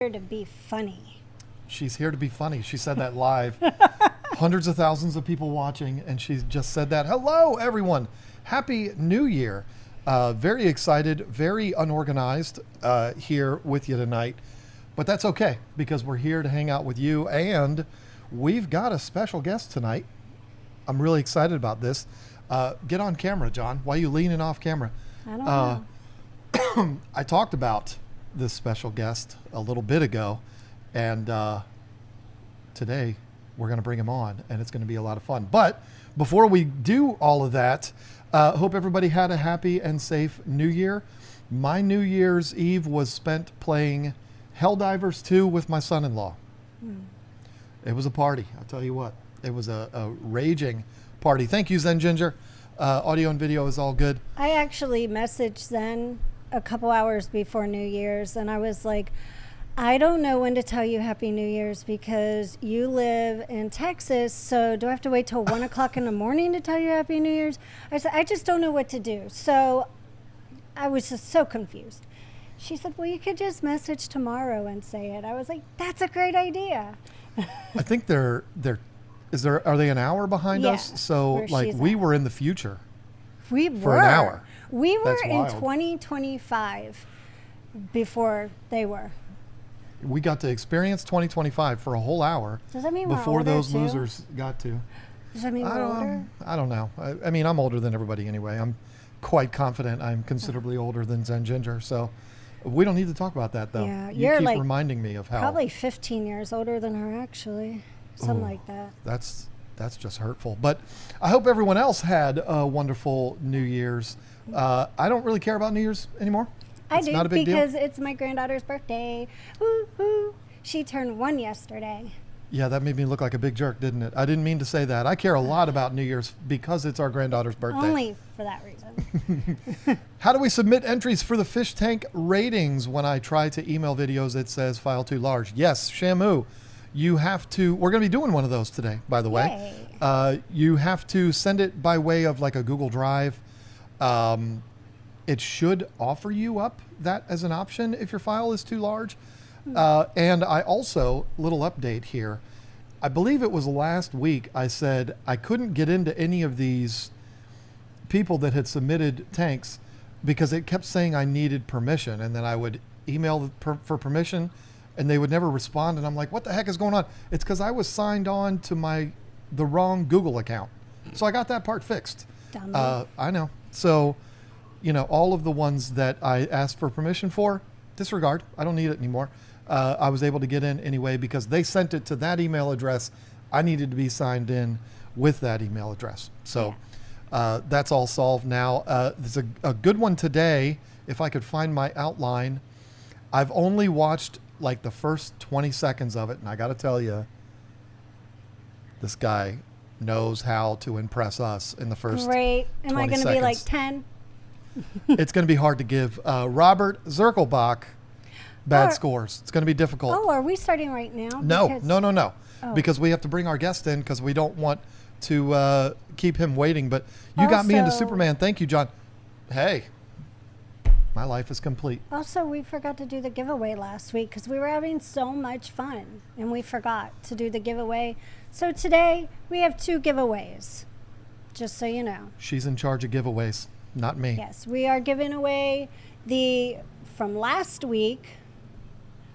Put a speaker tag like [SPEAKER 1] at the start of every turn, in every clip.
[SPEAKER 1] Here to be funny.
[SPEAKER 2] She's here to be funny. She said that live. Hundreds of thousands of people watching, and she just said that. Hello, everyone. Happy New Year. Very excited, very unorganized here with you tonight. But that's okay, because we're here to hang out with you, and we've got a special guest tonight. I'm really excited about this. Get on camera, John. Why are you leaning off camera?
[SPEAKER 1] I don't know.
[SPEAKER 2] I talked about this special guest a little bit ago, and today we're going to bring him on, and it's going to be a lot of fun. But before we do all of that, hope everybody had a happy and safe New Year. My New Year's Eve was spent playing Helldivers 2 with my son-in-law. It was a party, I'll tell you what. It was a raging party. Thank you, Zen Ginger. Audio and video is all good.
[SPEAKER 1] I actually messaged Zen a couple hours before New Year's, and I was like, I don't know when to tell you Happy New Year's because you live in Texas, so do I have to wait till 1 o'clock in the morning to tell you Happy New Year's? I said, I just don't know what to do. So I was just so confused. She said, well, you could just message tomorrow and say it. I was like, that's a great idea.
[SPEAKER 2] I think are they an hour behind us? So like we were in the future.
[SPEAKER 1] We
[SPEAKER 2] for
[SPEAKER 1] were.
[SPEAKER 2] An hour.
[SPEAKER 1] We were
[SPEAKER 2] That's
[SPEAKER 1] in
[SPEAKER 2] wild.
[SPEAKER 1] 2025 before they were.
[SPEAKER 2] We got to experience 2025 for a whole hour.
[SPEAKER 1] Does that mean we're
[SPEAKER 2] before
[SPEAKER 1] older
[SPEAKER 2] those
[SPEAKER 1] too?
[SPEAKER 2] losers got to?
[SPEAKER 1] Does that mean we're older?
[SPEAKER 2] I don't know. I mean, I'm older than everybody anyway. I'm quite confident I'm considerably older than Zen Ginger. So we don't need to talk about that, though.
[SPEAKER 1] Yeah,
[SPEAKER 2] you
[SPEAKER 1] you're
[SPEAKER 2] keep
[SPEAKER 1] like
[SPEAKER 2] reminding me of how.
[SPEAKER 1] Probably 15 years older than her, actually. Something like that.
[SPEAKER 2] That's just hurtful. But I hope everyone else had a wonderful New Year's. I don't really care about New Year's anymore.
[SPEAKER 1] I do,
[SPEAKER 2] not a big
[SPEAKER 1] because
[SPEAKER 2] deal.
[SPEAKER 1] it's my granddaughter's birthday. Woo hoo! She turned 1 yesterday.
[SPEAKER 2] Yeah, that made me look like a big jerk, didn't it? I didn't mean to say that. I care a lot about New Year's because it's our granddaughter's birthday.
[SPEAKER 1] Only for that reason.
[SPEAKER 2] How do we submit entries for the fish tank ratings? When I try to email videos, it says file too large. Yes, Shamu, you have to, we're going to be doing one of those today, by the way. You have to send it by way of like a Google Drive. It should offer you up that as an option if your file is too large. And I also, little update here, I believe it was last week I said I couldn't get into any of these people that had submitted tanks because it kept saying I needed permission, and then I would email for permission and they would never respond, and I'm like, what the heck is going on? It's because I was signed on to the wrong Google account. So I got that part fixed. I know. So, you know, all of the ones that I asked for permission for, disregard. I don't need it anymore. I was able to get in anyway because they sent it to that email address. I needed to be signed in with that email address. So that's all solved now. There's a good one today. If I could find my outline, I've only watched like the first 20 seconds of it. And I got to tell you, this guy knows how to impress us in the first 20
[SPEAKER 1] Am I going to be like 10?
[SPEAKER 2] It's going to be hard to give Robert Zirkelbach bad scores. It's going to be difficult.
[SPEAKER 1] Oh, are we starting right now?
[SPEAKER 2] No. Oh. Because we have to bring our guest in because we don't want to keep him waiting. But you got me into Superman. Thank you, John. Hey, my life is complete.
[SPEAKER 1] Also, we forgot to do the giveaway last week because we were having so much fun and we forgot to do the giveaway. So today we have 2 giveaways, just so you know.
[SPEAKER 2] She's in charge of giveaways, not me.
[SPEAKER 1] Yes, we are giving away from last week.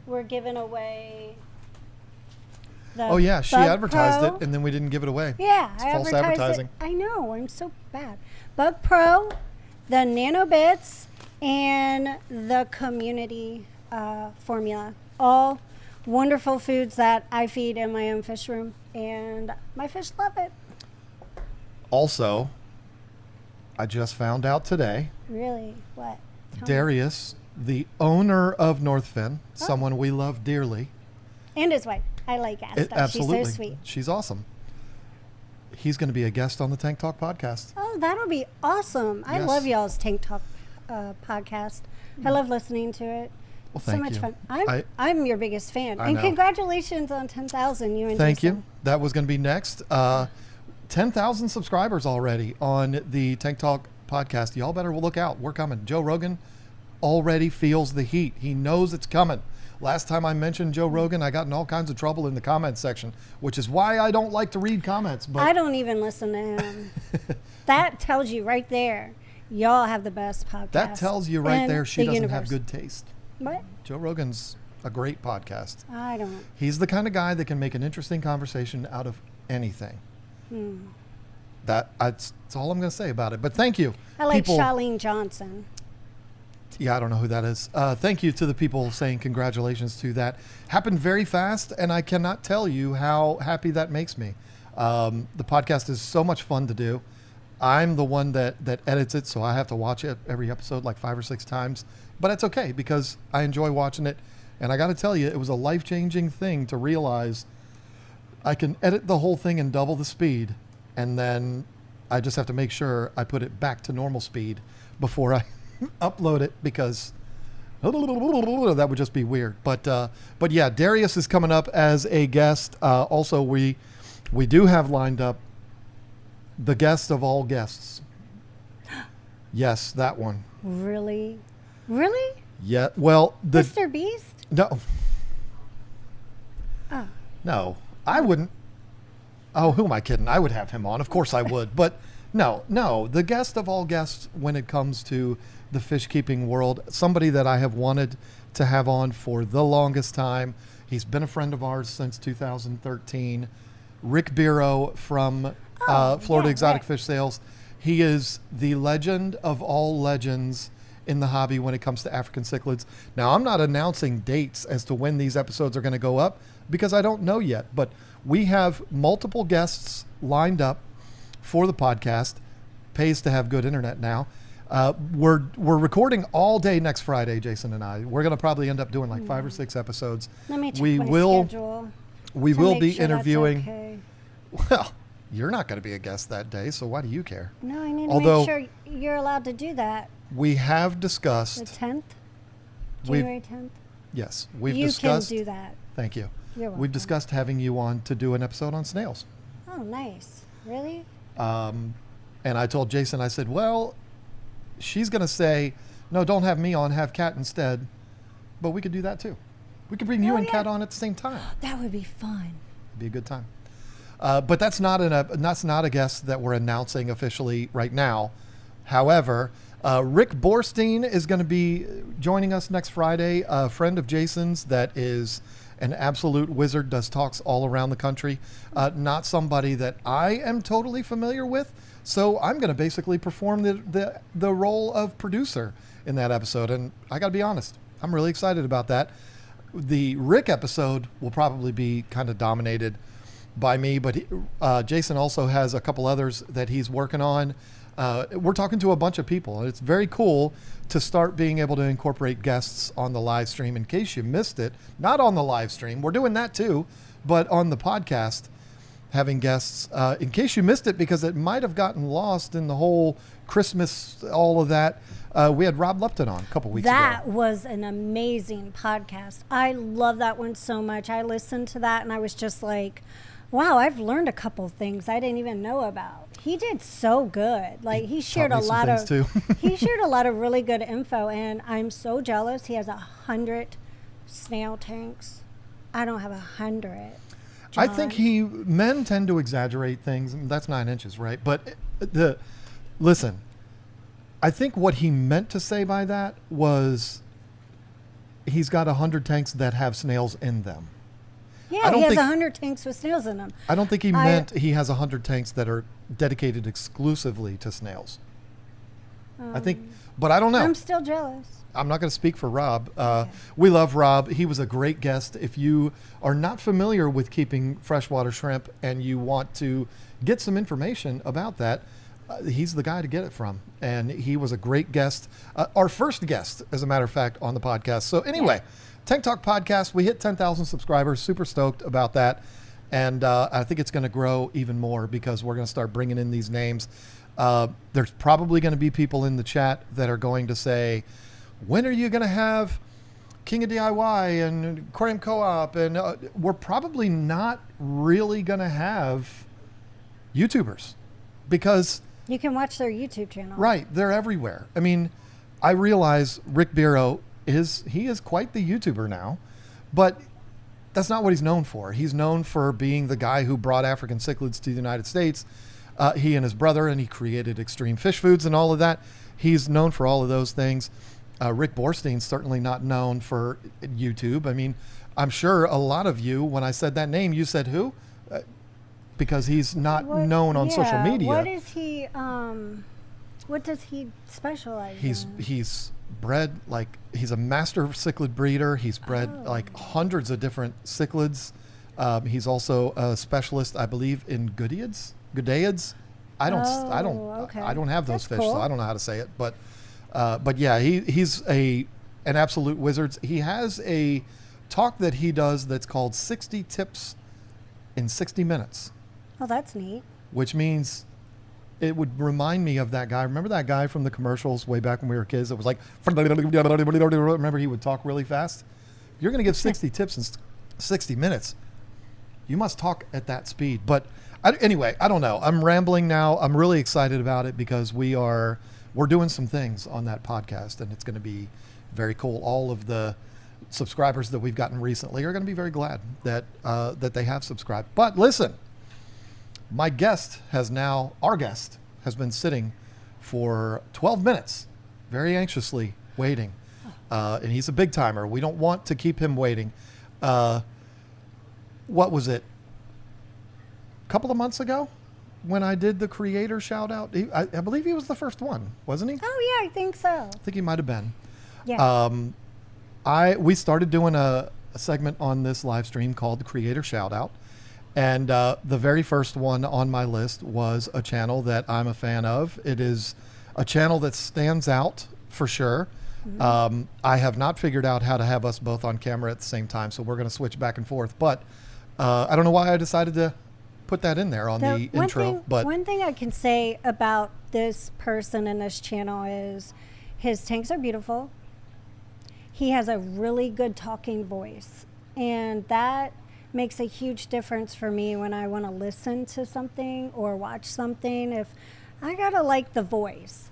[SPEAKER 1] We're giving away
[SPEAKER 2] Oh yeah, she advertised it and then we didn't give it away.
[SPEAKER 1] Yeah,
[SPEAKER 2] it's false advertising.
[SPEAKER 1] I know, I'm so bad. Bug Pro, the Nano Bits, and the Community Formula. All wonderful foods that I feed in my own fish room, and my fish love it.
[SPEAKER 2] Also, I just found out today.
[SPEAKER 1] Really? What?
[SPEAKER 2] Darius, the owner of Northfin, someone we love dearly.
[SPEAKER 1] And his wife. I like Asta.
[SPEAKER 2] Absolutely.
[SPEAKER 1] She's so sweet.
[SPEAKER 2] She's awesome. He's going to be a guest on the Tank Talk podcast.
[SPEAKER 1] Oh, that'll be awesome. I love y'all's Tank Talk podcast. I love listening to it.
[SPEAKER 2] Well, thank you.
[SPEAKER 1] So much fun. I'm your biggest fan. And
[SPEAKER 2] know.
[SPEAKER 1] Congratulations on 10,000, you and
[SPEAKER 2] Thank
[SPEAKER 1] Jason.
[SPEAKER 2] you. That was going to be next. 10,000 subscribers already on the Tank Talk podcast. Y'all better look out. We're coming. Joe Rogan already feels the heat. He knows it's coming. Last time I mentioned Joe Rogan, I got in all kinds of trouble in the comments section, which is why I don't like to read comments. But
[SPEAKER 1] I don't even listen to him. That tells you right there, y'all have the best podcast.
[SPEAKER 2] that tells you right
[SPEAKER 1] in
[SPEAKER 2] there she
[SPEAKER 1] the
[SPEAKER 2] doesn't have
[SPEAKER 1] universe.
[SPEAKER 2] good taste.
[SPEAKER 1] What?
[SPEAKER 2] Joe Rogan's a great podcast.
[SPEAKER 1] I don't.
[SPEAKER 2] He's the kind of guy that can make an interesting conversation out of anything. That's all I'm going to say about it. But thank you.
[SPEAKER 1] I like
[SPEAKER 2] people.
[SPEAKER 1] Charlene Johnson.
[SPEAKER 2] Yeah, I don't know who that is. Thank you to the people saying congratulations to that. Happened very fast, and I cannot tell you how happy that makes me. The podcast is so much fun to do. I'm the one that edits it, so I have to watch it every episode like 5 or 6 times. But it's okay because I enjoy watching it. And I got to tell you, it was a life-changing thing to realize I can edit the whole thing in double the speed, and then I just have to make sure I put it back to normal speed before I upload it, because that would just be weird. But yeah, Darius is coming up as a guest. Also, we do have lined up the guest of all guests. Yes, that one.
[SPEAKER 1] Really? Really?
[SPEAKER 2] Yeah. Well,
[SPEAKER 1] Mr. Beast?
[SPEAKER 2] no,
[SPEAKER 1] Oh.
[SPEAKER 2] no, I wouldn't. Oh, who am I kidding? I would have him on. Of course I would. But no, the guest of all guests when it comes to the fish keeping world, somebody that I have wanted to have on for the longest time. He's been a friend of ours since 2013. Rick B.O.W.L from Florida
[SPEAKER 1] yeah,
[SPEAKER 2] Exotic
[SPEAKER 1] Rick.
[SPEAKER 2] Fish Sales. He is the legend of all legends in the hobby when it comes to African cichlids. Now, I'm not announcing dates as to when these episodes are going to go up because I don't know yet, but we have multiple guests lined up for the podcast. Pays to have good internet now. We're recording all day next Friday, Jason and I. We're going to probably end up doing like 5 or 6 episodes.
[SPEAKER 1] Let me check
[SPEAKER 2] We
[SPEAKER 1] my
[SPEAKER 2] will-
[SPEAKER 1] schedule.
[SPEAKER 2] We
[SPEAKER 1] to
[SPEAKER 2] will
[SPEAKER 1] make
[SPEAKER 2] be
[SPEAKER 1] sure that's
[SPEAKER 2] interviewing.
[SPEAKER 1] okay.
[SPEAKER 2] Well, you're not going to be a guest that day, so why do you care?
[SPEAKER 1] No, I need to
[SPEAKER 2] Although-
[SPEAKER 1] make sure you're allowed to do that.
[SPEAKER 2] We have
[SPEAKER 1] The
[SPEAKER 2] discussed.
[SPEAKER 1] 10th?
[SPEAKER 2] We've-
[SPEAKER 1] January 10th?
[SPEAKER 2] Yes, we've
[SPEAKER 1] You
[SPEAKER 2] discussed.
[SPEAKER 1] can do that.
[SPEAKER 2] Thank you.
[SPEAKER 1] You're
[SPEAKER 2] We've
[SPEAKER 1] welcome.
[SPEAKER 2] discussed having you on to do an episode on snails.
[SPEAKER 1] Oh, nice. Really?
[SPEAKER 2] And I told Jason, I said, well, she's going to say, no, don't have me on, have Kat instead. But we could do that too. We could bring you
[SPEAKER 1] Oh,
[SPEAKER 2] and
[SPEAKER 1] yeah.
[SPEAKER 2] Kat on at the same time.
[SPEAKER 1] That would be fun.
[SPEAKER 2] It'd be a good time. But that's not a guest that we're announcing officially right now. However, Rick Borstein is going to be joining us next Friday. A friend of Jason's that is an absolute wizard, does talks all around the country. Not somebody that I am totally familiar with. So I'm going to basically perform the role of producer in that episode. And I got to be honest, I'm really excited about that. The Rick episode will probably be kind of dominated by me, but Jason also has a couple others that he's working on. We're talking to a bunch of people, and it's very cool to start being able to incorporate guests on the live stream. In case you missed it, not on the live stream, we're doing that too, but on the podcast, having guests. In case you missed it, because it might have gotten lost in the whole Christmas, all of that, we had Rob Lupton on a couple weeks
[SPEAKER 1] That
[SPEAKER 2] ago.
[SPEAKER 1] was an amazing podcast. I love that one so much. I listened to that and I was just like, wow, I've learned a couple things I didn't even know about. He did so good. Like he shared
[SPEAKER 2] taught
[SPEAKER 1] a
[SPEAKER 2] me some
[SPEAKER 1] lot of
[SPEAKER 2] things, too.
[SPEAKER 1] he shared a lot of really good info, and I'm so jealous. He has 100 snail tanks. I don't have 100.
[SPEAKER 2] I think men tend to exaggerate things. That's 9 inches, right? But listen, I think what he meant to say by that was he's got 100 tanks that have snails in them. I
[SPEAKER 1] Yeah,
[SPEAKER 2] don't
[SPEAKER 1] he has
[SPEAKER 2] think-
[SPEAKER 1] 100 tanks with snails in them.
[SPEAKER 2] I don't think he meant he has 100 tanks that are dedicated exclusively to snails. I think, but I don't know.
[SPEAKER 1] I'm still jealous.
[SPEAKER 2] I'm not going to speak for Rob. We love Rob. He was a great guest. If you are not familiar with keeping freshwater shrimp and you want to get some information about that, he's the guy to get it from. And he was a great guest. Our first guest, as a matter of fact, on the podcast. So anyway, Tank Talk Podcast, we hit 10,000 subscribers. Super stoked about that. And I think it's going to grow even more because we're going to start bringing in these names. There's probably going to be people in the chat that are going to say, when are you going to have King of DIY and Aquarium Co-op? And we're probably not really going to have YouTubers because,
[SPEAKER 1] You can watch their YouTube channel.
[SPEAKER 2] right, they're everywhere. I mean, I realize Rick B.O.W.L is quite the YouTuber now. but that's not what he's known for. He's known for being the guy who brought African cichlids to the United States. He and his brother, and he created Extreme Fish Foods and all of that. He's known for all of those things. Rick Borstein's certainly not known for YouTube. I mean, I'm sure a lot of you, when I said that name, you said who? Because he's not known on social media.
[SPEAKER 1] What is he? What does he specialize in?
[SPEAKER 2] He's bred, like, he's a master cichlid breeder. He's bred like hundreds of different cichlids. He's also a specialist, I believe, in Goodeids. I don't have those fish, so I don't know how to say it. But yeah, he's an absolute wizard. He has a talk that he does that's called 60 Tips in 60 Minutes.
[SPEAKER 1] Oh, that's neat. Which
[SPEAKER 2] means it would remind me of that guy. Remember that guy from the commercials way back when we were kids? It was like, remember he would talk really fast? You're going to give 60 tips in 60 minutes. You must talk at that speed. But anyway, I don't know. I'm rambling now. I'm really excited about it because we're doing some things on that podcast, and it's going to be very cool. All of the subscribers that we've gotten recently are going to be very glad that they have subscribed. But listen, our guest has been sitting for 12 minutes, very anxiously waiting. And he's a big timer. We don't want to keep him waiting. What was it? A couple of months ago when I did the creator shout out, I believe he was the first one, wasn't he?
[SPEAKER 1] Oh yeah, I think so.
[SPEAKER 2] I think he might've been.
[SPEAKER 1] Yeah.
[SPEAKER 2] We started doing a segment on this live stream called the Creator Shout Out. And the very first one on my list was a channel that I'm a fan of. It is a channel that stands out for sure. Mm-hmm. I have not figured out how to have us both on camera at the same time, so we're going to switch back and forth. But I don't know why I decided to put that in there on the intro. But
[SPEAKER 1] one thing I can say about this person and this channel is his tanks are beautiful. He has a really good talking voice, and that makes a huge difference for me when I want to listen to something or watch something. If I gotta like the voice,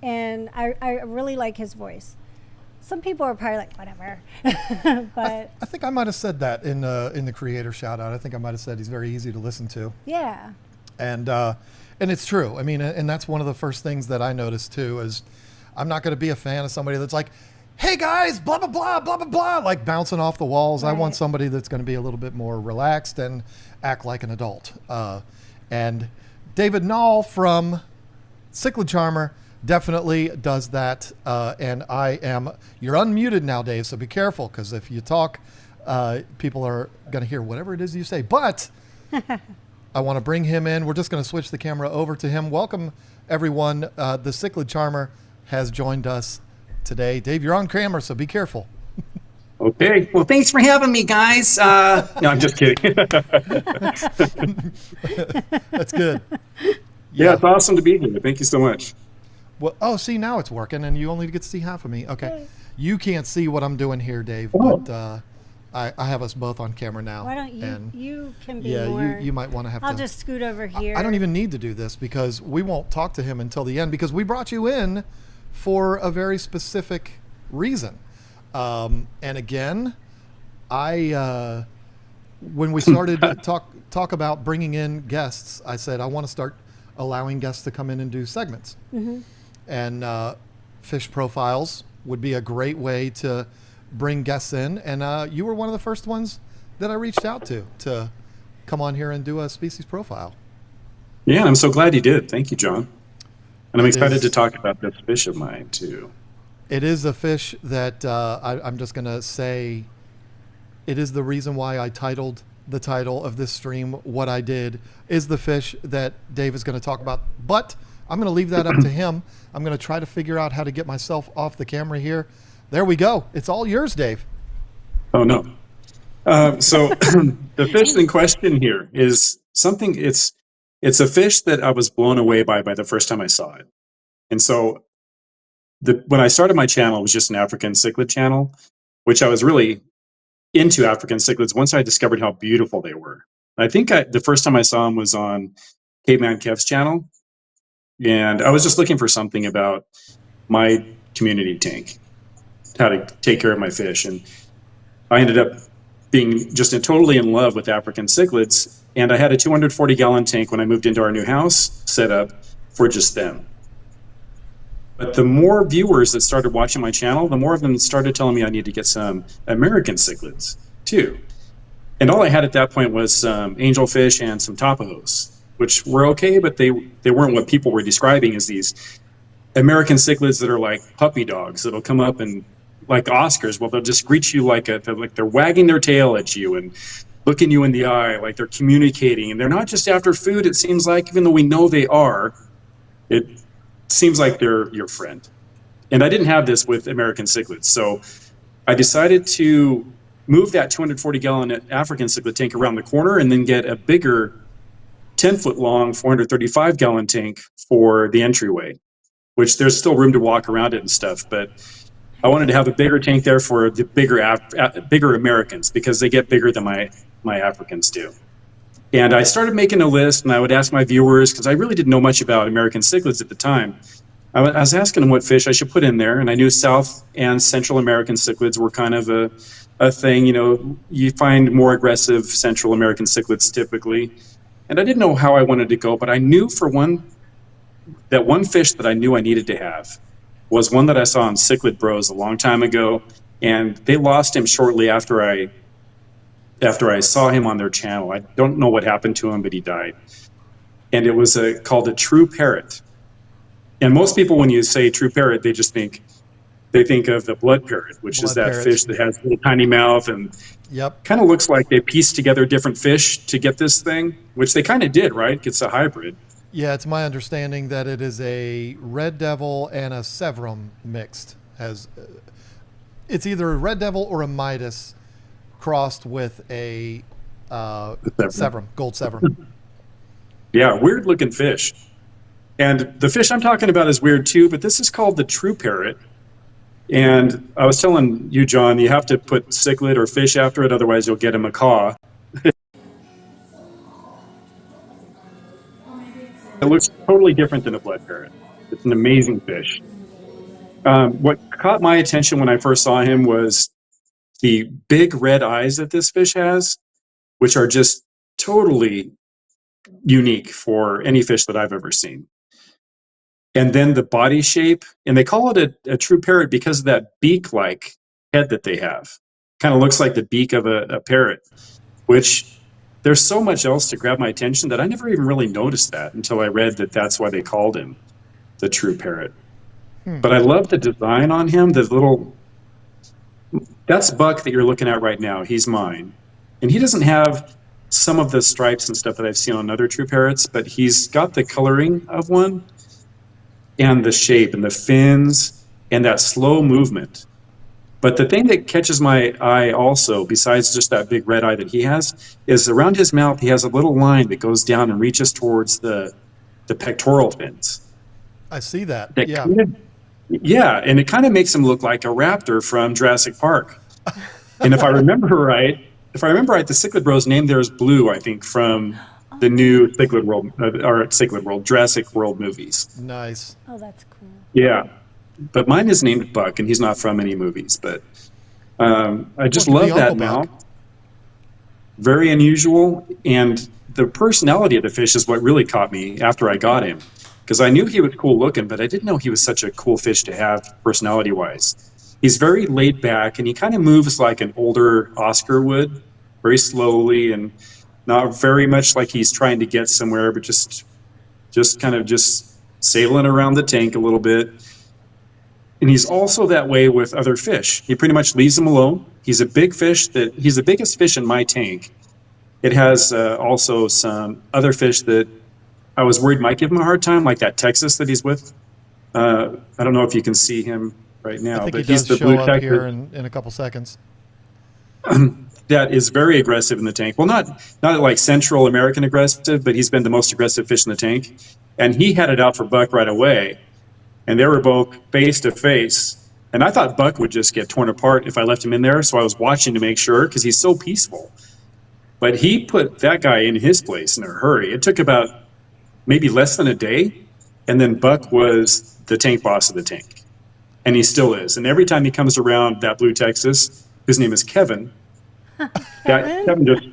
[SPEAKER 1] and I really like his voice. Some people are probably like, whatever. But
[SPEAKER 2] I think I might have said that in the creator shout out. I think I might have said he's very easy to listen to.
[SPEAKER 1] Yeah.
[SPEAKER 2] And it's true. I mean, and that's one of the first things that I noticed too is I'm not going to be a fan of somebody that's like, hey guys, blah, blah, blah, blah, blah, blah, like bouncing off the walls. Right. I want somebody that's going to be a little bit more relaxed and act like an adult. And David Nall from Cichlid Charmer definitely does that. And you're unmuted now, Dave, so be careful, because if you talk, people are going to hear whatever it is you say. But I want to bring him in. We're just going to switch the camera over to him. Welcome, everyone. The Cichlid Charmer has joined us today. Dave, you're on camera, so be careful.
[SPEAKER 3] Okay. Well, thanks for having me, guys. No, I'm just kidding.
[SPEAKER 2] That's good.
[SPEAKER 3] Yeah, it's awesome to be here. Thank you so much.
[SPEAKER 2] Well, see, now it's working, and you only get to see half of me. Okay. You can't see what I'm doing here, Dave, but I have us both on camera now.
[SPEAKER 1] Why don't you?
[SPEAKER 2] And
[SPEAKER 1] you can be more.
[SPEAKER 2] You might want to have.
[SPEAKER 1] I'll just scoot over here.
[SPEAKER 2] I don't even need to do this because we won't talk to him until the end because we brought you in for a very specific reason. And again, when we started to talk about bringing in guests, I said I want to start allowing guests to come in and do segments. Mm-hmm. And fish profiles would be a great way to bring guests in. And you were one of the first ones that I reached out to come on here and do a species profile.
[SPEAKER 3] Yeah, I'm so glad you did. Thank you, John. And I'm excited to talk about this fish of mine, too.
[SPEAKER 2] It is a fish that I'm just going to say it is the reason why I titled the title of this stream what I did, is the fish that Dave is going to talk about. But I'm going to leave that up to him. I'm going to try to figure out how to get myself off the camera here. There we go. It's all yours, Dave.
[SPEAKER 3] Oh, no. So the fish in question here is something, it's a fish that I was blown away by the first time I saw it. And so when I started my channel, it was just an African cichlid channel, which I was really into African cichlids once I discovered how beautiful they were. I think the first time I saw them was on Caveman Kev's channel. And I was just looking for something about my community tank, how to take care of my fish. And I ended up being just totally in love with African cichlids. And I had a 240-gallon tank when I moved into our new house set up for just them. But the more viewers that started watching my channel, the more of them started telling me I need to get some American cichlids too. And all I had at that point was some angelfish and some tapajos, which were okay, but they weren't what people were describing as these American cichlids that are like puppy dogs that'll come up and like Oscars. Well, they'll just greet you like they're wagging their tail at you and looking you in the eye, like they're communicating. And they're not just after food, it seems like, even though we know they are, it seems like they're your friend. And I didn't have this with American cichlids. So I decided to move that 240-gallon African cichlid tank around the corner and then get a bigger 10-foot long 435-gallon tank for the entryway, which there's still room to walk around it and stuff. But I wanted to have a bigger tank there for the bigger Americans, because they get bigger than my Africans do. And I started making a list, and I would ask my viewers, because I really didn't know much about American cichlids at the time. I was asking them what fish I should put in there, and I knew South and Central American cichlids were kind of a thing. You know, you find more aggressive Central American cichlids typically. And I didn't know how I wanted to go, but I knew for one fish that I knew I needed to have was one that I saw on Cichlid Bros a long time ago, and they lost him shortly after I saw him on their channel. I don't know what happened to him, but he died. And it was called a True Parrot. And most people, when you say True Parrot, they think of the blood parrot, which is that fish that has a little tiny mouth and kind of looks like they pieced together different fish to get this thing, which they kind of did, right? It's a hybrid.
[SPEAKER 2] Yeah, it's my understanding that it is a red devil and a Severum mixed. It's either a red devil or a Midas crossed with a Severum, gold Severum.
[SPEAKER 3] Yeah, weird looking fish. And the fish I'm talking about is weird too, but this is called the True Parrot. And I was telling you, John, you have to put cichlid or fish after it, otherwise you'll get a macaw. It looks totally different than a blood parrot. It's an amazing fish. What caught my attention when I first saw him was the big red eyes that this fish has, which are just totally unique for any fish that I've ever seen. And then the body shape, and they call it a true parrot because of that beak-like head that they have. Kind of looks like the beak of a parrot, which there's so much else to grab my attention that I never even really noticed that until I read that that's why they called him the True Parrot. But I love the design on him, that's Buck that you're looking at right now. He's mine. And he doesn't have some of the stripes and stuff that I've seen on other True Parrots, but he's got the coloring of one and the shape and the fins and that slow movement. But the thing that catches my eye also, besides just that big red eye that he has, is around his mouth he has a little line that goes down and reaches towards the pectoral fins.
[SPEAKER 2] I see that. Yeah.
[SPEAKER 3] Yeah, and it kind of makes him look like a raptor from Jurassic Park. And if I remember right, the Cichlid Bros named theirs Blue, I think, from the new Cichlid World, Jurassic World movies.
[SPEAKER 2] Nice.
[SPEAKER 1] Oh, that's cool.
[SPEAKER 3] Yeah. But mine is named Buck, and he's not from any movies. But I just love that now. Very unusual. And the personality of the fish is what really caught me after I got him. Because I knew he was cool looking, but I didn't know he was such a cool fish to have personality-wise. He's very laid back, and he kind of moves like an older Oscar would, very slowly, and not very much like he's trying to get somewhere, but just kind of just sailing around the tank a little bit. And he's also that way with other fish. He pretty much leaves them alone. He's a big fish. He's the biggest fish in my tank. It has also some other fish that I was worried might give him a hard time, like that Texas that he's with. I don't know if you can see him right now,
[SPEAKER 2] I think
[SPEAKER 3] but
[SPEAKER 2] he
[SPEAKER 3] he's
[SPEAKER 2] does
[SPEAKER 3] the
[SPEAKER 2] show
[SPEAKER 3] blue
[SPEAKER 2] up
[SPEAKER 3] Texas.
[SPEAKER 2] here in a couple seconds.
[SPEAKER 3] That is very aggressive in the tank. Well, not like Central American aggressive, but he's been the most aggressive fish in the tank. And he had it out for Buck right away. And they were both face to face. And I thought Buck would just get torn apart if I left him in there. So I was watching to make sure, because he's so peaceful. But he put that guy in his place in a hurry. It took about maybe less than a day. And then Buck was the tank boss of the tank. And he still is. And every time he comes around that blue Texas, his name is Kevin, Yeah, Kevin just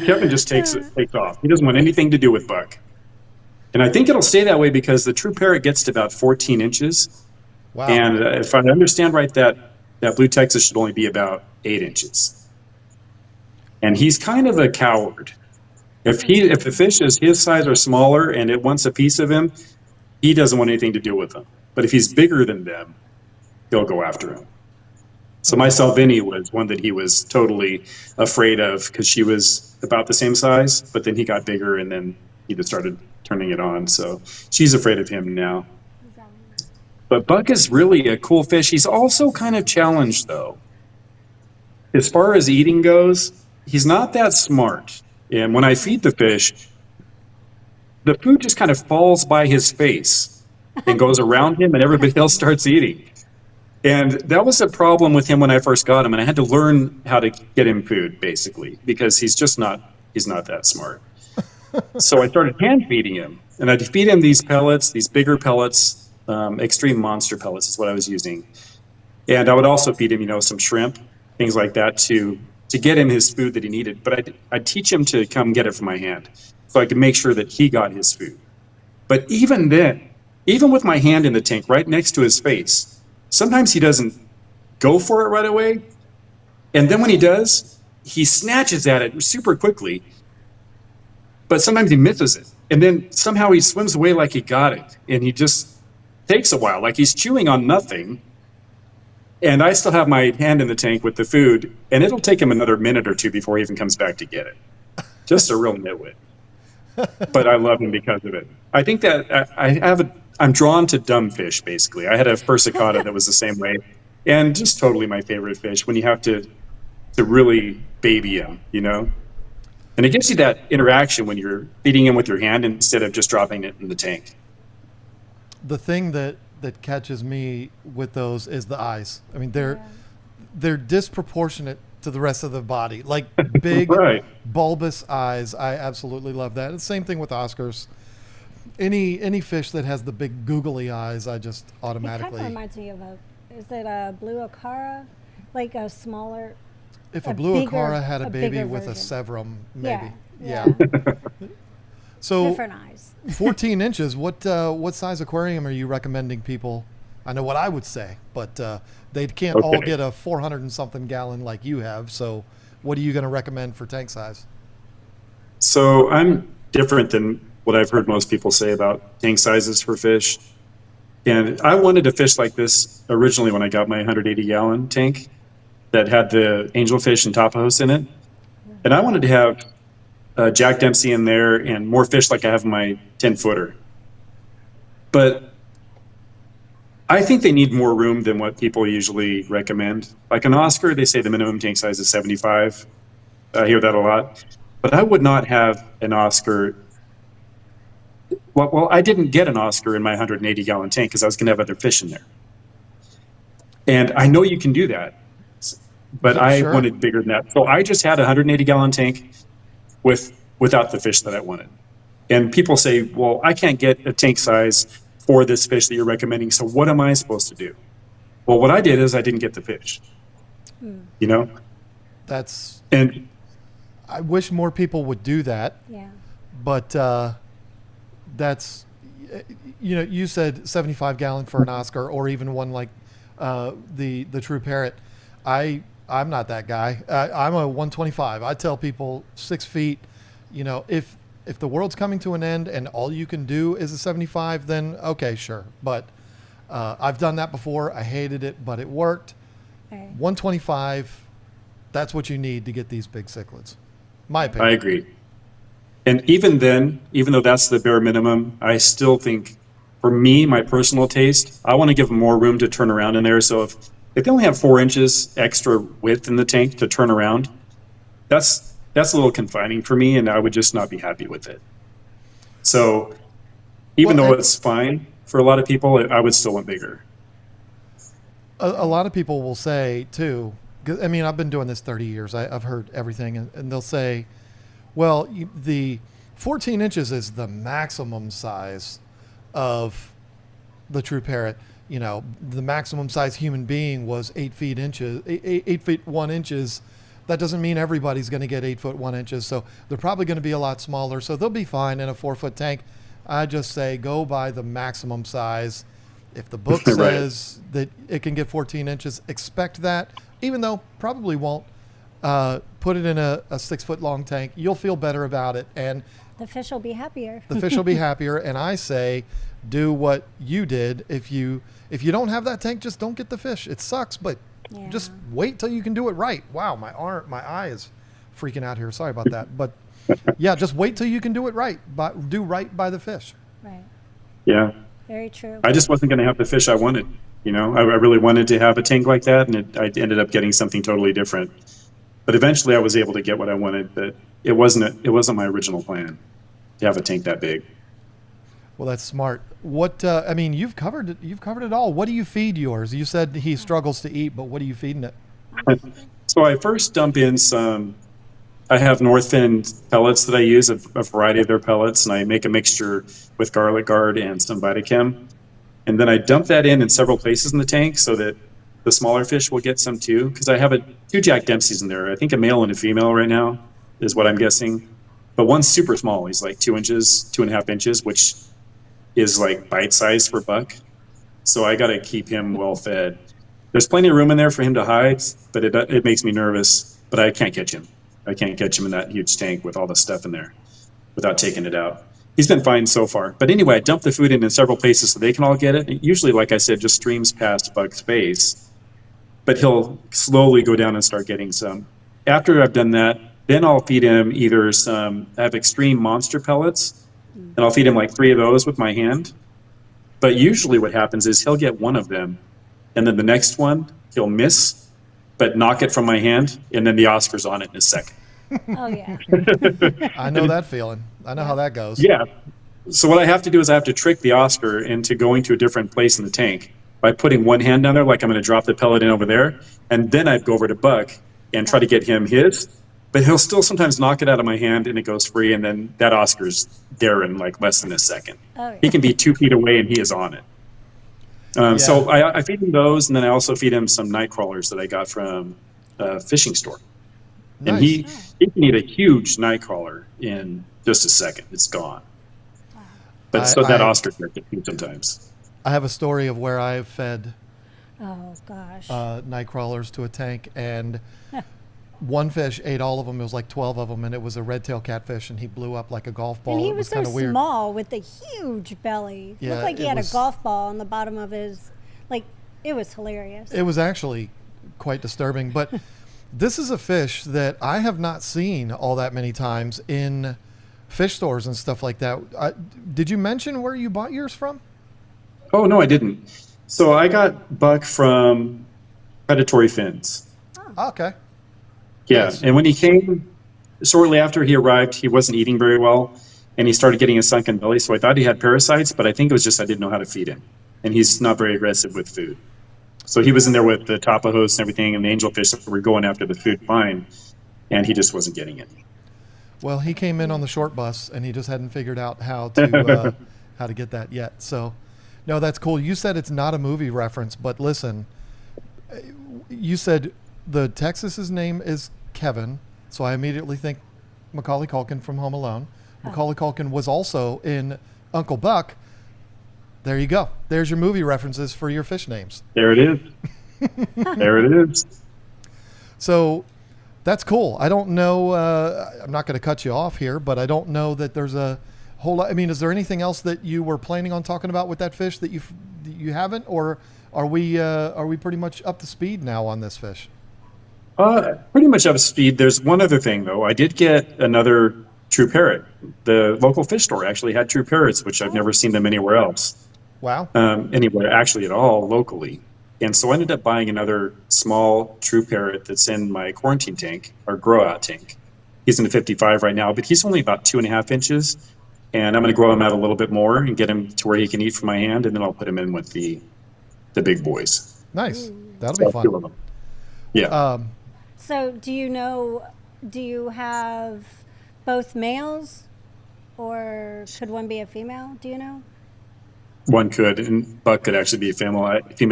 [SPEAKER 3] Kevin just takes off. He doesn't want anything to do with Buck. And I think it'll stay that way because the True Parrot gets to about 14 inches.
[SPEAKER 2] Wow.
[SPEAKER 3] And if I understand right, that blue Texas should only be about 8 inches. And he's kind of a coward. If the fish is his size or smaller and it wants a piece of him, he doesn't want anything to do with them. But if he's bigger than them, he'll go after him. So my Salvini was one that he was totally afraid of because she was about the same size, but then he got bigger and then he just started turning it on. So she's afraid of him now. But Buck is really a cool fish. He's also kind of challenged, though. As far as eating goes, he's not that smart. And when I feed the fish, the food just kind of falls by his face and goes around him, and everybody else starts eating. And that was a problem with him when I first got him, and I had to learn how to get him food, basically, because he's not that smart. So I started hand feeding him, and I'd feed him these pellets, these bigger pellets, extreme monster pellets is what I was using. And I would also feed him, some shrimp, things like that to get him his food that he needed. But I'd teach him to come get it from my hand so I could make sure that he got his food. But even then, even with my hand in the tank right next to his face, sometimes he doesn't go for it right away. And then when he does, he snatches at it super quickly, but sometimes he misses it. And then somehow he swims away like he got it. And he just takes a while, like he's chewing on nothing. And I still have my hand in the tank with the food, and it'll take him another minute or two before he even comes back to get it. Just a real nitwit. But I love him because of it. I think that I'm drawn to dumb fish, basically. I had a Persicata that was the same way, and just totally my favorite fish when you have to really baby him, And it gives you that interaction when you're feeding him with your hand instead of just dropping it in the tank.
[SPEAKER 2] The thing that catches me with those is the eyes. I mean, they're disproportionate to the rest of the body, like big
[SPEAKER 3] right.
[SPEAKER 2] bulbous eyes. I absolutely love that. And same thing with Oscars. Any fish that has the big googly eyes, I just automatically.
[SPEAKER 1] It kind of reminds me of is it a blue Acara, like a smaller?
[SPEAKER 2] If a blue Acara had a baby with a Severum, maybe. Yeah. So
[SPEAKER 1] different eyes.
[SPEAKER 2] 14 inches. What size aquarium are you recommending people? I know what I would say, but they can't all get a 400 and something gallon like you have. So what are you going to recommend for tank size?
[SPEAKER 3] So I'm different than what I've heard most people say about tank sizes for fish. And I wanted a fish like this originally when I got my 180 gallon tank that had the angelfish and tapajos in it. And I wanted to have Jack Dempsey in there and more fish like I have in my 10-footer. But I think they need more room than what people usually recommend. Like an Oscar, they say the minimum tank size is 75. I hear that a lot. But I would not have an Oscar. Well, I didn't get an Oscar in my 180 gallon tank because I was going to have other fish in there. And I know you can do that, but I wanted bigger than that. So I just had a 180 gallon tank without the fish that I wanted. And people say, well, I can't get a tank size for this fish that you're recommending. So what am I supposed to do? Well, what I did is I didn't get the fish, And
[SPEAKER 2] I wish more people would do that.
[SPEAKER 1] Yeah.
[SPEAKER 2] But that's, you said 75 gallon for an Oscar or even one like the True Parrot. I'm not that guy. I'm a 125. I tell people 6 feet, if the world's coming to an end and all you can do is a 75, then okay, sure. But I've done that before. I hated it, but it worked.
[SPEAKER 1] Okay.
[SPEAKER 2] 125, that's what you need to get these big cichlids. My opinion.
[SPEAKER 3] I agree. And even then, even though that's the bare minimum, I still think, for me, my personal taste, I want to give them more room to turn around in there. So if they only have 4 inches extra width in the tank to turn around, that's a little confining for me, and I would just not be happy with it. So even though it's fine for a lot of people, I would still want bigger.
[SPEAKER 2] A lot of people will say, too, I mean, I've been doing this 30 years. I've heard everything, and they'll say, well, the 14 inches is the maximum size of the True Parrot. The maximum size human being was 8 feet 1 inches that doesn't mean everybody's going to get 8 foot 1 inches. So they're probably going to be a lot smaller. So they'll be fine in a 4 foot tank. I just say go by the maximum size. If the book
[SPEAKER 3] Right.
[SPEAKER 2] says that it can get 14 inches, expect that, even though probably won't. Put it in a 6 foot long tank. You'll feel better about it. And
[SPEAKER 1] The fish will be happier.
[SPEAKER 2] the fish will be happier. And I say, do what you did. If you don't have that tank, just don't get the fish. It sucks, but
[SPEAKER 1] Yeah.
[SPEAKER 2] just wait till you can do it right. Wow, my eye is freaking out here. Sorry about that. But yeah, just wait till you can do it right. Do right by the fish.
[SPEAKER 1] Right.
[SPEAKER 3] Yeah.
[SPEAKER 1] Very true.
[SPEAKER 3] I just wasn't going to have the fish I wanted. You know, I really wanted to have a tank like that, and I ended up getting something totally different. But eventually, I was able to get what I wanted. But it wasn't my original plan to have a tank that big.
[SPEAKER 2] Well, that's smart. What I mean, you've covered it. You've covered it all. What do you feed yours? You said he struggles to eat, but what are you feeding it?
[SPEAKER 3] So I first dump in some. I have Northfin pellets that I use, a variety of their pellets, and I make a mixture with garlic guard and some Vitachem. And then I dump that in several places in the tank so that the smaller fish will get some too. Because I have two Jack Dempseys in there. I think a male and a female right now is what I'm guessing. But one's super small. He's like 2 inches, 2.5 inches, which is like bite size for buck. So I got to keep him well fed. There's plenty of room in there for him to hide, but it makes me nervous. But I can't catch him. I can't catch him in that huge tank with all the stuff in there without taking it out. He's been fine so far. But anyway, I dump the food in several places so they can all get it. It usually, like I said, just streams past Buck's face. But he'll slowly go down and start getting some. After I've done that, then I'll feed him either some, I have extreme monster pellets, and I'll feed him like 3 of those with my hand. But usually what happens is he'll get one of them, and then the next one he'll miss, but knock it from my hand, and then the Oscar's on it in a second.
[SPEAKER 1] Oh, yeah.
[SPEAKER 2] I know that feeling. I know how that goes.
[SPEAKER 3] Yeah. So what I have to do is I have to trick the Oscar into going to a different place in the tank by putting one hand down there, like I'm going to drop the pellet in over there, and then I'd go over to Buck and try to get him his. But he'll still sometimes knock it out of my hand, and it goes free, and then that Oscar's there in like less than a second.
[SPEAKER 1] Oh, yeah.
[SPEAKER 3] He can be 2 feet away, and he is on it. So I feed him those, and then I also feed him some night crawlers that I got from a fishing store. And
[SPEAKER 2] Nice.
[SPEAKER 3] he can eat a huge night crawler in just a second. It's gone. But so that Oscar gets it sometimes.
[SPEAKER 2] I have a story of where I've fed
[SPEAKER 1] Oh, gosh.
[SPEAKER 2] night crawlers to a tank, and one fish ate all of them. It was like 12 of them, and it was a red-tailed catfish, and he blew up like a golf ball.
[SPEAKER 1] And he
[SPEAKER 2] It
[SPEAKER 1] was so
[SPEAKER 2] kind of weird.
[SPEAKER 1] small with the huge belly.
[SPEAKER 2] Yeah,
[SPEAKER 1] Looked like he
[SPEAKER 2] it
[SPEAKER 1] had
[SPEAKER 2] was-
[SPEAKER 1] a golf ball on the bottom of his, like, it was hilarious.
[SPEAKER 2] It was actually quite disturbing, but this is a fish that I have not seen all that many times in fish stores and stuff like that. Did you mention where you bought yours from?
[SPEAKER 3] Oh, no, I didn't. So I got Buck from Predatory Fins.
[SPEAKER 2] Okay.
[SPEAKER 3] Yeah,
[SPEAKER 2] Nice.
[SPEAKER 3] and when he came, shortly after he arrived, he wasn't eating very well, and he started getting a sunken belly, so I thought he had parasites, but I think it was just I didn't know how to feed him. And he's not very aggressive with food. So he was in there with the tapajos and everything, and the angelfish were going after the food fine, and he just wasn't getting it.
[SPEAKER 2] Well, he came in on the short bus, and he just hadn't figured out how to get that yet. So, no, that's cool. You said it's not a movie reference, but listen, you said the Texas's name is Kevin, so I immediately think Macaulay Culkin from Home Alone. Macaulay Culkin was also in Uncle Buck. There you go. There's your movie references for your fish names.
[SPEAKER 3] There it is. There it is.
[SPEAKER 2] So that's cool. I don't know. I'm not going to cut you off here, but I don't know that there's a whole lot. I mean, is there anything else that you were planning on talking about with that fish that you haven't, or are we pretty much up to speed now on this fish?
[SPEAKER 3] Pretty much up to speed. There's one other thing, though. I did get another True Parrot. The local fish store actually had True Parrots, which I've never seen them anywhere else.
[SPEAKER 2] Wow.
[SPEAKER 3] Anywhere actually at all locally. And so I ended up buying another small True Parrot that's in my quarantine tank, or grow out tank. He's in a 55 right now, but he's only about 2.5 inches. And I'm going to grow him out a little bit more and get him to where he can eat from my hand, and then I'll put him in with the big boys.
[SPEAKER 2] Nice. That'll
[SPEAKER 3] So
[SPEAKER 2] be
[SPEAKER 3] I'll fill
[SPEAKER 2] fun.
[SPEAKER 3] them. Yeah.
[SPEAKER 1] So do you have both males, or could one be a female? Do you know?
[SPEAKER 3] One could, and Buck could actually be a female.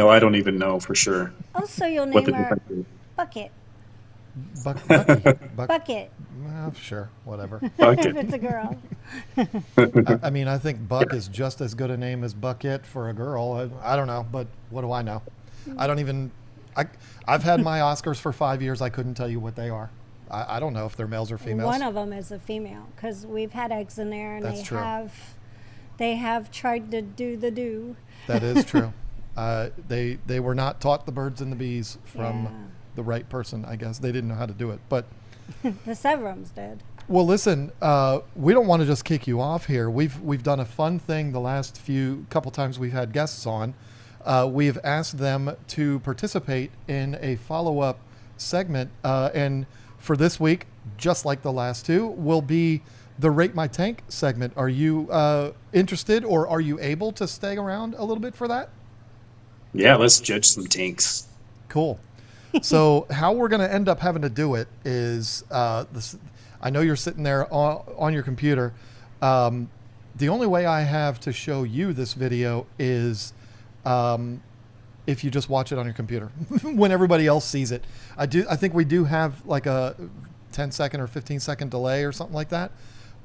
[SPEAKER 3] I don't even know for sure
[SPEAKER 1] Oh, so you'll
[SPEAKER 3] what
[SPEAKER 1] name
[SPEAKER 3] the
[SPEAKER 1] her
[SPEAKER 3] difference is.
[SPEAKER 1] Bucket.
[SPEAKER 2] Bucky.
[SPEAKER 1] Bucket.
[SPEAKER 2] Sure, whatever.
[SPEAKER 1] If
[SPEAKER 3] Bucket.
[SPEAKER 1] it's a girl.
[SPEAKER 2] I mean, I think Buck is just as good a name as Bucket for a girl. I don't know, but what do I know? I don't even. I've had my Oscars for 5 years. I couldn't tell you what they are. I don't know if they're males or females.
[SPEAKER 1] One of them is a female because we've had eggs in there, and
[SPEAKER 2] That's true.
[SPEAKER 1] they have tried to do the do.
[SPEAKER 2] That is true. They were not taught the birds and the bees from
[SPEAKER 1] Yeah.
[SPEAKER 2] the right person. I guess they didn't know how to do it. But
[SPEAKER 1] The Severums did.
[SPEAKER 2] well, listen, we don't want to just kick you off here. We've done a fun thing the last couple times we've had guests on. We've asked them to participate in a follow-up segment, and for this week, just like the last two, will be the Rate My Tank segment. Are you interested, or are you able to stay around a little bit for that?
[SPEAKER 3] Yeah, let's judge some tanks.
[SPEAKER 2] Cool. So how we're going to end up having to do it is, I know you're sitting there on your computer. The only way I have to show you this video is if you just watch it on your computer when everybody else sees it. I think we do have like a 10-second or 15-second delay or something like that.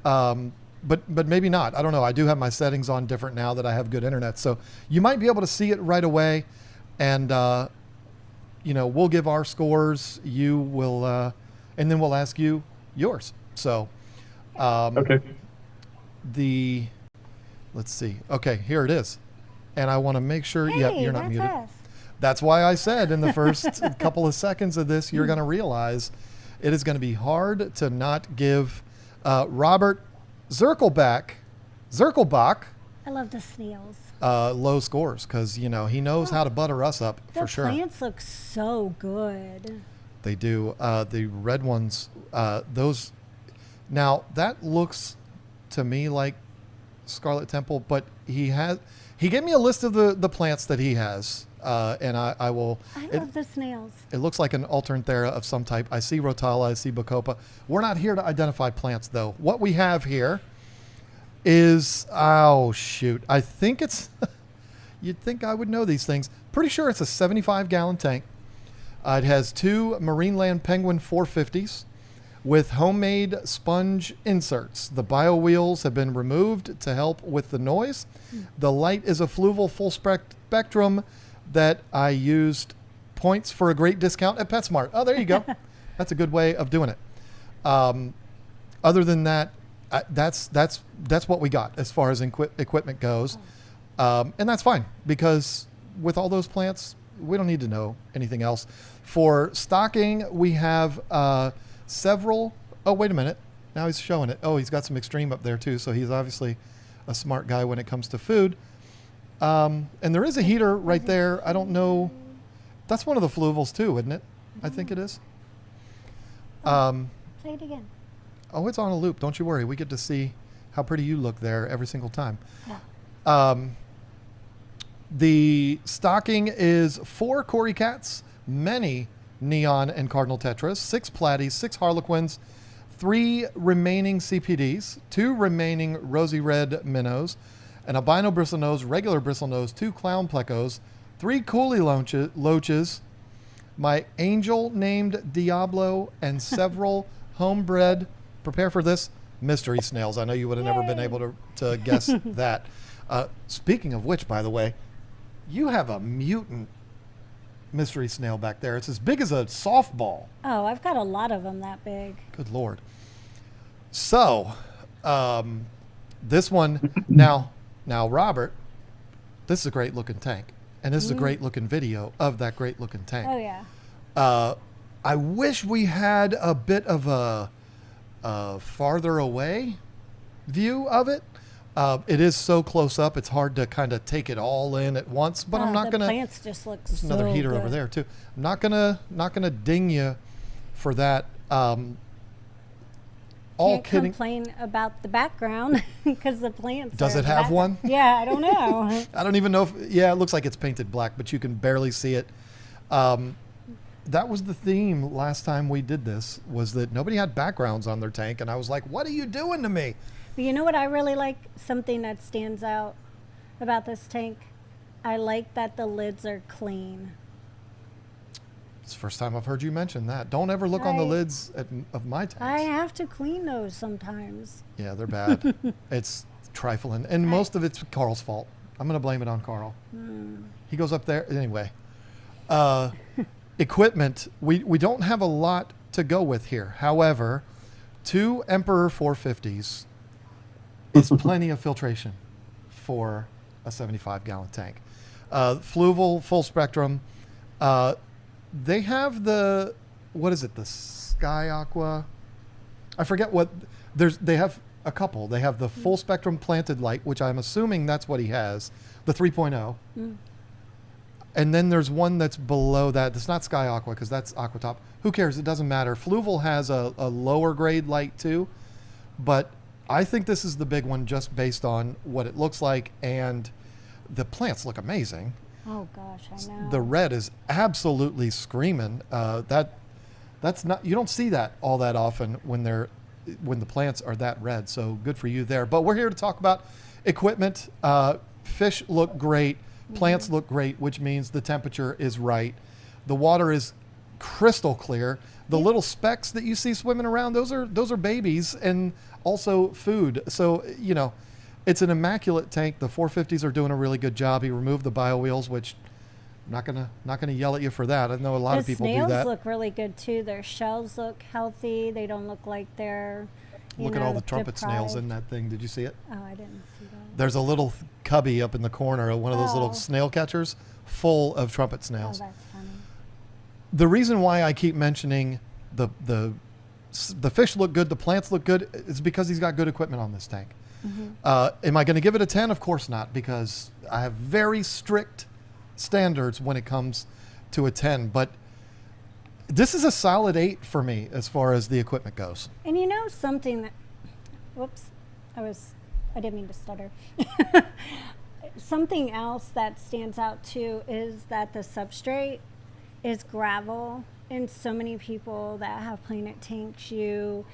[SPEAKER 2] But maybe not. I don't know. I do have my settings on different now that I have good internet. So you might be able to see it right away. And, we'll give our scores. You will, and then we'll ask you yours. So,
[SPEAKER 3] Okay.
[SPEAKER 2] let's see. Okay, here it is. And I want to make sure,
[SPEAKER 1] Hey,
[SPEAKER 2] yep, you're not
[SPEAKER 1] that's
[SPEAKER 2] muted.
[SPEAKER 1] us.
[SPEAKER 2] That's why I said in the first couple of seconds of this, you're going to realize it is going to be hard to not give Robert Zirkelbach
[SPEAKER 1] I love the snails.
[SPEAKER 2] low scores because, he knows how to butter us up
[SPEAKER 1] The
[SPEAKER 2] for sure.
[SPEAKER 1] plants look so good.
[SPEAKER 2] They do. The red ones, those. Now, that looks to me like Scarlet Temple, but he gave me a list of the plants that he has. And I will.
[SPEAKER 1] I love the snails.
[SPEAKER 2] It looks like an Alternanthera of some type. I see Rotala, I see Bacopa. We're not here to identify plants, though. What we have here is, oh, shoot. I think it's, you'd think I would know these things. Pretty sure it's a 75-gallon tank. It has two Marineland Penguin 450s with homemade sponge inserts. The bio-wheels have been removed to help with the noise. The light is a Fluval full spectrum that I used points for a great discount at PetSmart. Oh, there you go. That's a good way of doing it. Other than that, that's what we got as far as equipment goes. And that's fine because with all those plants, we don't need to know anything else. For stocking, we have several. Oh, wait a minute. Now he's showing it. Oh, he's got some extreme up there too. So he's obviously a smart guy when it comes to food. And there is a heater right there. I don't know. That's one of the Fluvals too, isn't it? I think it is.
[SPEAKER 1] Say it again.
[SPEAKER 2] Oh, it's on a loop. Don't you worry. We get to see how pretty you look there every single time.
[SPEAKER 1] Yeah.
[SPEAKER 2] The stocking is 4 Cory Cats, many Neon and Cardinal Tetras, 6 Platies, 6 Harlequins, 3 remaining CPDs, 2 remaining Rosy Red Minnows, an albino bristlenose, regular bristlenose, 2 clown plecos, 3 coolie loaches, my angel named Diablo, and several homebred, prepare for this, mystery snails. I know you would have never been able to guess that. Speaking of which, by the way, you have a mutant mystery snail back there. It's as big as a softball.
[SPEAKER 1] Oh, I've got a lot of them that big.
[SPEAKER 2] Good Lord. So, this one, now, Robert, this is a great looking tank. And this is a great looking video of that great looking tank.
[SPEAKER 1] Oh, yeah.
[SPEAKER 2] I wish we had a bit of a farther away view of it. It is so close up, it's hard to kind of take it all in at once. But I'm not
[SPEAKER 1] the
[SPEAKER 2] gonna.
[SPEAKER 1] plants just look
[SPEAKER 2] There's
[SPEAKER 1] so
[SPEAKER 2] another heater
[SPEAKER 1] good.
[SPEAKER 2] over there too. I'm not gonna ding you for that. All
[SPEAKER 1] Can't
[SPEAKER 2] kidding.
[SPEAKER 1] complain about the background because the plants.
[SPEAKER 2] Does
[SPEAKER 1] are
[SPEAKER 2] it
[SPEAKER 1] the
[SPEAKER 2] have
[SPEAKER 1] background.
[SPEAKER 2] one?
[SPEAKER 1] Yeah, I don't know.
[SPEAKER 2] I don't even know if. Yeah, it looks like it's painted black, but you can barely see it. That was the theme last time we did this. Was that nobody had backgrounds on their tank, and I was like, "What are you doing to me?"
[SPEAKER 1] But you know what I really like? Something that stands out about this tank. I like that the lids are clean.
[SPEAKER 2] It's the first time I've heard you mention that. Don't ever look on the lids of my tanks.
[SPEAKER 1] I have to clean those sometimes.
[SPEAKER 2] Yeah, they're bad. It's trifling. And most of it's Carl's fault. I'm going to blame it on Carl. He goes up there. Anyway, equipment, we don't have a lot to go with here. However, 2 Emperor 450s is plenty of filtration for a 75-gallon tank. Fluval, full spectrum. They have the, what is it, the Sky Aqua? I forget what, they have a couple. They have the full spectrum planted light, which I'm assuming that's what he has, the 3.0. And then there's one that's below that. It's not Sky Aqua because that's Aquatop. Who cares? It doesn't matter. Fluval has a lower grade light too, but I think this is the big one just based on what it looks like, and the plants look amazing.
[SPEAKER 1] Oh gosh, I know.
[SPEAKER 2] The red is absolutely screaming. That's not, you don't see that all that often when the plants are that red. So good for you there. But we're here to talk about equipment. Fish look great. Plants look great, which means the temperature is right. The water is crystal clear. The little specks that you see swimming around, those are babies and also food. So, you know, it's an immaculate tank. The 450s are doing a really good job. He removed the bio-wheels, which I'm not gonna yell at you for that. I know a lot of people do that.
[SPEAKER 1] The snails look really good too. Their shells look healthy. They don't look like they're
[SPEAKER 2] Look at all the trumpet snails in that thing. Did you see it?
[SPEAKER 1] Oh, I didn't see that.
[SPEAKER 2] There's a little cubby up in the corner, one of those little snail catchers full of trumpet snails.
[SPEAKER 1] Oh, that's funny.
[SPEAKER 2] The reason why I keep mentioning the fish look good, the plants look good, is because he's got good equipment on this tank. Am I going to give it a 10? Of course not, because I have very strict standards when it comes to a 10. But this is a solid 8 for me as far as the equipment goes.
[SPEAKER 1] And you know something that, whoops, I didn't mean to stutter. Something else that stands out too is that the substrate is gravel, and so many people that have Planet tanks, you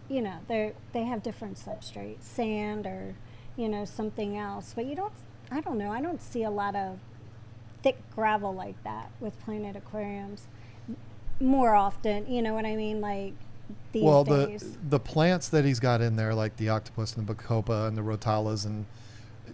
[SPEAKER 1] know, they have different substrates, sand or, you know, something else. But I don't see a lot of thick gravel like that with Planet aquariums more often, you know what I mean? Like these days.
[SPEAKER 2] The plants that he's got in there, like the octopus and the bacopa and the rotalas, and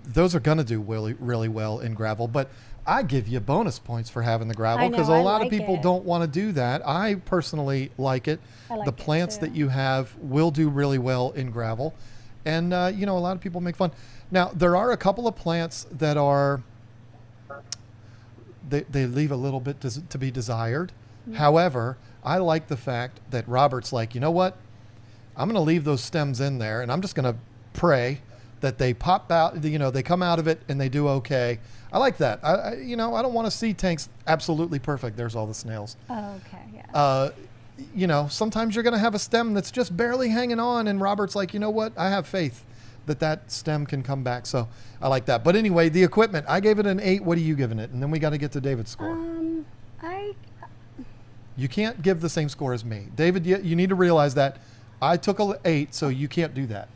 [SPEAKER 2] those are going to do really, really well in gravel. But I give you bonus points for having the gravel because a lot of people don't want to do that. I personally like it. The plants that you have will do really well in gravel. And, you know, a lot of people make fun. Now, there are a couple of plants that are, they leave a little bit to be desired. However, I like the fact that Robert's like, you know what? I'm going to leave those stems in there, and I'm just going to pray that they pop out, you know, they come out of it and they do okay. I like that. You know, I don't want to see tanks absolutely perfect. There's all the snails.
[SPEAKER 1] Oh, okay, yeah.
[SPEAKER 2] You know, sometimes you're going to have a stem that's just barely hanging on, and Robert's like, you know what? I have faith that stem can come back. So I like that. But anyway, the equipment, I gave it an 8. What are you giving it? And then we got to get to David's score. You can't give the same score as me. David, you need to realize that I took an 8, so you can't do that.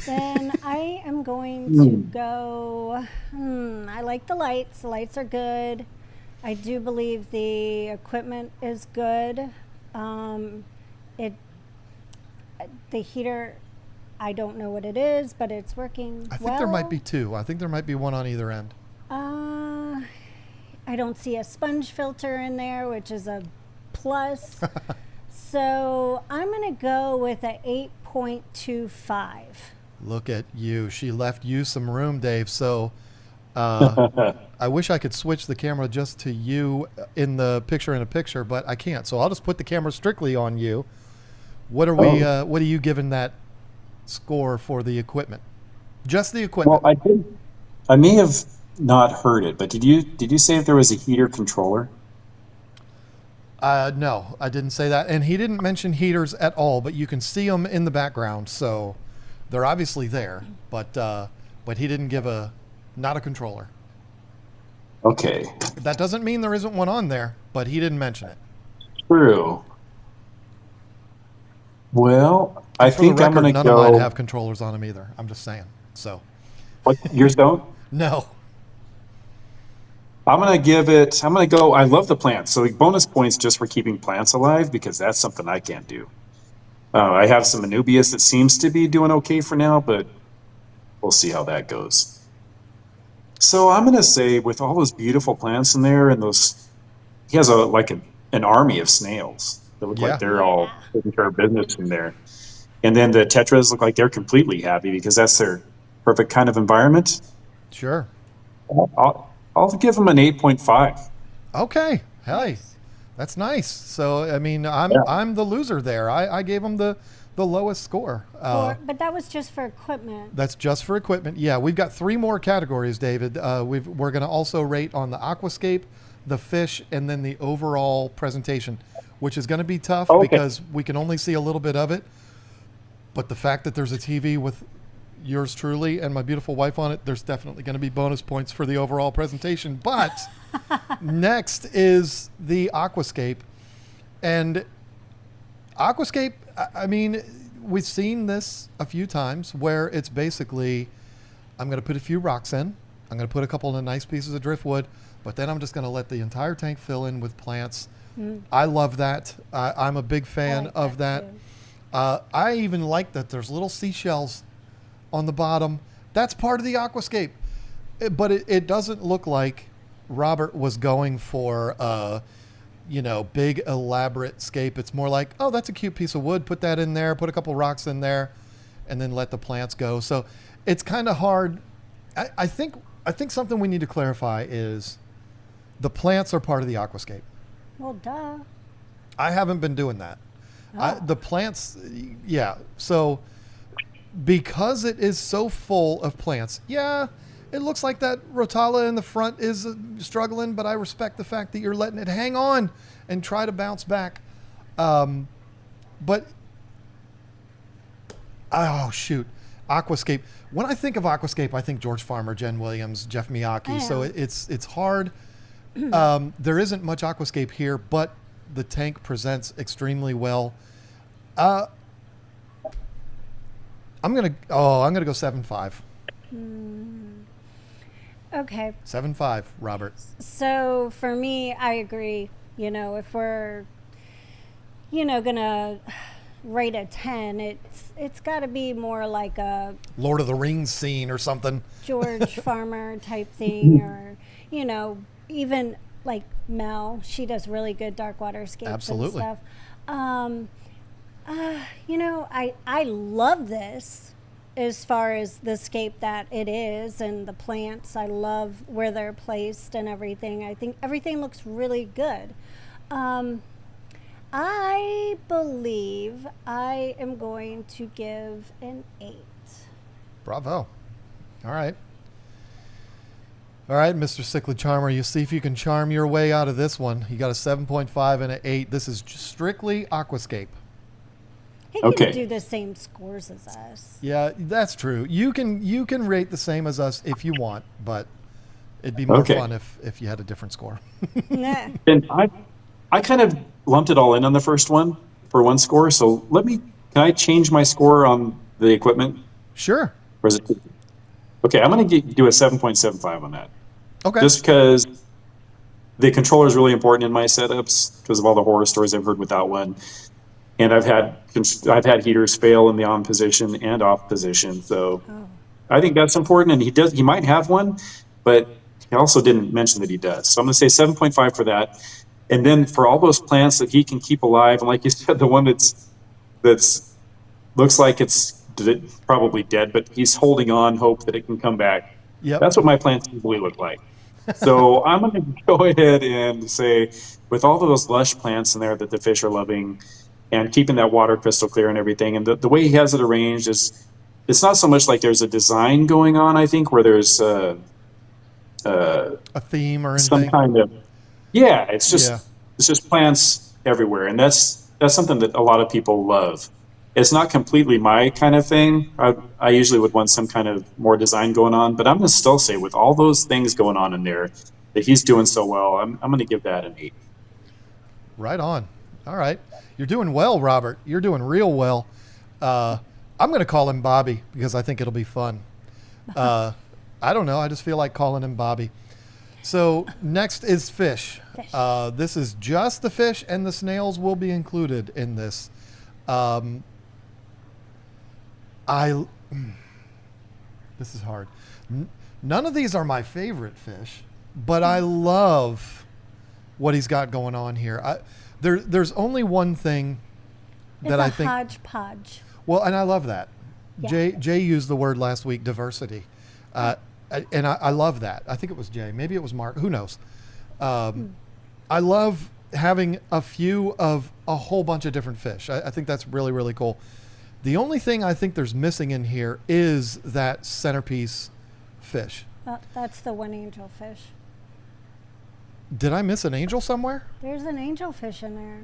[SPEAKER 1] Then I am going to go, I like the lights. The lights are good. I do believe the equipment is good. The heater, I don't know what it is, but it's working
[SPEAKER 2] I think there might be 2. I think there might be one on either end.
[SPEAKER 1] I don't see a sponge filter in there, which is a plus. So I'm going to go with a 8.25.
[SPEAKER 2] Look at you. She left you some room, Dave. So I wish I could switch the camera just to you in the picture-in-a-picture, but I can't. So I'll just put the camera strictly on you. What are we? What are you giving that score for the equipment? Just the equipment.
[SPEAKER 3] Well, I may have not heard it, but did you say if there was a heater controller?
[SPEAKER 2] No, I didn't say that. And he didn't mention heaters at all, but you can see them in the background. So they're obviously there, but he didn't give not a controller.
[SPEAKER 3] Okay.
[SPEAKER 2] That doesn't mean there isn't one on there, but he didn't mention it.
[SPEAKER 3] True. Well, I think I'm going to go.
[SPEAKER 2] None of mine have controllers on them either. I'm just saying. So.
[SPEAKER 3] What, yours don't?
[SPEAKER 2] No.
[SPEAKER 3] I'm gonna go. I love the plants, so bonus points just for keeping plants alive because that's something I can't do. I have some Anubias that seems to be doing okay for now, but we'll see how that goes. So I'm gonna say with all those beautiful plants in there and those, he has an army of snails that look like they're all taking care of business in there. And then the tetras look like they're completely happy because that's their perfect kind of environment.
[SPEAKER 2] Sure.
[SPEAKER 3] I'll give them an 8.5.
[SPEAKER 2] Okay. Hey, that's nice. So I mean, I'm the loser there. I gave them the lowest score.
[SPEAKER 1] But that was just for equipment.
[SPEAKER 2] That's just for equipment. Yeah, we've got 3 more categories, David. We're going to also rate on the aquascape, the fish, and then the overall presentation, which is going to be tough because we can only see a little bit of it. But the fact that there's a TV with yours truly and my beautiful wife on it, there's definitely going to be bonus points for the overall presentation. But next is the aquascape. And aquascape, I mean, we've seen this a few times where it's basically, I'm going to put a few rocks in. I'm going to put a couple of nice pieces of driftwood, but then I'm just going to let the entire tank fill in with plants. I love that. I'm a big fan of that. I even like that there's little seashells on the bottom. That's part of the aquascape. But it doesn't look like Robert was going for big elaborate scape. It's more like, oh, that's a cute piece of wood. Put that in there, put a couple rocks in there, and then let the plants go. So it's kind of hard. I think something we need to clarify is the plants are part of the aquascape.
[SPEAKER 1] Well, duh.
[SPEAKER 2] I haven't been doing that. The plants, yeah. So because it is so full of plants, yeah, it looks like that Rotala in the front is struggling, but I respect the fact that you're letting it hang on and try to bounce back. But, oh, shoot. Aquascape. When I think of Aquascape, I think George Farmer, Jen Williams, Jeff Miyake. So it's hard. There isn't much Aquascape here, but the tank presents extremely well. I'm gonna go 7.5.
[SPEAKER 1] Okay.
[SPEAKER 2] 7.5, Robert.
[SPEAKER 1] So for me, I agree. If we're, gonna rate a 10, it's got to be more like a
[SPEAKER 2] Lord of the Rings scene or something.
[SPEAKER 1] George Farmer type thing, or even like Mel. She does really good dark water scapes.
[SPEAKER 2] Absolutely.
[SPEAKER 1] And stuff. I love this as far as the scape that it is and the plants. I love where they're placed and everything. I think everything looks really good. I believe I am going to give an 8.
[SPEAKER 2] Bravo. All right, Mr. Cichlid Charmer, you see if you can charm your way out of this one. You got a 7.5 and an 8. This is just strictly aquascape.
[SPEAKER 1] He can do the same scores as us.
[SPEAKER 2] Yeah, that's true. You can rate the same as us if you want, but it'd be more fun if you had a different score.
[SPEAKER 1] Nah.
[SPEAKER 3] And I kind of lumped it all in on the first one for one score. So can I change my score on the equipment?
[SPEAKER 2] Sure.
[SPEAKER 3] Or is it? Okay, I'm going to do a 7.75 on that.
[SPEAKER 2] Okay.
[SPEAKER 3] Just because the controller is really important in my setups because of all the horror stories I've heard with that one. And I've had heaters fail in the on position and off position. So I think that's important. And he might have one, but he also didn't mention that he does. So I'm going to say 7.5 for that. And then for all those plants that he can keep alive, and like you said, the one that's looks like it's probably dead, but he's holding on, hope that it can come back.
[SPEAKER 2] Yep.
[SPEAKER 3] That's what my plants usually look like. So I'm going to go ahead and say, with all of those lush plants in there that the fish are loving, and keeping that water crystal clear and everything, and the way he has it arranged is, it's not so much like there's a design going on, I think, where there's a
[SPEAKER 2] theme or anything.
[SPEAKER 3] Some kind of, it's just plants everywhere, and that's something that a lot of people love. It's not completely my kind of thing. I usually would want some kind of more design going on, but I'm going to still say with all those things going on in there that he's doing so well, I'm going to give that an 8.
[SPEAKER 2] Right on. All right. You're doing well, Robert. You're doing real well. I'm going to call him Bobby because I think it'll be fun. I don't know. I just feel like calling him Bobby. So next is fish.
[SPEAKER 1] Fish.
[SPEAKER 2] This is just the fish, and the snails will be included in this. This is hard. None of these are my favorite fish, but I love what he's got going on here. There's only one thing that I think.
[SPEAKER 1] It's a hodgepodge.
[SPEAKER 2] Well, and I love that.
[SPEAKER 1] Yeah.
[SPEAKER 2] Jay used the word last week, diversity. And I love that. I think it was Jay. Maybe it was Mark. Who knows? I love having a few of a whole bunch of different fish. I think that's really, really cool. The only thing I think there's missing in here is that centerpiece fish.
[SPEAKER 1] That's the one angelfish.
[SPEAKER 2] Did I miss an angel somewhere?
[SPEAKER 1] There's an angelfish in there.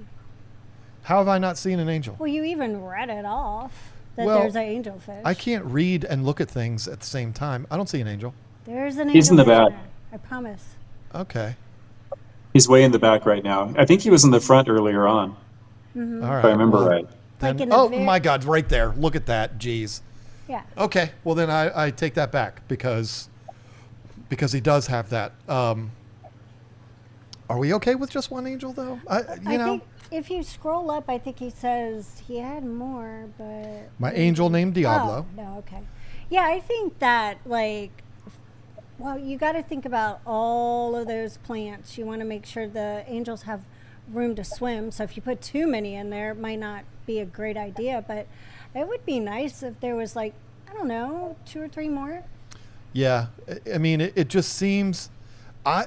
[SPEAKER 2] How have I not seen an angel?
[SPEAKER 1] Well, you even read it off that
[SPEAKER 2] Well,
[SPEAKER 1] there's an angelfish.
[SPEAKER 2] I can't read and look at things at the same time. I don't see an angel.
[SPEAKER 1] There's an
[SPEAKER 3] He's in the
[SPEAKER 1] angelfish
[SPEAKER 3] back.
[SPEAKER 1] there. I promise.
[SPEAKER 2] Okay.
[SPEAKER 3] He's way in the back right now. I think he was in the front earlier on,
[SPEAKER 2] All
[SPEAKER 3] if
[SPEAKER 2] right.
[SPEAKER 3] I remember
[SPEAKER 2] well,
[SPEAKER 3] right.
[SPEAKER 1] Like
[SPEAKER 2] then-
[SPEAKER 1] in the
[SPEAKER 2] oh
[SPEAKER 1] very-
[SPEAKER 2] my God! Right there. Look at that. Jeez.
[SPEAKER 1] Yeah.
[SPEAKER 2] Okay. Well, then I take that back because he does have that. Are we okay with just one angel though?
[SPEAKER 1] I
[SPEAKER 2] You know,
[SPEAKER 1] think if you scroll up, I think he says he had more, but
[SPEAKER 2] my angel named Diablo.
[SPEAKER 1] Oh, no, okay. Yeah, I think that well, you got to think about all of those plants. You want to make sure the angels have room to swim. So if you put too many in there, it might not be a great idea, but it would be nice if there was I don't know, 2 or 3 more.
[SPEAKER 2] Yeah. I mean, it just seems. I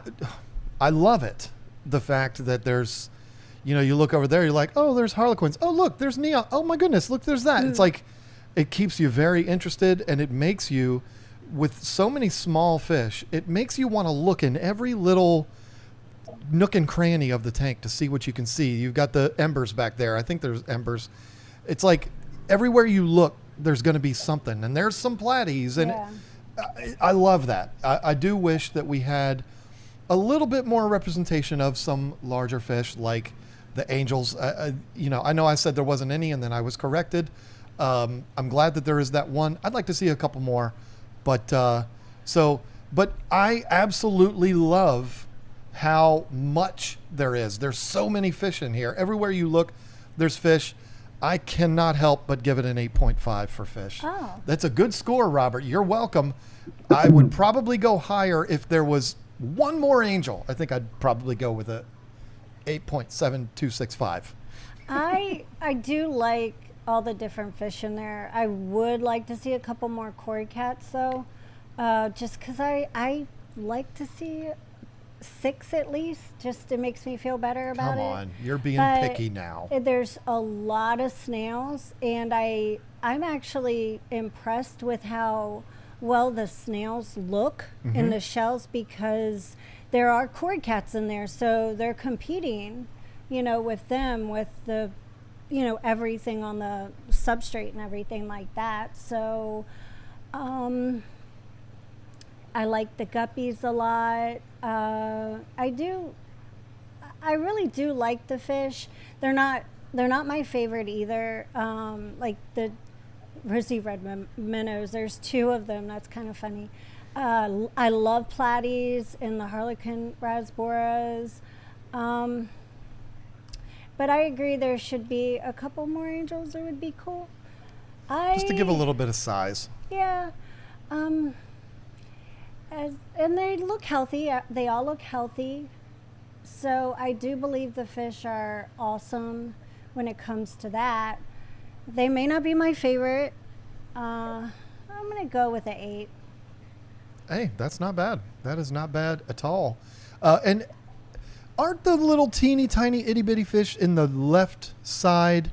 [SPEAKER 2] love it. The fact that there's, you look over there, you're like, oh, there's harlequins. Oh, look, there's neon. Oh my goodness, look, there's that. It's like, it keeps you very interested, and it makes you, with so many small fish, it makes you want to look in every little nook and cranny of the tank to see what you can see. You've got the embers back there. I think there's embers. It's like everywhere you look, there's going to be something, and there's some platies, and
[SPEAKER 1] Yeah.
[SPEAKER 2] I love that. I do wish that we had a little bit more representation of some larger fish like the angels. I know I said there wasn't any, and then I was corrected. I'm glad that there is that one. I'd like to see a couple more, but I absolutely love how much there is. There's so many fish in here. Everywhere you look, there's fish. I cannot help but give it an 8.5 for fish.
[SPEAKER 1] Oh.
[SPEAKER 2] That's a good score, Robert. You're welcome. I would probably go higher if there was one more angel. I think I'd probably go with a 8.7265.
[SPEAKER 1] I do like all the different fish in there. I would like to see a couple more koi cats though, just because I like to see 6 at least. Just it makes me feel better about
[SPEAKER 2] Come
[SPEAKER 1] it.
[SPEAKER 2] on, you're being
[SPEAKER 1] But
[SPEAKER 2] picky now.
[SPEAKER 1] There's a lot of snails, and I'm actually impressed with how well the snails look in the shells, because there are koi cats in there, so they're competing, with them, with the, everything on the substrate and everything like that. So, I like the guppies a lot. I really do like the fish. They're not my favorite either. Like the rosy red minnows. There's 2 of them. That's kind of funny. I love platies and the harlequin rasboras. But I agree there should be a couple more angels. It would be cool.
[SPEAKER 2] Just to give a little bit of size.
[SPEAKER 1] Yeah. And they look healthy. They all look healthy. So I do believe the fish are awesome when it comes to that. They may not be my favorite. I'm going to go with an 8.
[SPEAKER 2] Hey, that's not bad. That is not bad at all. And aren't the little teeny tiny itty bitty fish in the left side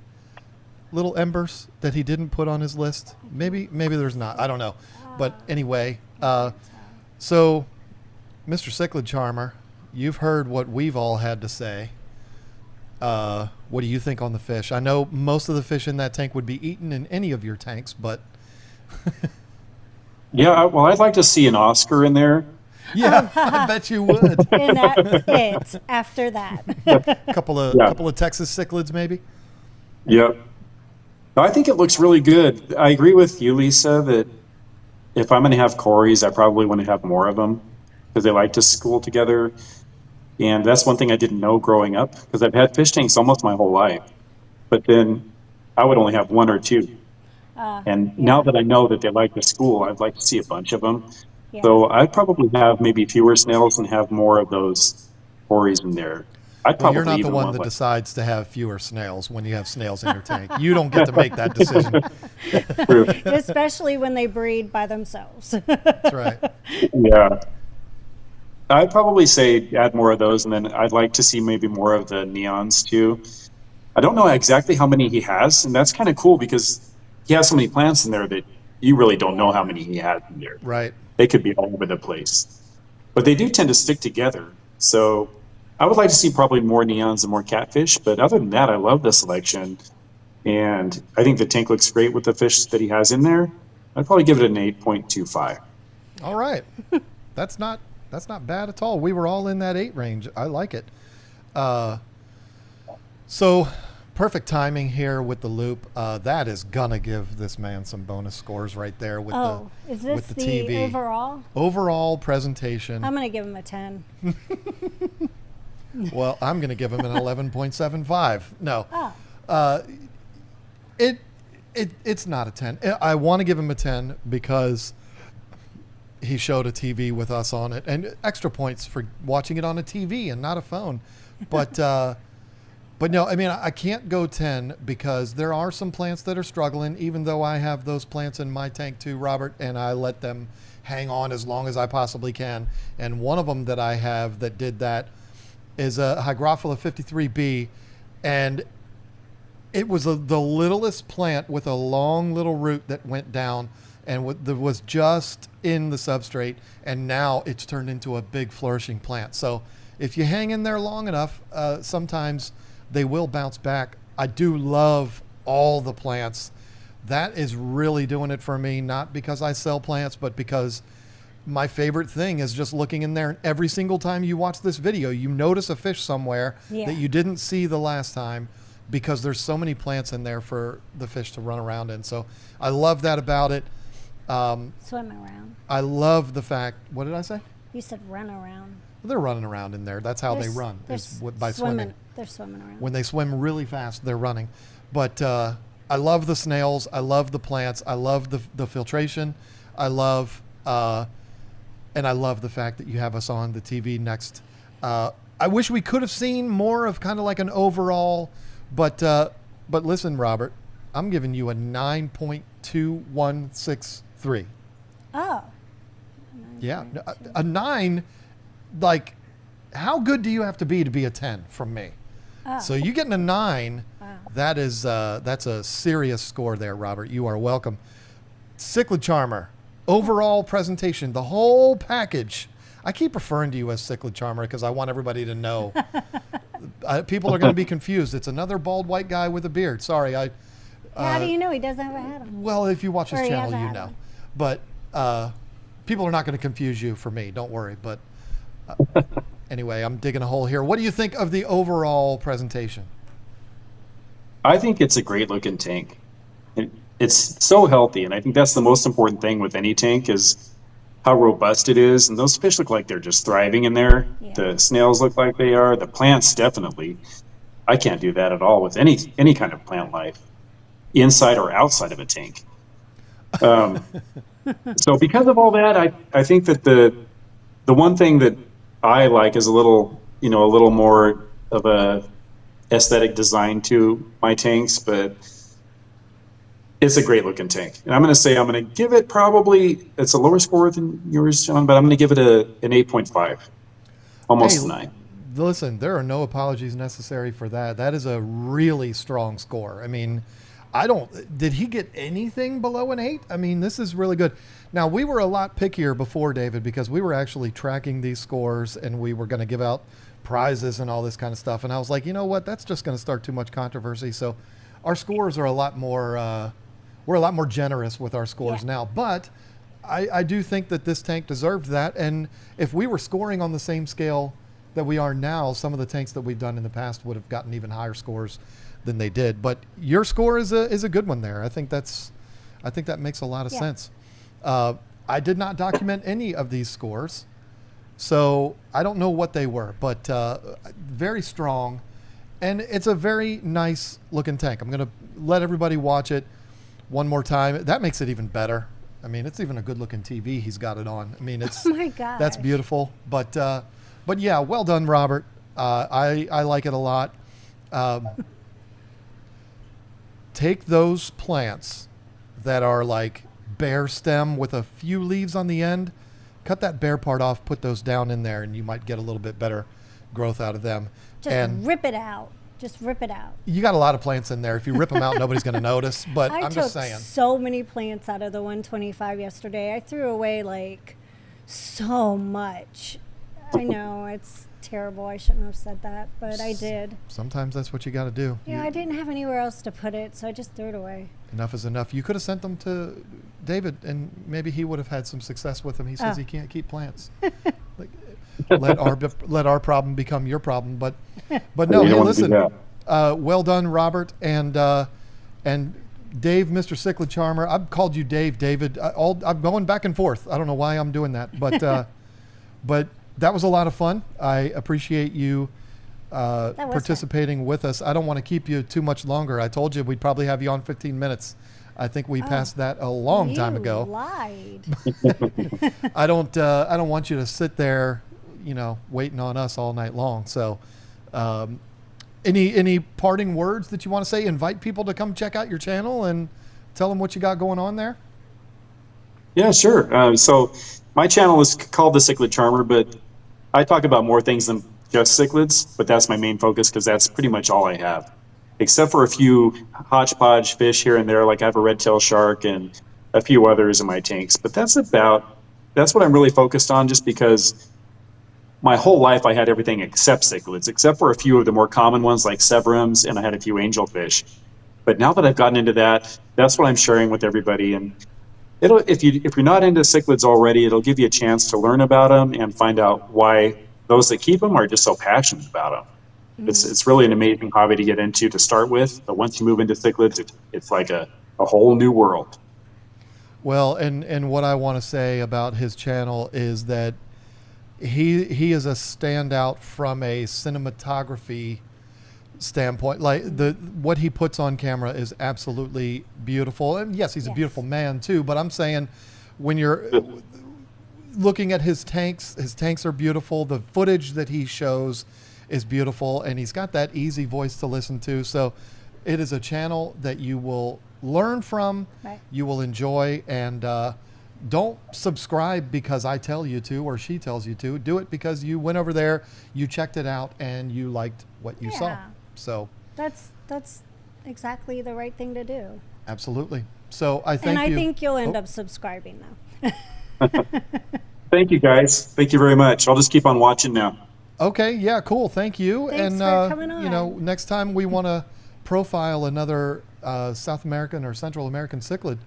[SPEAKER 2] little embers that he didn't put on his list? Maybe there's not. I don't know. But anyway, so Mr. Cichlid Charmer, you've heard what we've all had to say. What do you think on the fish? I know most of the fish in that tank would be eaten in any of your tanks, but
[SPEAKER 3] Yeah, well, I'd like to see an Oscar in there.
[SPEAKER 2] yeah, I bet you would.
[SPEAKER 1] And that's it after that.
[SPEAKER 2] couple
[SPEAKER 3] Yeah.
[SPEAKER 2] of Texas cichlids, maybe.
[SPEAKER 3] Yep. I think it looks really good. I agree with you, Lisa, that if I'm going to have Corys, I probably want to have more of them. because they like to school together. And that's one thing I didn't know growing up, because I've had fish tanks almost my whole life. But then I would only have one or two. And
[SPEAKER 1] Yeah.
[SPEAKER 3] now that I know that they like to school, I'd like to see a bunch of them.
[SPEAKER 1] Yeah.
[SPEAKER 3] So I'd probably have maybe fewer snails and have more of those cories in there. I'd
[SPEAKER 2] Well,
[SPEAKER 3] probably
[SPEAKER 2] you're not the
[SPEAKER 3] even
[SPEAKER 2] one
[SPEAKER 3] want
[SPEAKER 2] that
[SPEAKER 3] like,
[SPEAKER 2] decides to have fewer snails when you have snails in your tank. You don't get to make that decision.
[SPEAKER 1] Especially when they breed by themselves.
[SPEAKER 2] That's right.
[SPEAKER 3] yeah. I'd probably say add more of those, and then I'd like to see maybe more of the neons too. I don't know exactly how many he has, and that's kind of cool because he has so many plants in there that you really don't know how many he has in there.
[SPEAKER 2] Right.
[SPEAKER 3] They could be all over the place, but they do tend to stick together. So I would like to see probably more neons and more catfish, but other than that, I love the selection. And I think the tank looks great with the fish that he has in there. I'd probably give it an 8.25.
[SPEAKER 2] All right. That's not bad at all. We were all in that 8 range. I like it. So perfect timing here with the loop. That is gonna give this man some bonus scores right there with
[SPEAKER 1] is this
[SPEAKER 2] with the
[SPEAKER 1] the
[SPEAKER 2] TV.
[SPEAKER 1] overall?
[SPEAKER 2] Presentation.
[SPEAKER 1] I'm going to give him a 10.
[SPEAKER 2] Well, I'm gonna give him an 11.75. No.
[SPEAKER 1] Oh.
[SPEAKER 2] It's not a 10. I want to give him a 10 because he showed a TV with us on it, and extra points for watching it on a TV and not a phone. But no, I mean, I can't go 10 because there are some plants that are struggling, even though I have those plants in my tank too, Robert, and I let them hang on as long as I possibly can. And one of them that I have that did that is a Hygrophila 53B, and it was the littlest plant with a long little root that went down and was just in the substrate, and now it's turned into a big flourishing plant. So if you hang in there long enough, sometimes they will bounce back. I do love all the plants. That is really doing it for me, not because I sell plants, but because my favorite thing is just looking in there, and every single time you watch this video, you notice a fish somewhere that you didn't see the last time, because there's so many plants in there for the fish to run around in. So I love that about it.
[SPEAKER 1] Swimming around.
[SPEAKER 2] I love the fact, what did I say?
[SPEAKER 1] You said run around.
[SPEAKER 2] They're running around in there. That's how they run, by swimming.
[SPEAKER 1] They're swimming around.
[SPEAKER 2] When they swim really fast, they're running. But I love the snails. I love the plants. I love the filtration. I love, and I love the fact that you have us on the TV next. I wish we could have seen more of kind of like an overall, but listen, Robert, I'm giving you a 9.2163.
[SPEAKER 1] Oh.
[SPEAKER 2] Yeah, a 9. Like, how good do you have to be a 10 from me?
[SPEAKER 1] Oh.
[SPEAKER 2] So you getting a 9?
[SPEAKER 1] Wow.
[SPEAKER 2] That's a serious score there, Robert. You are welcome. Cichlid Charmer, overall presentation, the whole package. I keep referring to you as Cichlid Charmer because I want everybody to know. People are going to be confused. It's another bald white guy with a beard. Sorry,
[SPEAKER 1] How do you know he doesn't have a hat on?
[SPEAKER 2] Well, if you watch his
[SPEAKER 1] Or he
[SPEAKER 2] channel,
[SPEAKER 1] has a
[SPEAKER 2] you
[SPEAKER 1] hat
[SPEAKER 2] know.
[SPEAKER 1] on.
[SPEAKER 2] But people are not going to confuse you for me. Don't worry. But anyway, I'm digging a hole here. What do you think of the overall presentation?
[SPEAKER 3] I think it's a great looking tank. It's so healthy, and I think that's the most important thing with any tank is how robust it is. And those fish look like they're just thriving in there.
[SPEAKER 1] Yeah.
[SPEAKER 3] The snails look like they are. The plants definitely. I can't do that at all with any kind of plant life, inside or outside of a tank. So because of all that, I think that the one thing that I like is a little more of a aesthetic design to my tanks, but it's a great looking tank. And I'm going to give it probably, it's a lower score than yours, John, but I'm going to give it an 8.5, almost a 9.
[SPEAKER 2] Listen, there are no apologies necessary for that. That is a really strong score. I mean, did he get anything below an 8? I mean, this is really good. Now, we were a lot pickier before, David, because we were actually tracking these scores and we were going to give out prizes and all this kind of stuff. And I was like, you know what? That's just going to start too much controversy. So our scores are a lot more, we're a lot more generous with our scores now. But I do think that this tank deserved that. And if we were scoring on the same scale that we are now, some of the tanks that we've done in the past would have gotten even higher scores than they did. But your score is a good one there. I think that makes a lot of sense. I did not document any of these scores, So I don't know what they were, but very strong. And it's a very nice looking tank. I'm going to let everybody watch it one more time. That makes it even better. I mean, it's even a good looking TV he's got it on. I mean, it's
[SPEAKER 1] Oh my gosh.
[SPEAKER 2] that's beautiful. But yeah, well done, Robert. I like it a lot. Take those plants that are like bare stem with a few leaves on the end, cut that bare part off, put those down in there, and you might get a little bit better growth out of them.
[SPEAKER 1] Just
[SPEAKER 2] And
[SPEAKER 1] rip it out. Just rip it out.
[SPEAKER 2] you got a lot of plants in there. If you rip them out, nobody's going to notice. But
[SPEAKER 1] I
[SPEAKER 2] I'm
[SPEAKER 1] took
[SPEAKER 2] just saying.
[SPEAKER 1] so many plants out of the 125 yesterday. I threw away like so much. I know it's terrible. I shouldn't have said that, but I did.
[SPEAKER 2] Sometimes that's what you got to do.
[SPEAKER 1] Yeah, I didn't have anywhere else to put it, so I just threw it away.
[SPEAKER 2] Enough is enough. You could have sent them to David, and maybe he would have had some success with them. He says he can't keep plants. Like, let our problem become your problem. But no,
[SPEAKER 3] You
[SPEAKER 2] hey,
[SPEAKER 3] don't want to do
[SPEAKER 2] listen.
[SPEAKER 3] that.
[SPEAKER 2] Well done, Robert, and Dave, Mr. Cichlid Charmer. I've called you Dave, David. I'm going back and forth. I don't know why I'm doing that, but but that was a lot of fun. I appreciate you participating with us. I don't want to keep you too much longer. I told you we'd probably have you on 15 minutes. I think we passed that a long time ago.
[SPEAKER 1] You lied.
[SPEAKER 2] I don't want you to sit there, waiting on us all night long. So, any parting words that you want to say? Invite people to come check out your channel and tell them what you got going on there.
[SPEAKER 3] Yeah, sure. So my channel is called The Cichlid Charmer, but I talk about more things than just cichlids, but that's my main focus because that's pretty much all I have. Except for a few hodgepodge fish here and there, like I have a red-tailed shark and a few others in my tanks. But that's what I'm really focused on, just because my whole life I had everything except cichlids, except for a few of the more common ones like sebrums, and I had a few angelfish. But now that I've gotten into that, that's what I'm sharing with everybody. And if you're not into cichlids already, it'll give you a chance to learn about them and find out why those that keep them are just so passionate about them. It's really an amazing hobby to get into to start with, but once you move into cichlids, it's like a whole new world.
[SPEAKER 2] Well, and what I want to say about his channel is that he is a standout from a cinematography standpoint. Like what he puts on camera is absolutely beautiful. And yes, he's a beautiful man too, but I'm saying when you're looking at his tanks are beautiful. The footage that he shows is beautiful, and he's got that easy voice to listen to. So it is a channel that you will learn from, you will enjoy, and don't subscribe because I tell you to or she tells you to. Do it because you went over there, you checked it out, and you liked what you saw. So
[SPEAKER 1] that's exactly the right thing to do.
[SPEAKER 2] Absolutely. So I
[SPEAKER 1] think you'll end up subscribing now.
[SPEAKER 3] Thank you, guys. Thank you very much. I'll just keep on watching now.
[SPEAKER 2] Okay, yeah, cool. Thank you.
[SPEAKER 1] Thanks for coming on.
[SPEAKER 2] Next time we want to profile another South American or Central American cichlid,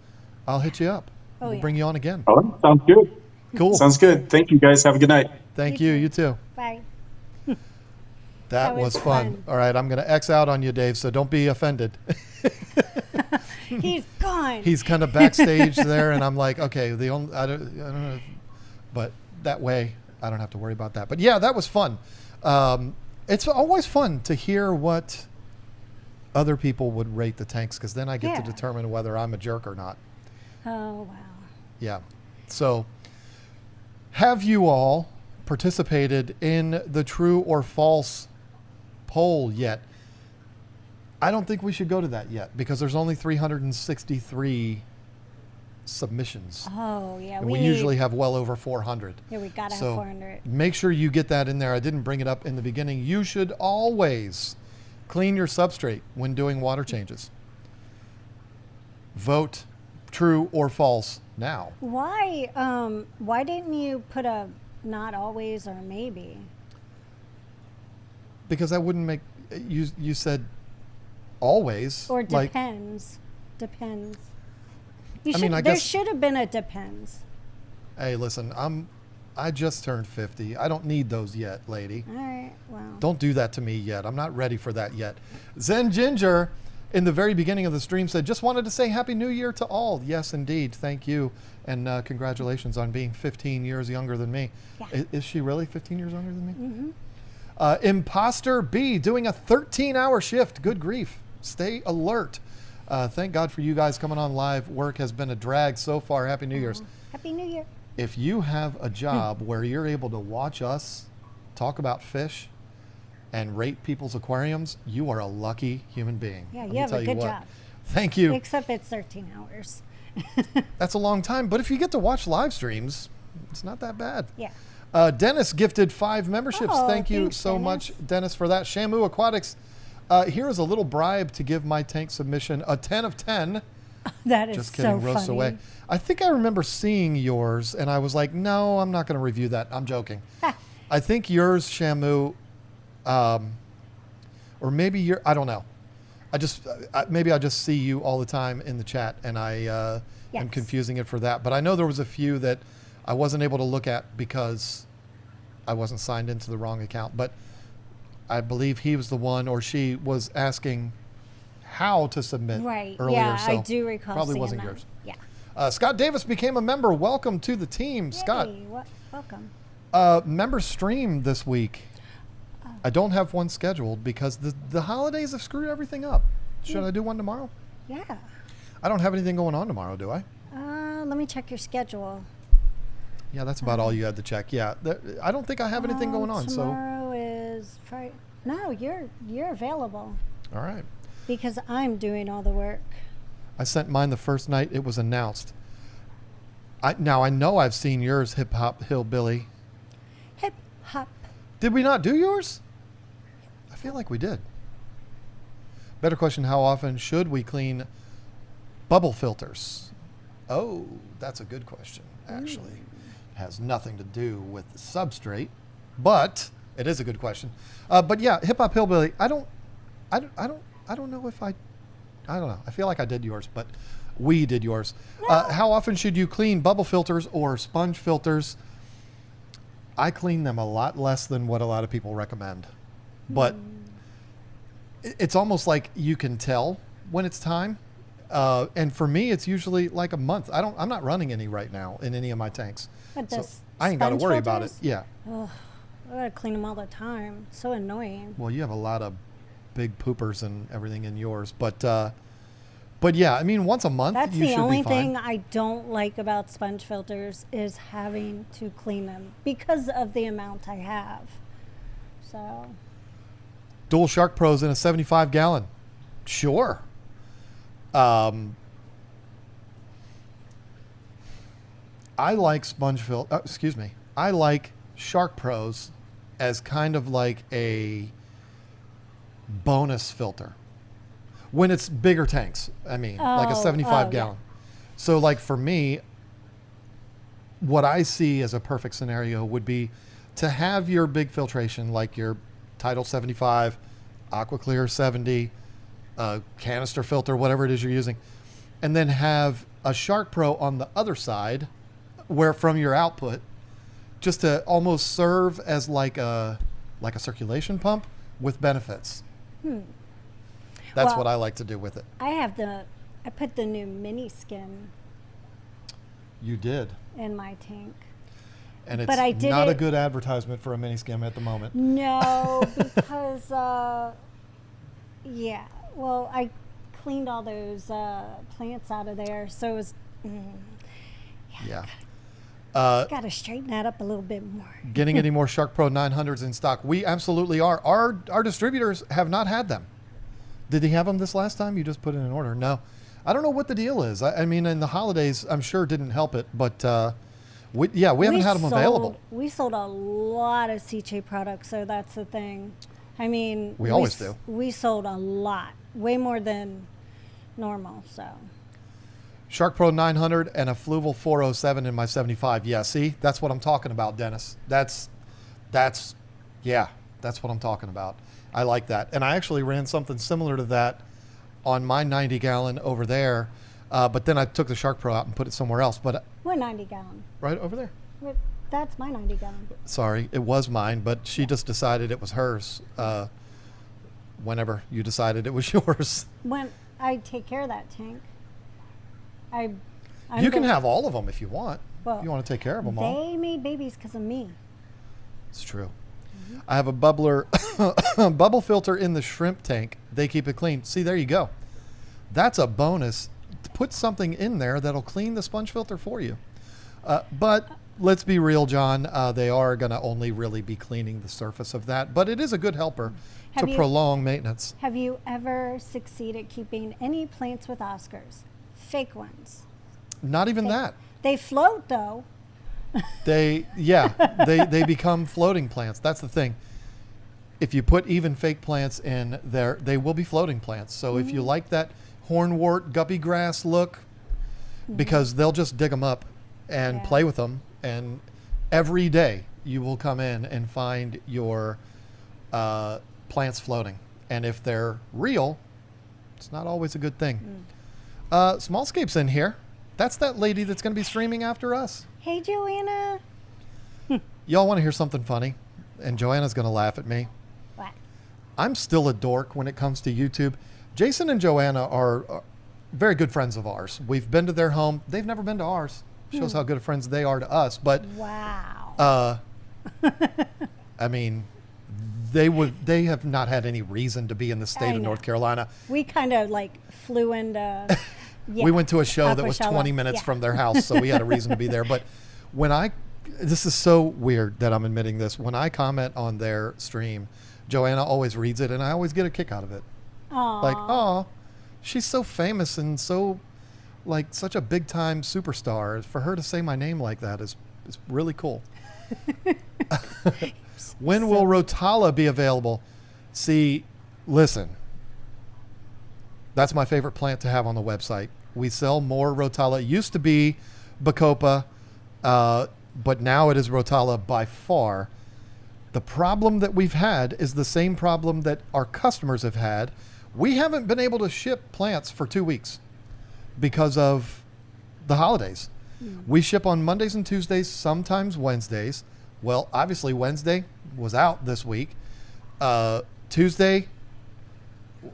[SPEAKER 2] I'll hit you up. We'll bring you on again.
[SPEAKER 3] Oh, sounds good.
[SPEAKER 2] Cool.
[SPEAKER 3] Sounds good. Thank you, guys. Have a good night.
[SPEAKER 2] Thank you. You too.
[SPEAKER 1] Bye.
[SPEAKER 2] That was fun. All right, I'm going to X out on you, Dave, so don't be offended.
[SPEAKER 1] He's gone.
[SPEAKER 2] He's kind of backstage there, and I'm like, okay, I don't know, but that way I don't have to worry about that. But yeah, that was fun. It's always fun to hear what other people would rate the tanks, because then I get to determine whether I'm a jerk or not.
[SPEAKER 1] Oh, wow.
[SPEAKER 2] Yeah. So have you all participated in the true or false poll yet? I don't think we should go to that yet because there's only 363 submissions.
[SPEAKER 1] Oh, yeah.
[SPEAKER 2] And we usually have well over 400.
[SPEAKER 1] Yeah, we got to have 400.
[SPEAKER 2] Make sure you get that in there. I didn't bring it up in the beginning. You should always clean your substrate when doing water changes. Vote true or false now.
[SPEAKER 1] Why didn't you put a not always or maybe?
[SPEAKER 2] Because that wouldn't make you said always
[SPEAKER 1] or depends. Depends.
[SPEAKER 2] I
[SPEAKER 1] There should have been a depends.
[SPEAKER 2] Hey, listen, I just turned 50. I don't need those yet, lady.
[SPEAKER 1] All right, well.
[SPEAKER 2] Don't do that to me yet. I'm not ready for that yet. Zen Ginger in the very beginning of the stream said, just wanted to say Happy New Year to all. Yes, indeed. Thank you. And congratulations on being 15 years younger than me.
[SPEAKER 1] Yeah.
[SPEAKER 2] Is she really 15 years younger than me?
[SPEAKER 1] Mm-hmm.
[SPEAKER 2] Imposter B doing a 13-hour shift. Good grief. Stay alert. Thank God for you guys coming on live. Work has been a drag so far. Happy New Year's.
[SPEAKER 1] Happy New Year.
[SPEAKER 2] If you have a job where you're able to watch us talk about fish and rate people's aquariums, you are a lucky human being.
[SPEAKER 1] Yeah,
[SPEAKER 2] Let
[SPEAKER 1] you
[SPEAKER 2] me
[SPEAKER 1] have
[SPEAKER 2] tell
[SPEAKER 1] a good
[SPEAKER 2] what.
[SPEAKER 1] job.
[SPEAKER 2] Thank you.
[SPEAKER 1] Except it's 13 hours.
[SPEAKER 2] That's a long time, but if you get to watch live streams, it's not that bad.
[SPEAKER 1] Yeah.
[SPEAKER 2] Dennis gifted 5 memberships.
[SPEAKER 1] Oh,
[SPEAKER 2] Thank you
[SPEAKER 1] thanks,
[SPEAKER 2] so
[SPEAKER 1] Dennis.
[SPEAKER 2] much, Dennis, for that. Shamu Aquatics, here is a little bribe to give my tank submission a 10 of 10.
[SPEAKER 1] That is
[SPEAKER 2] Just kidding,
[SPEAKER 1] so
[SPEAKER 2] roast
[SPEAKER 1] funny.
[SPEAKER 2] away. I think I remember seeing yours, and I was like, no, I'm not going to review that. I'm joking. I think yours, Shamu, or maybe your, I don't know. Maybe I just see you all the time in the chat, and I am
[SPEAKER 1] Yes.
[SPEAKER 2] confusing it for that. But I know there was a few that I wasn't able to look at because I wasn't signed into the wrong account. But I believe he was the one, or she was asking how to submit
[SPEAKER 1] Right.
[SPEAKER 2] earlier.
[SPEAKER 1] Yeah,
[SPEAKER 2] so
[SPEAKER 1] I do recall
[SPEAKER 2] probably
[SPEAKER 1] seeing
[SPEAKER 2] wasn't
[SPEAKER 1] that.
[SPEAKER 2] yours.
[SPEAKER 1] Yeah.
[SPEAKER 2] Scott Davis became a member. Welcome to the team, Scott.
[SPEAKER 1] Yay, welcome.
[SPEAKER 2] Member stream this week. I don't have one scheduled because the holidays have screwed everything up. Should I do one tomorrow?
[SPEAKER 1] Yeah.
[SPEAKER 2] I don't have anything going on tomorrow, do I?
[SPEAKER 1] Let me check your schedule.
[SPEAKER 2] Yeah, that's about all you had to check. Yeah, I don't think I have anything going on. So,
[SPEAKER 1] Tomorrow is Friday. No, you're available
[SPEAKER 2] all right.
[SPEAKER 1] because I'm doing all the work.
[SPEAKER 2] I sent mine the first night it was announced. Now I know I've seen yours, Hip Hop Hillbilly.
[SPEAKER 1] Hip hop.
[SPEAKER 2] Did we not do yours? I feel like we did. Better question, how often should we clean bubble filters? Oh, that's a good question, actually. It has nothing to do with the substrate, but it is a good question. But yeah, Hip Hop Hillbilly, I don't know if I don't know. I feel like I did yours, but we did yours. How often should you clean bubble filters or sponge filters? I clean them a lot less than what a lot of people recommend. But it's almost like you can tell when it's time. And for me, it's usually like a month. I'm not running any right now in any of my tanks.
[SPEAKER 1] But
[SPEAKER 2] So
[SPEAKER 1] the
[SPEAKER 2] I ain't got to
[SPEAKER 1] sponge
[SPEAKER 2] worry about it.
[SPEAKER 1] filters?
[SPEAKER 2] Yeah.
[SPEAKER 1] Oh, I gotta clean them all the time. So annoying.
[SPEAKER 2] Well, you have a lot of big poopers and everything in yours. But yeah, I mean, once a month,
[SPEAKER 1] That's
[SPEAKER 2] you
[SPEAKER 1] the
[SPEAKER 2] should
[SPEAKER 1] only
[SPEAKER 2] be fine.
[SPEAKER 1] thing I don't like about sponge filters is having to clean them because of the amount I have. So,
[SPEAKER 2] Dual Shark Pros in a 75 gallon. Sure. I like I like Shark Pros as kind of like a bonus filter. When it's bigger tanks, I mean, like a
[SPEAKER 1] Oh,
[SPEAKER 2] 75
[SPEAKER 1] yeah.
[SPEAKER 2] gallon. So like for me, what I see as a perfect scenario would be to have your big filtration, like your Tidal 75, AquaClear 70, canister filter, whatever it is you're using, and then have a Shark Pro on the other side, where from your output, just to almost serve as like a circulation pump with benefits. That's
[SPEAKER 1] Well-
[SPEAKER 2] what I like to do with it.
[SPEAKER 1] I put the new mini skim
[SPEAKER 2] You did.
[SPEAKER 1] in my tank.
[SPEAKER 2] And it's
[SPEAKER 1] But I did
[SPEAKER 2] not a
[SPEAKER 1] it-
[SPEAKER 2] good advertisement for a mini skim at the moment.
[SPEAKER 1] No, because yeah. Well, I cleaned all those plants out of there, so it was.
[SPEAKER 2] Yeah.
[SPEAKER 1] Got to straighten that up a little bit more.
[SPEAKER 2] Getting any more Shark Pro 900s in stock? We absolutely are. Our distributors have not had them. Did he have them this last time? You just put in an order. No. I don't know what the deal is. I mean, in the holidays, I'm sure didn't help it, but we haven't had them available.
[SPEAKER 1] We sold a lot of CJ products, so that's the thing. I mean,
[SPEAKER 2] We always do.
[SPEAKER 1] We sold a lot, way more than normal. So
[SPEAKER 2] Shark Pro 900 and a Fluval 407 in my 75. Yeah, see, that's what I'm talking about, Dennis. That's what I'm talking about. I like that. And I actually ran something similar to that on my 90 gallon over there, but then I took the Shark Pro out and put it somewhere else. But
[SPEAKER 1] what 90 gallon?
[SPEAKER 2] right over there.
[SPEAKER 1] That's my 90 gallon.
[SPEAKER 2] Sorry, it was mine, but she just decided it was hers whenever you decided it was yours.
[SPEAKER 1] When I take care of that tank. I'm
[SPEAKER 2] You can
[SPEAKER 1] the-
[SPEAKER 2] have all of them if you want.
[SPEAKER 1] Well,
[SPEAKER 2] You want to take care of them all.
[SPEAKER 1] They made babies because of me.
[SPEAKER 2] It's true. I have a bubbler, bubble filter in the shrimp tank. They keep it clean. See, there you go. That's a bonus. Put something in there that'll clean the sponge filter for you. But let's be real, John. They are going to only really be cleaning the surface of that. But it is a good helper to prolong maintenance.
[SPEAKER 1] Have you ever succeeded keeping any plants with Oscars? Fake ones.
[SPEAKER 2] Not even that.
[SPEAKER 1] They float though.
[SPEAKER 2] They become floating plants. That's the thing. If you put even fake plants in there, they will be floating plants. So if you like that hornwort, guppy grass look, because they'll just dig them up and play with them, and every day you will come in and find your plants floating. And if they're real, it's not always a good thing. Smallscape's in here. That's that lady that's going to be streaming after us.
[SPEAKER 1] Hey, Joanna.
[SPEAKER 2] Y'all want to hear something funny? And Joanna's going to laugh at me.
[SPEAKER 1] What?
[SPEAKER 2] I'm still a dork when it comes to YouTube. Jason and Joanna are very good friends of ours. We've been to their home. They've never been to ours. Shows how good of friends they are to us. But
[SPEAKER 1] wow.
[SPEAKER 2] I mean, they have not had any reason to be in the state of North Carolina.
[SPEAKER 1] We kind of like flew into.
[SPEAKER 2] We went to a show that was
[SPEAKER 1] Aquashella.
[SPEAKER 2] 20 minutes from their house, so we had a reason to be there. But this is so weird that I'm admitting this. When I comment on their stream, Joanna always reads it, and I always get a kick out of it.
[SPEAKER 1] Aww.
[SPEAKER 2] Like, oh, she's so famous and so, like, such a big time superstar. For her to say my name like that is really cool. When will Rotala be available? See, listen. That's my favorite plant to have on the website. We sell more Rotala. It used to be Bacopa, but now it is Rotala by far. The problem that we've had is the same problem that our customers have had. We haven't been able to ship plants for 2 weeks because of the holidays. We ship on Mondays and Tuesdays, sometimes Wednesdays. Well, obviously Wednesday was out this week. Tuesday,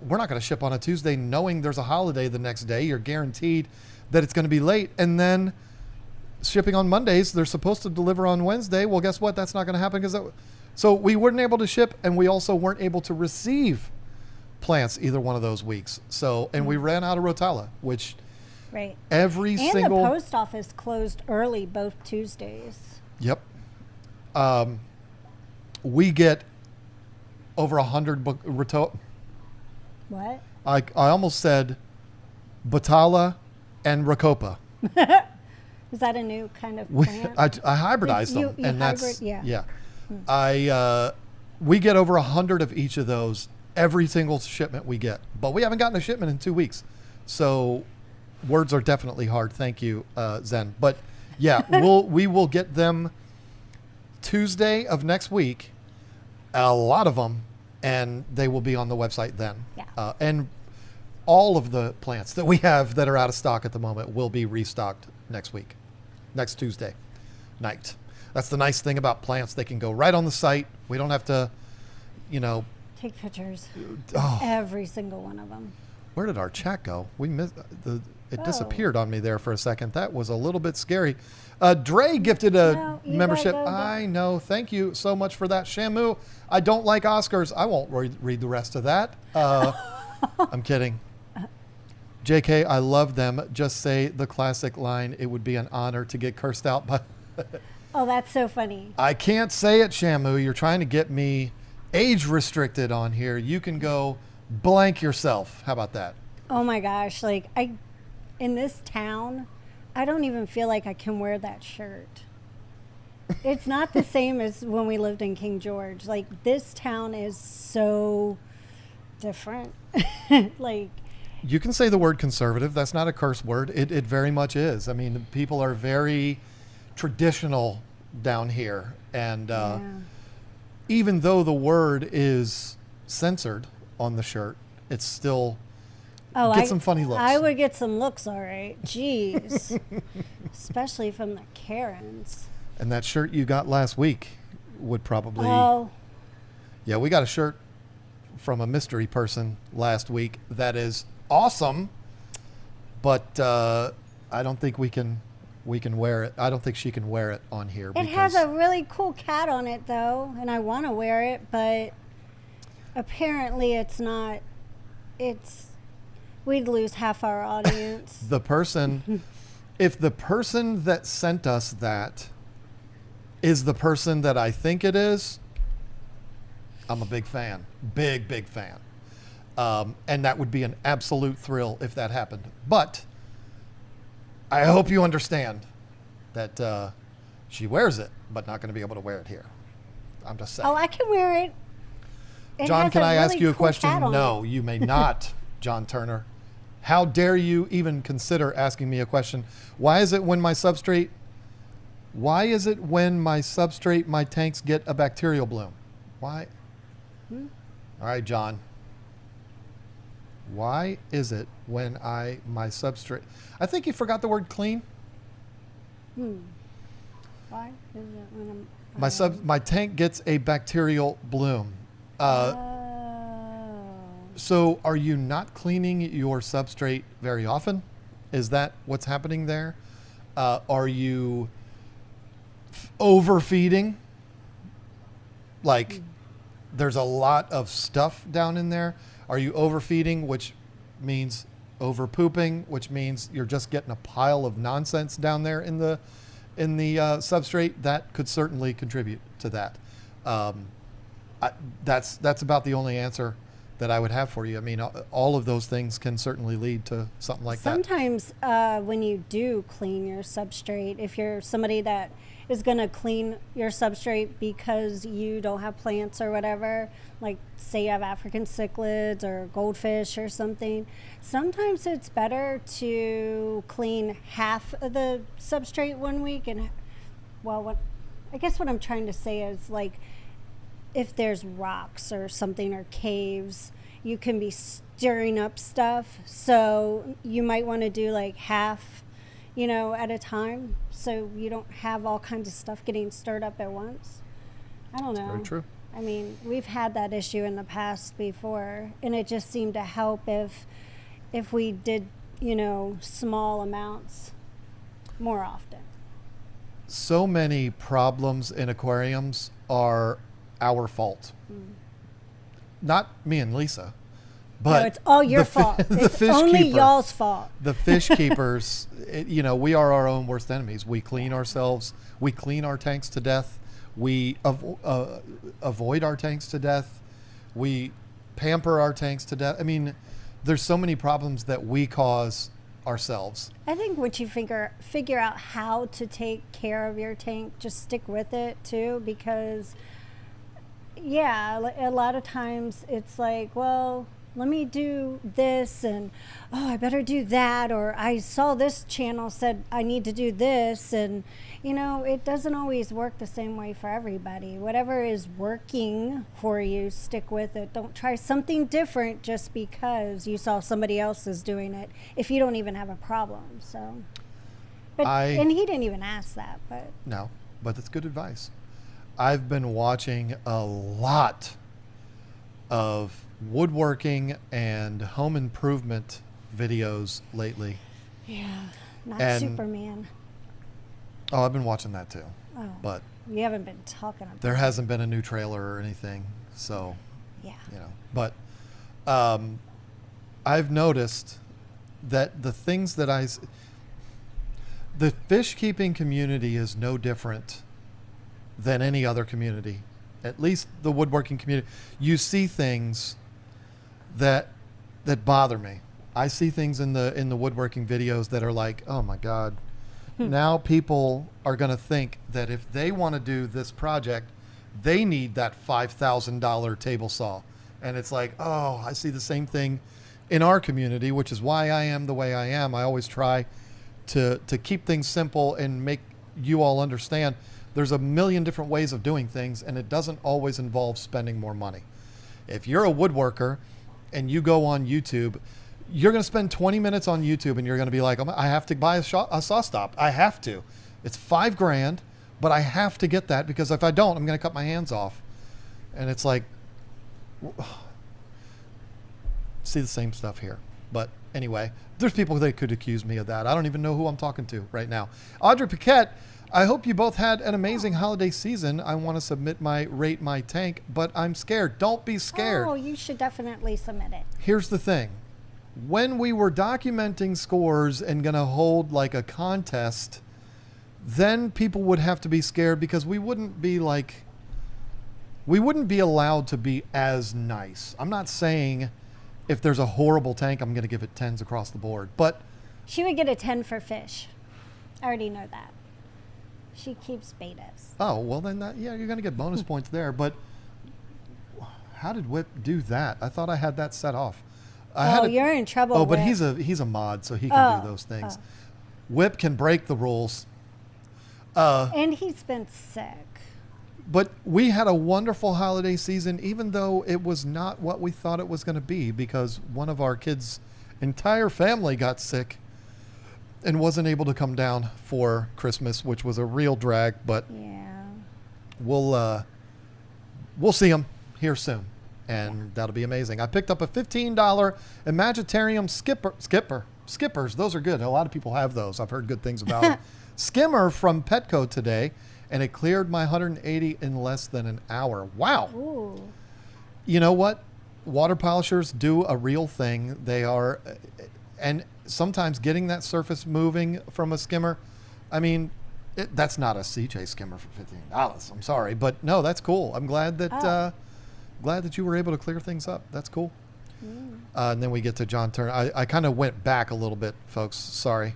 [SPEAKER 2] we're not going to ship on a Tuesday knowing there's a holiday the next day. You're guaranteed that it's going to be late. And then shipping on Mondays, they're supposed to deliver on Wednesday. Well, guess what? That's not going to happen so we weren't able to ship, and we also weren't able to receive plants either one of those weeks. So, and we ran out of Rotala, which
[SPEAKER 1] Right.
[SPEAKER 2] every
[SPEAKER 1] And
[SPEAKER 2] single
[SPEAKER 1] the post office closed early both Tuesdays.
[SPEAKER 2] Yep. We get over 100
[SPEAKER 1] What?
[SPEAKER 2] I almost said Batala and Racopa.
[SPEAKER 1] Is that a new kind of
[SPEAKER 2] We,
[SPEAKER 1] plant?
[SPEAKER 2] I hybridized them,
[SPEAKER 1] You
[SPEAKER 2] and that's
[SPEAKER 1] hybrid- yeah.
[SPEAKER 2] we get over 100 of each of those every single shipment we get, but we haven't gotten a shipment in 2 weeks, so words are definitely hard. Thank you, Zen. But yeah, we will get them Tuesday of next week, a lot of them, and they will be on the website then.
[SPEAKER 1] Yeah.
[SPEAKER 2] And all of the plants that we have that are out of stock at the moment will be restocked next Tuesday night. That's the nice thing about plants. They can go right on the site. We don't have to,
[SPEAKER 1] Take pictures.
[SPEAKER 2] oh,
[SPEAKER 1] Every single one of them.
[SPEAKER 2] where did our chat go? We missed it disappeared on me there for a second. That was a little bit scary. Dre gifted a
[SPEAKER 1] No, you
[SPEAKER 2] membership.
[SPEAKER 1] go.
[SPEAKER 2] I know. Thank you so much for that. Shamu, I don't like Oscars. I won't read the rest of that. I'm kidding. JK, I love them. Just say the classic line. It would be an honor to get cursed out by.
[SPEAKER 1] Oh, that's so funny.
[SPEAKER 2] I can't say it, Shamu. You're trying to get me age restricted on here. You can go blank yourself. How about that?
[SPEAKER 1] Oh my gosh. Like in this town, I don't even feel like I can wear that shirt. It's not the same as when we lived in King George. Like this town is so different. Like
[SPEAKER 2] You can say the word conservative. That's not a curse word. It very much is. I mean, people are very traditional down here. And even though the word is censored on the shirt, it's still get some funny looks.
[SPEAKER 1] I would get some looks, all right. Jeez. Especially from the Karens.
[SPEAKER 2] And that shirt you got last week would probably...
[SPEAKER 1] Oh,
[SPEAKER 2] Yeah, we got a shirt from a mystery person last week that is awesome, but I don't think we can wear it. I don't think she can wear it on here.
[SPEAKER 1] It has a really cool cat on it though, and I want to wear it, but apparently it's not. We'd lose half our audience.
[SPEAKER 2] If the person that sent us that is the person that I think it is, I'm a big fan. Big fan. And that would be an absolute thrill if that happened. But I hope you understand that she wears it, but not going to be able to wear it here. I'm just saying.
[SPEAKER 1] Oh, I can wear it.
[SPEAKER 2] John, can I ask you a
[SPEAKER 1] cool
[SPEAKER 2] question?
[SPEAKER 1] cat on
[SPEAKER 2] No,
[SPEAKER 1] it.
[SPEAKER 2] you may not, John Turner. How dare you even consider asking me a question? Why is it when my substrate, my tanks get a bacterial bloom? Why? All right, John. Why is it when my substrate, I think you forgot the word clean.
[SPEAKER 1] Why is it when I'm...
[SPEAKER 2] My tank gets a bacterial bloom.
[SPEAKER 1] Oh.
[SPEAKER 2] So are you not cleaning your substrate very often? Is that what's happening there? Are you overfeeding? Like there's a lot of stuff down in there. Are you overfeeding, which means over pooping, which means you're just getting a pile of nonsense down there in the substrate? That could certainly contribute to that. That's about the only answer that I would have for you. I mean, all of those things can certainly lead to something like that.
[SPEAKER 1] Sometimes when you do clean your substrate, if you're somebody that is going to clean your substrate because you don't have plants or whatever, like say you have African cichlids or goldfish or something, sometimes it's better to clean half of the substrate one week. And I guess what I'm trying to say is, like, if there's rocks or something or caves, you can be stirring up stuff. So you might want to do like half, at a time, so you don't have all kinds of stuff getting stirred up at once. I don't know.
[SPEAKER 2] Very true.
[SPEAKER 1] I mean, we've had that issue in the past before, and it just seemed to help if we did, small amounts more often.
[SPEAKER 2] So many problems in aquariums are our fault. Not me and Lisa, but
[SPEAKER 1] no, it's all your fault. It's only y'all's fault.
[SPEAKER 2] The fish keepers, we are our own worst enemies. We clean ourselves. We clean our tanks to death. We avoid our tanks to death. We pamper our tanks to death. I mean, there's so many problems that we cause ourselves.
[SPEAKER 1] I think once you figure out how to take care of your tank, just stick with it too, because a lot of times it's like, well, let me do this, and I better do that, or I saw this channel said I need to do this, and it doesn't always work the same way for everybody. Whatever is working for you, stick with it. Don't try something different just because you saw somebody else is doing it if you don't even have a problem. So, and he didn't even ask that, but
[SPEAKER 2] no, but that's good advice. I've been watching a lot of woodworking and home improvement videos lately.
[SPEAKER 1] Yeah, not
[SPEAKER 2] And-
[SPEAKER 1] Superman.
[SPEAKER 2] Oh, I've been watching that too.
[SPEAKER 1] Oh,
[SPEAKER 2] But
[SPEAKER 1] you haven't been talking about
[SPEAKER 2] there hasn't been a new trailer or anything. So,
[SPEAKER 1] Yeah.
[SPEAKER 2] But I've noticed that the things that the fish keeping community is no different than any other community, at least the woodworking community. You see things that bother me. I see things in the woodworking videos that are like, oh my God, now people are going to think that if they want to do this project, they need that $5,000 table saw. And it's like, oh, I see the same thing in our community, which is why I am the way I am. I always try to keep things simple and make you all understand there's a million different ways of doing things, and it doesn't always involve spending more money. If you're a woodworker and you go on YouTube, you're going to spend 20 minutes on YouTube and you're going to be like, I have to buy a saw stop. I have to. It's $5,000, but I have to get that because if I don't, I'm going to cut my hands off. And it's like, see the same stuff here. But Anyway, there's people that could accuse me of that. I don't even know who I'm talking to right now. Audrey Paquette, I hope you both had an amazing holiday season. I want to submit my rate my tank, but I'm scared. Don't be scared.
[SPEAKER 1] Oh, you should definitely submit it.
[SPEAKER 2] Here's the thing. When we were documenting scores and going to hold like a contest, then people would have to be scared because we wouldn't be allowed to be as nice. I'm not saying if there's a horrible tank, I'm going to give it 10s across the board, but
[SPEAKER 1] She would get a 10 for fish. I already know that. She keeps betas.
[SPEAKER 2] oh, well then you're going to get bonus points there, but how did Whip do that? I thought I had that set off.
[SPEAKER 1] You're in trouble.
[SPEAKER 2] Oh, but
[SPEAKER 1] Whip.
[SPEAKER 2] he's a mod, so he can do those things. Whip can break the rules.
[SPEAKER 1] And he's been sick.
[SPEAKER 2] But we had a wonderful holiday season, even though it was not what we thought it was going to be, because one of our kids' entire family got sick and wasn't able to come down for Christmas, which was a real drag. But
[SPEAKER 1] Yeah.
[SPEAKER 2] we'll see him here soon, and that'll be amazing. I picked up a $15 Imaginarium skippers. Those are good. A lot of people have those. I've heard good things about them. Skimmer from Petco today, and it cleared my 180 in less than an hour. Wow.
[SPEAKER 1] Ooh.
[SPEAKER 2] You know what? Water polishers do a real thing. They are, and sometimes getting that surface moving from a skimmer, I mean, that's not a CJ skimmer for $15. I'm sorry, but no, that's cool. I'm glad that you were able to clear things up. That's cool. And then we get to John Turner. I kind of went back a little bit, folks. Sorry.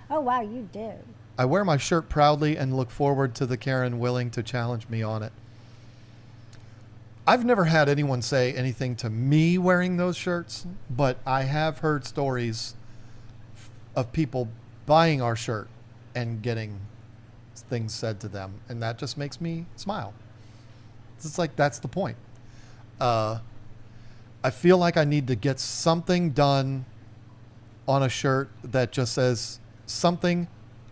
[SPEAKER 1] Oh, wow, you did.
[SPEAKER 2] I wear my shirt proudly and look forward to the Karen willing to challenge me on it. I've never had anyone say anything to me wearing those shirts, but I have heard stories of people buying our shirt and getting things said to them, and that just makes me smile. It's like, that's the point. I feel like I need to get something done on a shirt that just says something,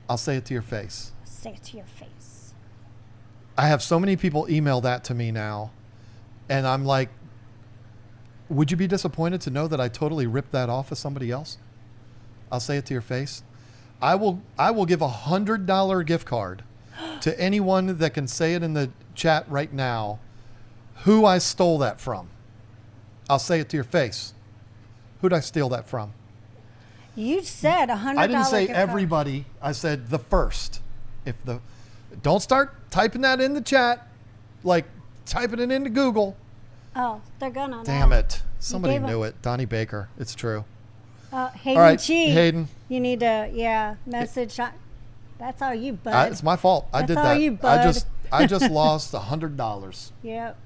[SPEAKER 2] I'll say it to your face.
[SPEAKER 1] Say it to your face.
[SPEAKER 2] I have so many people email that to me now, and I'm like, would you be disappointed to know that I totally ripped that off of somebody else? I'll say it to your face. I will give a $100 gift card to anyone that can say it in the chat right now who I stole that from. I'll say it to your face. Who'd I steal that from?
[SPEAKER 1] You said $100.
[SPEAKER 2] I didn't say
[SPEAKER 1] gift card.
[SPEAKER 2] everybody. I said the first. Don't start typing that in the chat, like typing it into Google.
[SPEAKER 1] Oh, they're gonna.
[SPEAKER 2] Damn
[SPEAKER 1] know.
[SPEAKER 2] it! Somebody
[SPEAKER 1] gave
[SPEAKER 2] knew it. Donnie Baker. It's true.
[SPEAKER 1] Hayden
[SPEAKER 2] All right,
[SPEAKER 1] Chi.
[SPEAKER 2] Hayden.
[SPEAKER 1] You need to message. That's all you, bud.
[SPEAKER 2] It's my fault. I
[SPEAKER 1] That's
[SPEAKER 2] did
[SPEAKER 1] all
[SPEAKER 2] that.
[SPEAKER 1] you, bud.
[SPEAKER 2] I just lost $100.
[SPEAKER 1] Yep.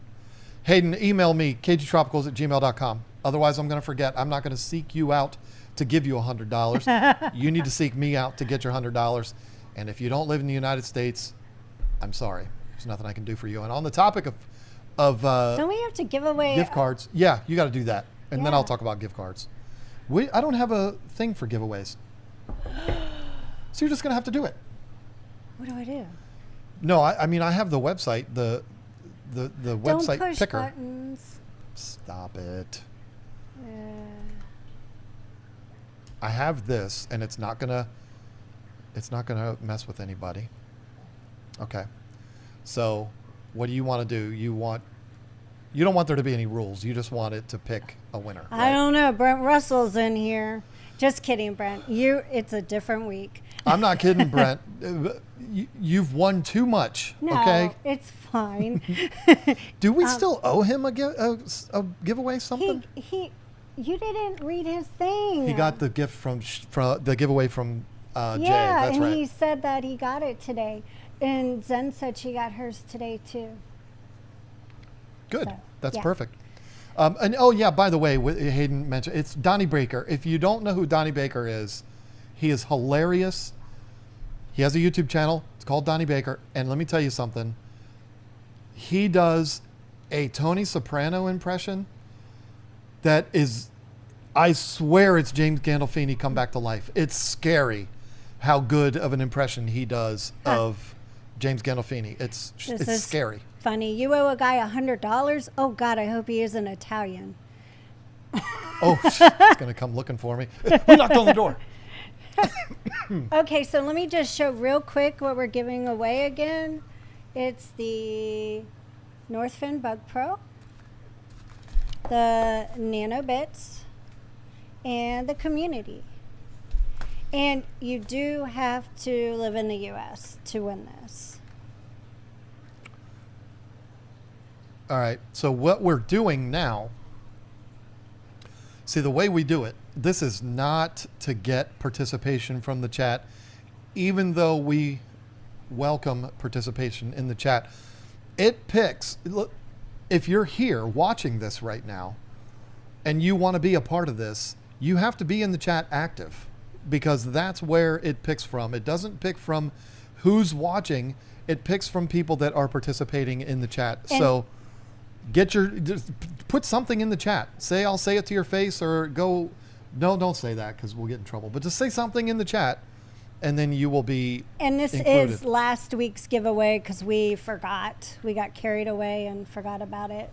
[SPEAKER 2] Hayden, email me kgtropicals@gmail.com. Otherwise, I'm going to forget. I'm not going to seek you out to give you $100. You need to seek me out to get your $100. And if you don't live in the United States, I'm sorry. There's nothing I can do for you. And on the topic of
[SPEAKER 1] Don't we have to give away
[SPEAKER 2] gift cards, yeah, you got to do that. And then
[SPEAKER 1] Yeah.
[SPEAKER 2] I'll talk about gift cards. I don't have a thing for giveaways. So you're just going to have to do it.
[SPEAKER 1] What do I do?
[SPEAKER 2] No, I mean, I have the website, the website
[SPEAKER 1] Don't push
[SPEAKER 2] picker.
[SPEAKER 1] buttons.
[SPEAKER 2] Stop it.
[SPEAKER 1] Uh,
[SPEAKER 2] I have this, and it's not gonna mess with anybody. Okay. So, what do you want to do? You don't want there to be any rules. You just want it to pick a winner.
[SPEAKER 1] I
[SPEAKER 2] right?
[SPEAKER 1] don't know. Brent Russell's in here. Just kidding, Brent. It's a different week.
[SPEAKER 2] I'm not kidding, Brent. You've won too much.
[SPEAKER 1] No,
[SPEAKER 2] Okay.
[SPEAKER 1] it's fine.
[SPEAKER 2] Do we still owe him a giveaway? Something?
[SPEAKER 1] You didn't read his thing.
[SPEAKER 2] He got the gift from the giveaway from Jay.
[SPEAKER 1] Yeah,
[SPEAKER 2] That's
[SPEAKER 1] and
[SPEAKER 2] right.
[SPEAKER 1] he said that he got it today. And Zen said she got hers today, too.
[SPEAKER 2] Good.
[SPEAKER 1] So,
[SPEAKER 2] That's
[SPEAKER 1] yeah.
[SPEAKER 2] perfect. And oh yeah, by the way, Hayden mentioned it's Donnie Baker. If you don't know who Donnie Baker is, he is hilarious. He has a YouTube channel. It's called Donnie Baker. And let me tell you something. He does a Tony Soprano impression that is, I swear it's James Gandolfini come back to life. It's scary how good of an impression he does of James Gandolfini. It's
[SPEAKER 1] is
[SPEAKER 2] scary.
[SPEAKER 1] Funny. You owe a guy $100? Oh, God, I hope he isn't Italian.
[SPEAKER 2] Oh, it's going to come looking for me. Who knocked on the door?
[SPEAKER 1] Okay, so let me just show real quick what we're giving away again. It's the Northfin Bug Pro, the Nano Bits, and the Community. And you do have to live in the U.S. to win this.
[SPEAKER 2] All right. So what we're doing now, see the way we do it, this is not to get participation from the chat, even though we welcome participation in the chat. It picks, look, if you're here watching this right now and you want to be a part of this, you have to be in the chat active, because that's where it picks from. It doesn't pick from who's watching. It picks from people that are participating in the chat.
[SPEAKER 1] And
[SPEAKER 2] so just put something in the chat. Say, I'll say it to your face, or go, no, don't say that because we'll get in trouble. But just say something in the chat, and then you will be
[SPEAKER 1] And this
[SPEAKER 2] included.
[SPEAKER 1] is last week's giveaway because we forgot. We got carried away and forgot about it.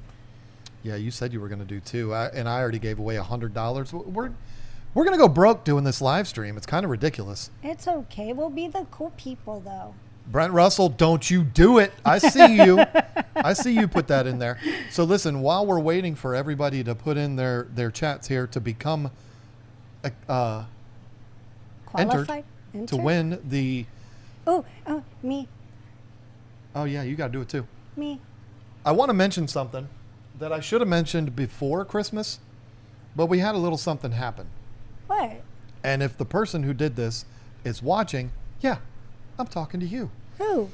[SPEAKER 2] Yeah, you said you were going to do two, and I already gave away $100. We're going to go broke doing this live stream. It's kind of ridiculous.
[SPEAKER 1] It's okay. We'll be the cool people, though.
[SPEAKER 2] Brent Russell, don't you do it. I see you. I see you put that in there. So listen, while we're waiting for everybody to put in their chats here to become entered
[SPEAKER 1] Qualified?
[SPEAKER 2] to win the...
[SPEAKER 1] Oh, me.
[SPEAKER 2] Oh, yeah, you got to do it too.
[SPEAKER 1] Me.
[SPEAKER 2] I want to mention something that I should have mentioned before Christmas, but we had a little something happen.
[SPEAKER 1] What?
[SPEAKER 2] And if the person who did this is watching, yeah, I'm talking to you.
[SPEAKER 1] Who?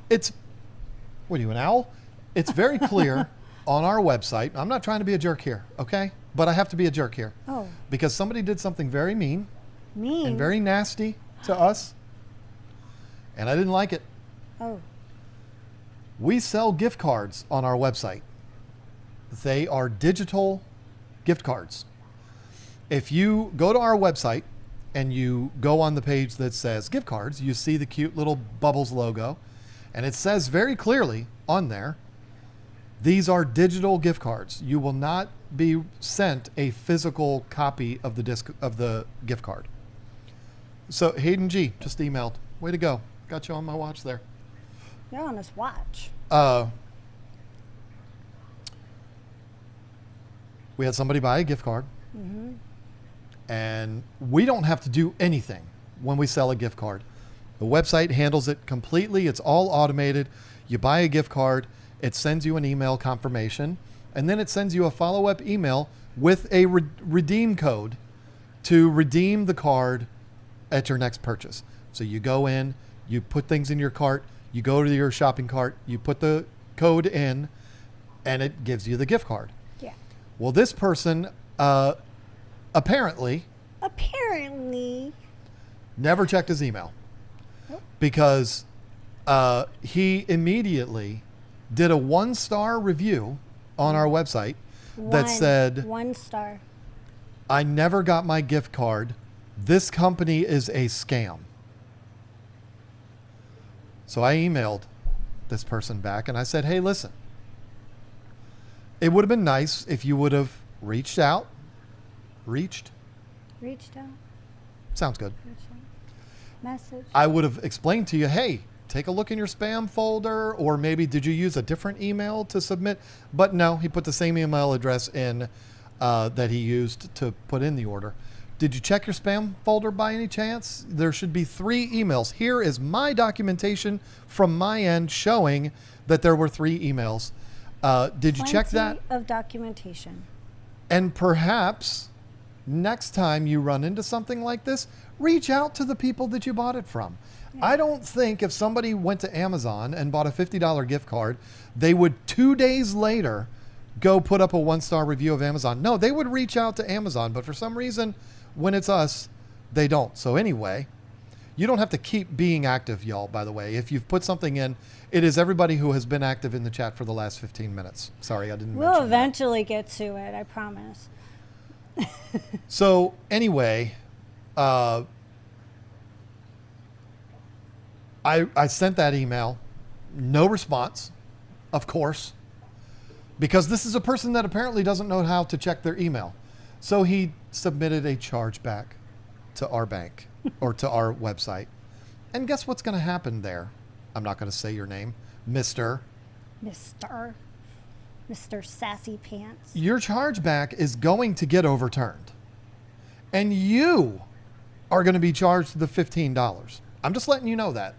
[SPEAKER 2] It's, what are you, an owl? It's very clear on our website. I'm not trying to be a jerk here, okay? But I have to be a jerk here.
[SPEAKER 1] Oh.
[SPEAKER 2] Because somebody did something very mean
[SPEAKER 1] Mean?
[SPEAKER 2] and very nasty to us, and I didn't like it.
[SPEAKER 1] Oh.
[SPEAKER 2] We sell gift cards on our website. They are digital gift cards. If you go to our website and you go on the page that says gift cards, you see the cute little Bubbles logo, and it says very clearly on there, these are digital gift cards. You will not be sent a physical copy of the gift card. So Hayden G just emailed. Way to go. Got you on my watch there.
[SPEAKER 1] You're on his watch.
[SPEAKER 2] We had somebody buy a gift card.
[SPEAKER 1] Mm-hmm.
[SPEAKER 2] And we don't have to do anything when we sell a gift card. The website handles it completely. It's all automated. You buy a gift card, it sends you an email confirmation, and then it sends you a follow-up email with a redeem code to redeem the card at your next purchase. So you go in, you put things in your cart, you go to your shopping cart, you put the code in, and it gives you the gift card.
[SPEAKER 1] Yeah.
[SPEAKER 2] Well, this person apparently never checked his email.
[SPEAKER 1] Nope.
[SPEAKER 2] Because he immediately did a 1-star review on our website that said,
[SPEAKER 1] 1 star.
[SPEAKER 2] I never got my gift card. This company is a scam. So I emailed this person back and I said, hey, listen, it would have been nice if you would have reached out. Reached out. Sounds good.
[SPEAKER 1] Message.
[SPEAKER 2] I would have explained to you, hey, take a look in your spam folder, or maybe did you use a different email to submit? But no, he put the same email address in that he used to put in the order. Did you check your spam folder by any chance? There should be 3 emails. Here is my documentation from my end showing that there were 3 emails. Did you check that?
[SPEAKER 1] Plenty of documentation.
[SPEAKER 2] And perhaps next time you run into something like this, reach out to the people that you bought it from. Yeah. I don't think if somebody went to Amazon and bought a $50 gift card, they would 2 days later go put up a 1-star review of Amazon. No, they would reach out to Amazon, but for some reason, when it's us, they don't. So anyway, you don't have to keep being active, y'all, by the way. If you've put something in, it is everybody who has been active in the chat for the last 15 minutes. Sorry, I didn't mention
[SPEAKER 1] We'll
[SPEAKER 2] that.
[SPEAKER 1] eventually get to it, I promise.
[SPEAKER 2] So anyway, I sent that email, no response, of course, because this is a person that apparently doesn't know how to check their email. So he submitted a chargeback to our bank or to our website. And guess what's going to happen there? I'm not going to say your name, Mr.
[SPEAKER 1] Sassy Pants.
[SPEAKER 2] Your chargeback is going to get overturned. And you are going to be charged the $15. I'm just letting you know that.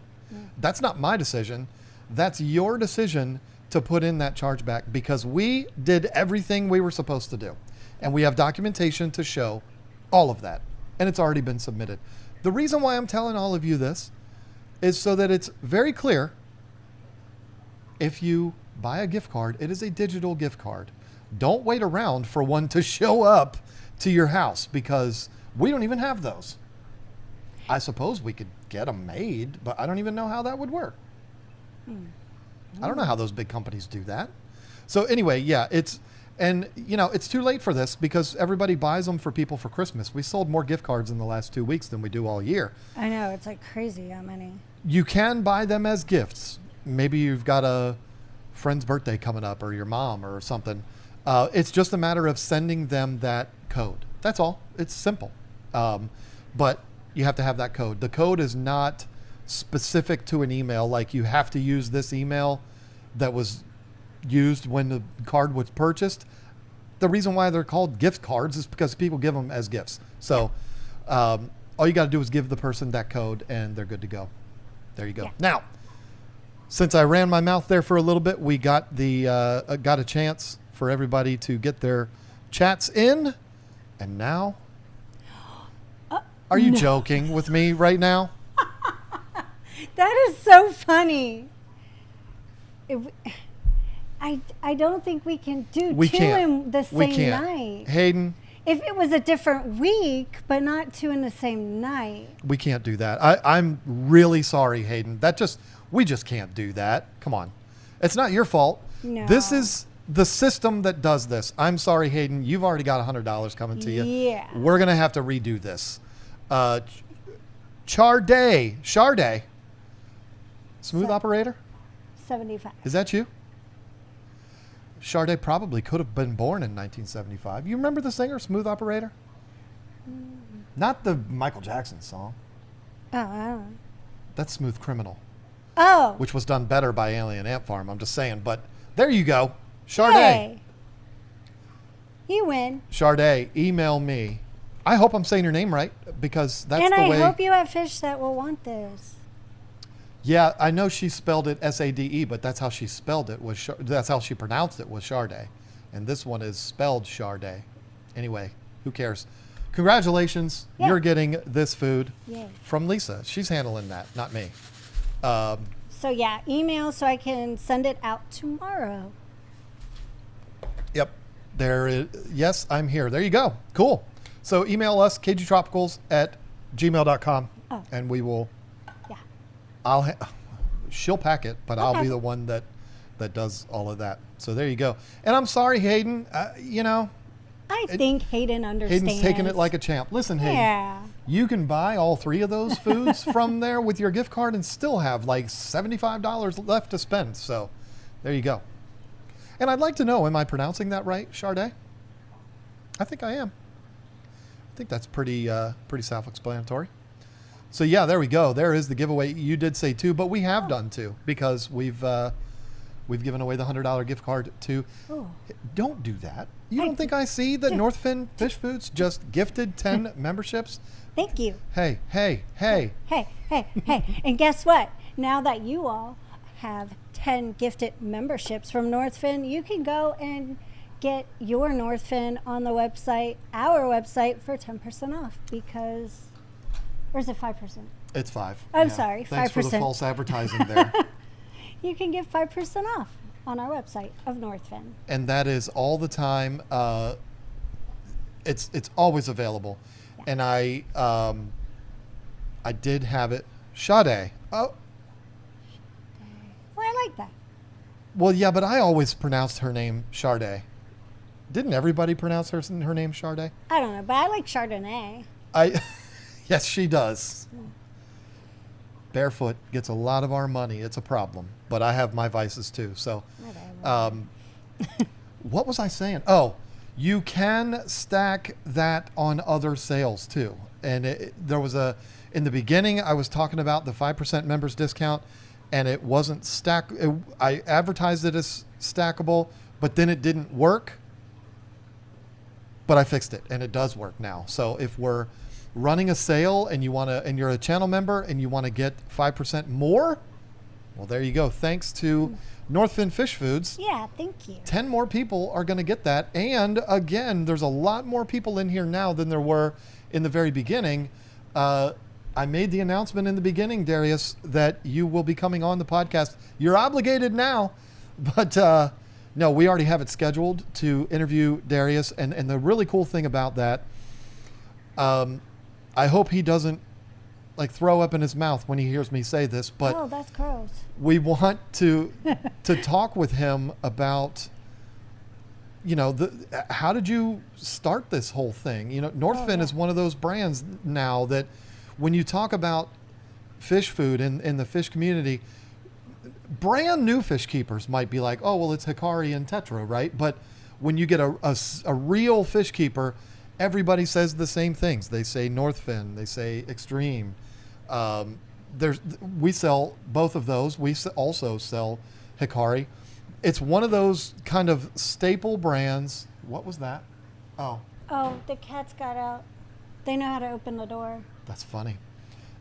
[SPEAKER 2] That's not my decision. That's your decision to put in that chargeback because we did everything we were supposed to do. And we have documentation to show all of that. And it's already been submitted. The reason why I'm telling all of you this is so that it's very clear. If you buy a gift card, it is a digital gift card. Don't wait around for one to show up to your house because we don't even have those. I suppose we could get them made, but I don't even know how that would work. I don't know how those big companies do that. So anyway, yeah, it's too late for this because everybody buys them for people for Christmas. We sold more gift cards in the last 2 weeks than we do all year.
[SPEAKER 1] I know, it's like crazy how many.
[SPEAKER 2] You can buy them as gifts. Maybe you've got a friend's birthday coming up or your mom or something. It's just a matter of sending them that code. That's all. It's simple. But you have to have that code. The code is not specific to an email. Like you have to use this email that was used when the card was purchased. The reason why they're called gift cards is because people give them as gifts. So all you got to do is give the person that code and they're good to go. There you go. Yeah. Now, since I ran my mouth there for a little bit, we got got a chance for everybody to get their chats in. And now, are you joking with me right now?
[SPEAKER 1] That is so funny. I don't think we can do two in the same night.
[SPEAKER 2] Hayden.
[SPEAKER 1] If it was a different week, but not two in the same night.
[SPEAKER 2] We can't do that. I'm really sorry, Hayden. We just can't do that. Come on. It's not your fault.
[SPEAKER 1] No.
[SPEAKER 2] This is the system that does this. I'm sorry, Hayden. You've already got $100 coming to you.
[SPEAKER 1] Yeah.
[SPEAKER 2] We're going to have to redo this. Charday. Smooth operator?
[SPEAKER 1] 75.
[SPEAKER 2] Is that you? Charday probably could have been born in 1975. You remember the singer, Smooth Operator? Not the Michael Jackson song.
[SPEAKER 1] Oh, I don't know.
[SPEAKER 2] That's Smooth Criminal.
[SPEAKER 1] Oh.
[SPEAKER 2] Which was done better by Alien Ant Farm. I'm just saying. But there you go. Charday.
[SPEAKER 1] Hey. You win.
[SPEAKER 2] Charday, email me. I hope I'm saying your name right because that's the way.
[SPEAKER 1] And I hope you have fish that will want this.
[SPEAKER 2] Yeah, I know she spelled it S-A-D-E, but that's how she spelled it. That's how she pronounced it was Charday. And this one is spelled Charday. Anyway, who cares? Congratulations. Yeah. You're getting this food from Lisa. She's handling that, not me.
[SPEAKER 1] So yeah, email so I can send it out tomorrow.
[SPEAKER 2] Yep. There is. Yes, I'm here. There you go. Cool. So email us, kgtropicals@gmail.com, and we will... she'll pack it, but I'll be the one that does all of that. So there you go. And I'm sorry, Hayden. I
[SPEAKER 1] think Hayden understands.
[SPEAKER 2] Hayden's taking it like a champ. Listen, Hayden, you can buy all 3 of those foods from there with your gift card and still have like $75 left to spend. So there you go. And I'd like to know, am I pronouncing that right, Charday? I think I am. I think that's pretty self-explanatory. So yeah, there we go. There is the giveaway. You did say 2, but we have done 2 because we've given away the $100 gift card to. Oh. Don't do that. You don't think I see that Northfin Fish Foods just gifted 10 memberships?
[SPEAKER 1] Thank you.
[SPEAKER 2] Hey.
[SPEAKER 1] And guess what? Now that you all have 10 gifted memberships from Northfin, you can go and get your Northfin on the website, our website, for 10% off because... Or is it 5%?
[SPEAKER 2] It's 5.
[SPEAKER 1] I'm sorry, 5%.
[SPEAKER 2] Thanks for the false advertising there.
[SPEAKER 1] You can get 5% off on our website of Northfin.
[SPEAKER 2] And that is all the time. It's always available. Yeah. And I did have it. Sade. Oh.
[SPEAKER 1] Well, I like that.
[SPEAKER 2] Well, yeah, but I always pronounced her name Charday. Didn't everybody pronounce her name Charday?
[SPEAKER 1] I don't know, but I like Chardonnay.
[SPEAKER 2] Yes, she does. Barefoot gets a lot of our money. It's a problem. But I have my vices too. So, what was I saying? Oh, You can stack that on other sales too. And there was in the beginning, I was talking about the 5% members discount, and it wasn't I advertised it as stackable, but then it didn't work. But I fixed it, and it does work now. So if we're running a sale and you're a channel member and you want to get 5% more, well, there you go. Thanks to Northfin Fish Foods.
[SPEAKER 1] Yeah, thank you.
[SPEAKER 2] 10 more people are going to get that. And again, there's a lot more people in here now than there were in the very beginning. I made the announcement in the beginning, Darius, that you will be coming on the podcast. You're obligated now, but no, we already have it scheduled to interview Darius. And the really cool thing about that, I hope he doesn't throw up in his mouth when he hears me say this, but
[SPEAKER 1] oh, that's gross.
[SPEAKER 2] We want to talk with him about, how did you start this whole thing? Northfin is one of those brands now that when you talk about fish food in the fish community, brand new fish keepers might be like, oh, well, it's Hikari and Tetra, right? But when you get a real fish keeper, everybody says the same things. They say Northfin, they say Extreme. We sell both of those. We also sell Hikari. It's one of those kind of staple brands. What was that? Oh,
[SPEAKER 1] the cats got out. They know how to open the door.
[SPEAKER 2] That's funny.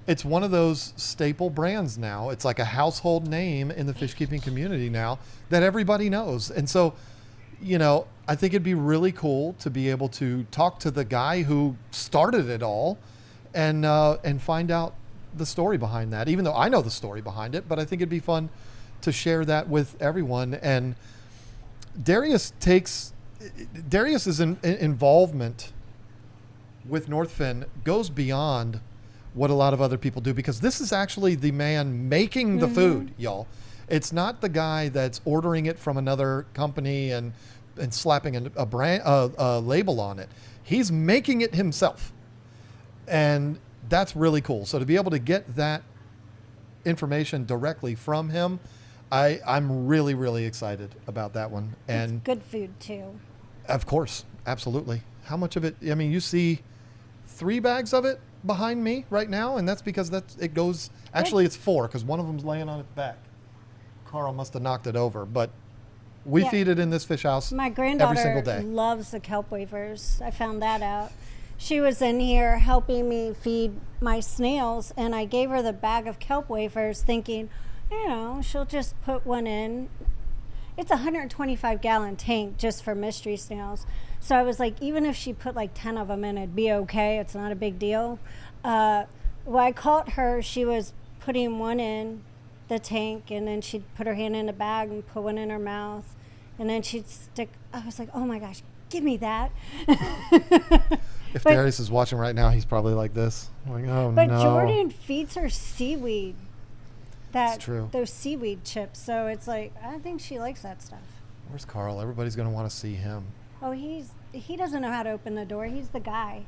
[SPEAKER 2] It's one of those staple brands now. It's like a household name in the fish keeping community now that everybody knows. And so, I think it'd be really cool to be able to talk to the guy who started it all and find out the story behind that, even though I know the story behind it, but I think it'd be fun to share that with everyone. And Darius's involvement with Northfin goes beyond what a lot of other people do, because this is actually the man making the food, y'all. It's not the guy that's ordering it from another company and slapping a label on it. He's making it himself. And that's really cool. So to be able to get that information directly from him, I'm really, really excited about that one. And
[SPEAKER 1] it's good food too.
[SPEAKER 2] Of course, absolutely. How much of it? I mean, you see 3 bags of it behind me right now, and that's because it goes. Actually, it's 4 because one of them's laying on its back. Carl must have knocked it over, but we feed it in this fish house
[SPEAKER 1] My granddaughter
[SPEAKER 2] every single day.
[SPEAKER 1] loves the kelp wafers. I found that out. She was in here helping me feed my snails, and I gave her the bag of kelp wafers thinking, she'll just put one in. It's a 125-gallon tank just for mystery snails. So I was like, even if she put 10 of them in, it'd be okay. It's not a big deal. When I caught her, she was putting one in the tank, and then she'd put her hand in the bag and put one in her mouth. And then she'd I was like, oh my gosh, give me that.
[SPEAKER 2] If Darius is watching right now, he's probably like this. Like, oh,
[SPEAKER 1] but
[SPEAKER 2] no.
[SPEAKER 1] Jordan feeds her seaweed.
[SPEAKER 2] That's true.
[SPEAKER 1] Those seaweed chips. So it's like, I think she likes that stuff.
[SPEAKER 2] Where's Carl? Everybody's going to want to see him.
[SPEAKER 1] Oh, he doesn't know how to open the door. He's the guy.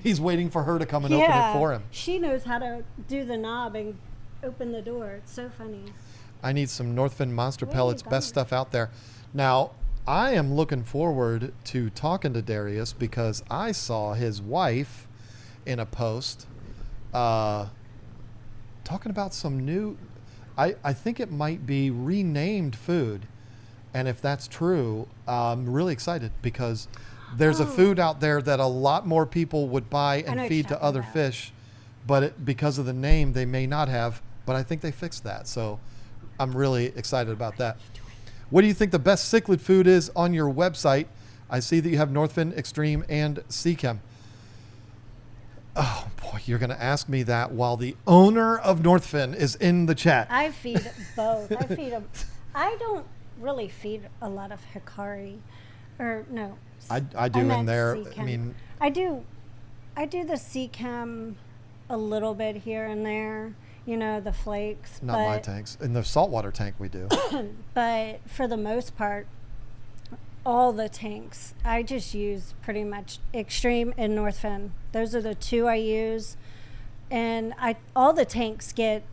[SPEAKER 2] He's waiting for her to come and open it for him.
[SPEAKER 1] She knows how to do the knob and open the door. It's so funny.
[SPEAKER 2] I need some Northfin Monster Pellets, best stuff out there. Now, I am looking forward to talking to Darius because I saw his wife in a post talking about some new, I think it might be renamed food. And if that's true, I'm really excited because there's a food out there that a lot more people would buy and feed to other fish, but because of the name, they may not have. But I think they fixed that. So I'm really excited about that. What do you think the best cichlid food is on your website? I see that you have Northfin, Extreme, and Seachem. Oh, boy, you're going to ask me that while the owner of Northfin is in the chat.
[SPEAKER 1] I feed both. I feed them. I don't really feed a lot of Hikari. Or, no.
[SPEAKER 2] I do in there.
[SPEAKER 1] Seachem.
[SPEAKER 2] I mean,
[SPEAKER 1] I do the Seachem a little bit here and there. The flakes.
[SPEAKER 2] Not my tanks. In the saltwater tank we do.
[SPEAKER 1] But for the most part, all the tanks, I just use pretty much Extreme and Northfin. Those are the 2 I use. And all the tanks get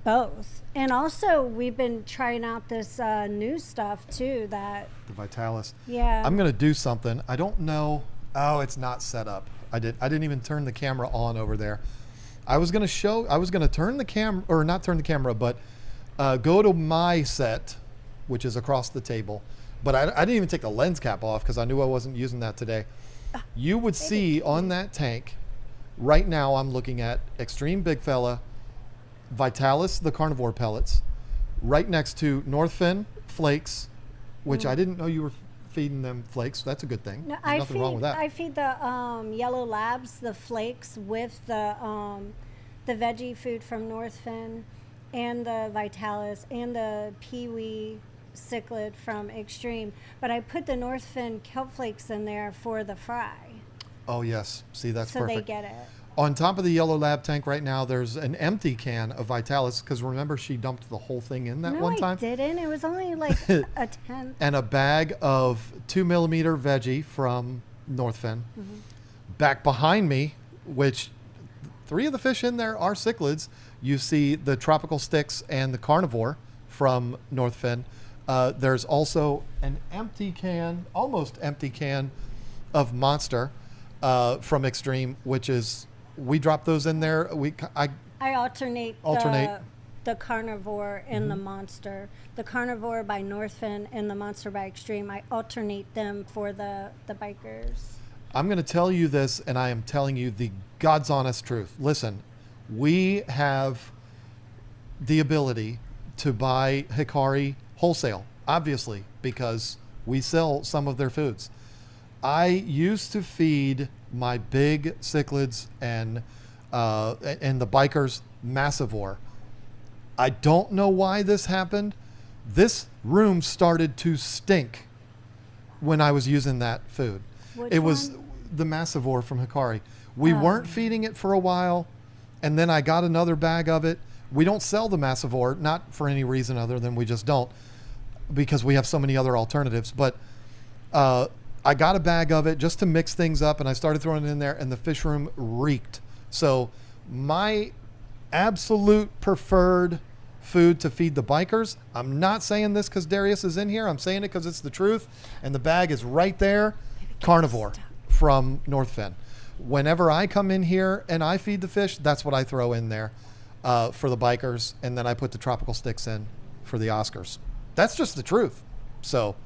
[SPEAKER 1] Both. And also, we've been trying out this new stuff too that,
[SPEAKER 2] The Vitalis.
[SPEAKER 1] yeah.
[SPEAKER 2] I'm going to do something. I don't know. Oh, it's not set up. I didn't even turn the camera on over there. I was going to turn the camera, or not turn the camera, but go to my set, which is across the table. But I didn't even take the lens cap off because I knew I wasn't using that today. You would see on that tank, right now I'm looking at Extreme Big Fella, Vitalis, the carnivore pellets, right next to Northfin flakes, which I didn't know you were feeding them flakes. That's a good thing.
[SPEAKER 1] No,
[SPEAKER 2] There's nothing wrong with that.
[SPEAKER 1] I feed the Yellow Labs the flakes with the veggie food from Northfin, and the Vitalis, and the Pee-wee Cichlid from Extreme. But I put the Northfin kelp flakes in there for the fry,
[SPEAKER 2] Oh yes, see that's
[SPEAKER 1] so
[SPEAKER 2] perfect.
[SPEAKER 1] they get it.
[SPEAKER 2] On top of the Yellow Lab tank right now, there's an empty can of Vitalis because remember she dumped the whole thing in that
[SPEAKER 1] No,
[SPEAKER 2] one time.
[SPEAKER 1] I didn't. It was only like a tenth.
[SPEAKER 2] And a bag of 2 millimeter veggie from Northfin. Back behind me, which 3 of the fish in there are cichlids. You see the tropical sticks and the carnivore from Northfin. There's also an empty can, almost empty can of Monster from Extreme, which is, we drop those in there.
[SPEAKER 1] I alternate.
[SPEAKER 2] Alternate.
[SPEAKER 1] The carnivore and the monster. The carnivore by Northfin and the monster by Extreme. I alternate them for the bikers.
[SPEAKER 2] I'm going to tell you this, and I am telling you the God's honest truth. Listen, we have the ability to buy Hikari wholesale, obviously, because we sell some of their foods. I used to feed my big cichlids and the bikers massivore. I don't know why this happened. This room started to stink when I was using that food.
[SPEAKER 1] Which
[SPEAKER 2] It was
[SPEAKER 1] one?
[SPEAKER 2] the massivore from Hikari. We weren't feeding it for a while, and then I got another bag of it. We don't sell the massivore, not for any reason other than we just don't, because we have so many other alternatives. But I got a bag of it just to mix things up, and I started throwing it in there, and the fish room reeked. So my absolute preferred food to feed the bikers, I'm not saying this because Darius is in here, I'm saying it because it's the truth, and the bag is right there, carnivore from Northfin. Whenever I come in here and I feed the fish, that's what I throw in there for the bikers, and then I put the tropical sticks in for the Oscars. That's just the truth. So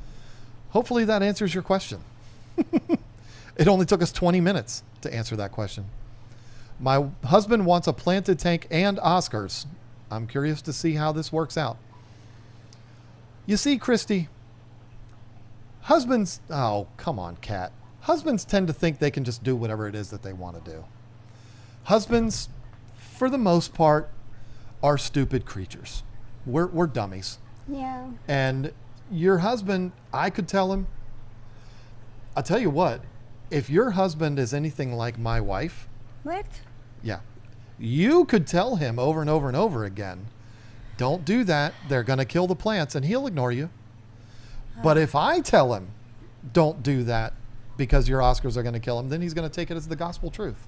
[SPEAKER 2] hopefully that answers your question. It only took us 20 minutes to answer that question. My husband wants a planted tank and Oscars. I'm curious to see how this works out. You see, Christy, husbands, oh, come on, Kat. Husbands tend to think they can just do whatever it is that they want to do. Husbands, for the most part, are stupid creatures. We're dummies.
[SPEAKER 1] Yeah.
[SPEAKER 2] And your husband, I could tell him, I'll tell you what, if your husband is anything like my wife,
[SPEAKER 1] What?
[SPEAKER 2] yeah, you could tell him over and over and over again, don't do that. They're going to kill the plants, and he'll ignore you. But if I tell him, don't do that because your Oscars are going to kill him, then he's going to take it as the gospel truth.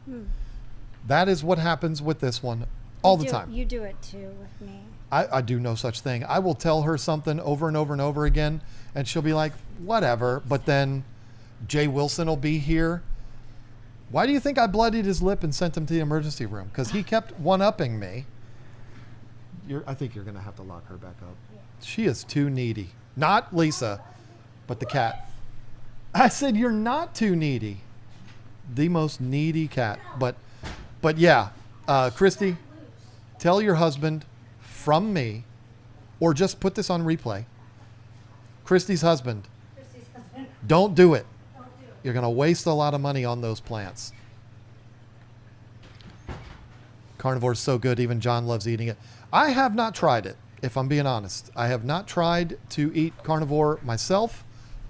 [SPEAKER 2] That is what happens with this one all the time.
[SPEAKER 1] You do it too with me.
[SPEAKER 2] I do no such thing. I will tell her something over and over and over again, and she'll be like, whatever. But then Jay Wilson will be here. Why do you think I bloodied his lip and sent him to the emergency room? Because he kept one-upping me. I think you're going to have to lock her back up. She is too needy. Not Lisa, but the cat. I said, you're not too needy. The most needy cat. But yeah, Christy, tell your husband from me, or just put this on replay. Christy's husband, don't do it. You're going to waste a lot of money on those plants. Carnivore is so good, even John loves eating it. I have not tried it, if I'm being honest. I have not tried to eat carnivore myself,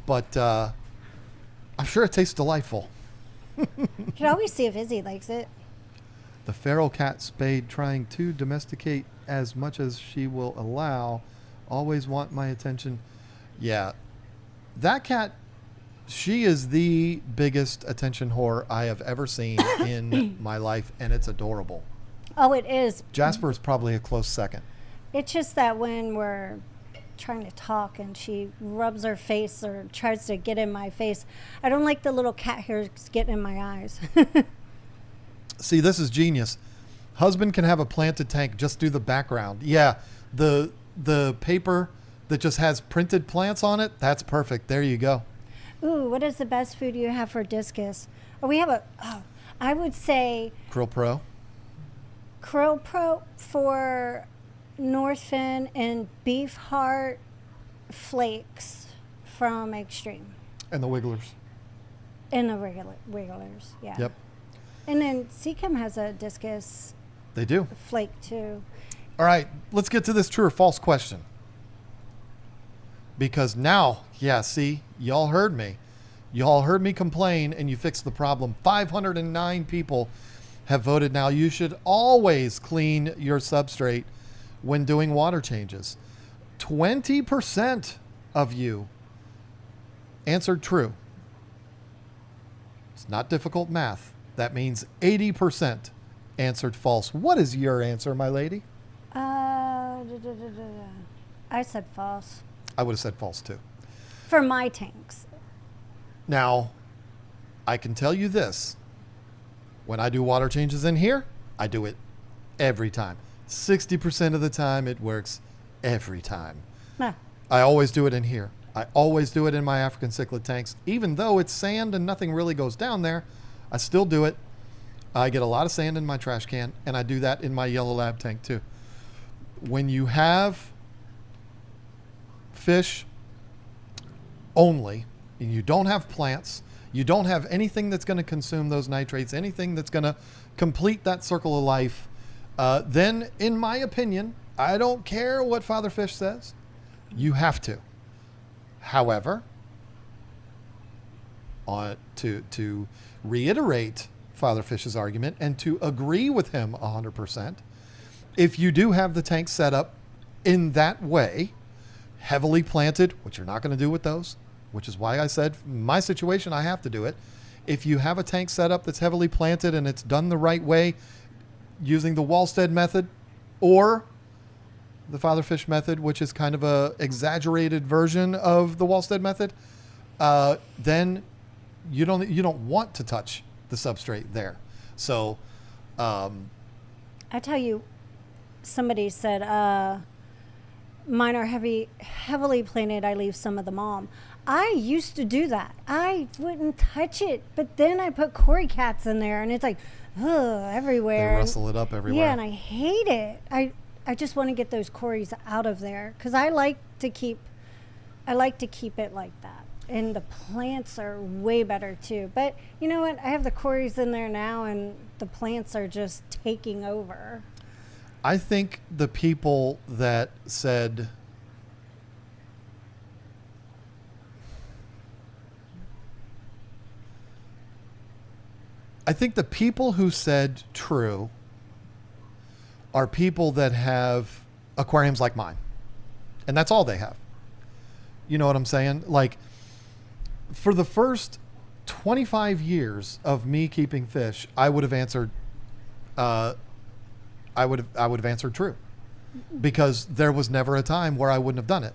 [SPEAKER 2] but I'm sure it tastes delightful.
[SPEAKER 1] You can always see if Izzy likes it.
[SPEAKER 2] The feral cat spayed, trying to domesticate as much as she will allow. Always want my attention. Yeah, that cat, she is the biggest attention whore I have ever seen in my life, and it's adorable.
[SPEAKER 1] Oh, it is.
[SPEAKER 2] Jasper is probably a close second.
[SPEAKER 1] It's just that when we're trying to talk and she rubs her face or tries to get in my face, I don't like the little cat hairs getting in my eyes.
[SPEAKER 2] See, this is genius. Husband can have a planted tank, just do the background. Yeah, the paper that just has printed plants on it, that's perfect. There you go.
[SPEAKER 1] Ooh, what is the best food you have for discus? Oh, we have I would say
[SPEAKER 2] Krill Pro.
[SPEAKER 1] Krill Pro for Northfin and beef heart flakes from Extreme.
[SPEAKER 2] And the Wigglers.
[SPEAKER 1] And the Wigglers, yeah.
[SPEAKER 2] Yep.
[SPEAKER 1] And then Seachem has a discus
[SPEAKER 2] They do.
[SPEAKER 1] flake too.
[SPEAKER 2] All right, let's get to this true or false question. Because now, yeah, see, y'all heard me. Y'all heard me complain and you fixed the problem. 509 people have voted now. You should always clean your substrate when doing water changes. 20% of you answered true. It's not difficult math. That means 80% answered false. What is your answer, my lady?
[SPEAKER 1] I said false.
[SPEAKER 2] I would have said false too.
[SPEAKER 1] For my tanks.
[SPEAKER 2] Now, I can tell you this. When I do water changes in here, I do it every time. 60% of the time, it works every time.
[SPEAKER 1] Huh.
[SPEAKER 2] I always do it in here. I always do it in my African cichlid tanks. Even though it's sand and nothing really goes down there, I still do it. I get a lot of sand in my trash can, and I do that in my yellow lab tank too. When you have fish only, and you don't have plants, you don't have anything that's going to consume those nitrates, anything that's going to complete that circle of life, then in my opinion, I don't care what Father Fish says, you have to. However, to reiterate Father Fish's argument and to agree with him 100%, if you do have the tank set up in that way, heavily planted, which you're not going to do with those, which is why I said in my situation, I have to do it. If you have a tank set up that's heavily planted and it's done the right way using the Wallstead method or the Father Fish method, which is kind of a exaggerated version of the Wallstead method, then you don't want to touch the substrate there. So,
[SPEAKER 1] I tell you, somebody said, mine are heavily planted. I leave some of them on. I used to do that. I wouldn't touch it, but then I put Cory cats in there, and it's like, everywhere.
[SPEAKER 2] They rustle it up everywhere.
[SPEAKER 1] Yeah, and I hate it. I just want to get those Corys out of there because I like to keep it like that. And the plants are way better too. But you know what? I have the Corys in there now, and the plants are just taking over.
[SPEAKER 2] I think the people that said who said true are people that have aquariums like mine. And that's all they have. You know what I'm saying? Like, for the first 25 years of me keeping fish, I would have answered I would have answered true, because there was never a time where I wouldn't have done it.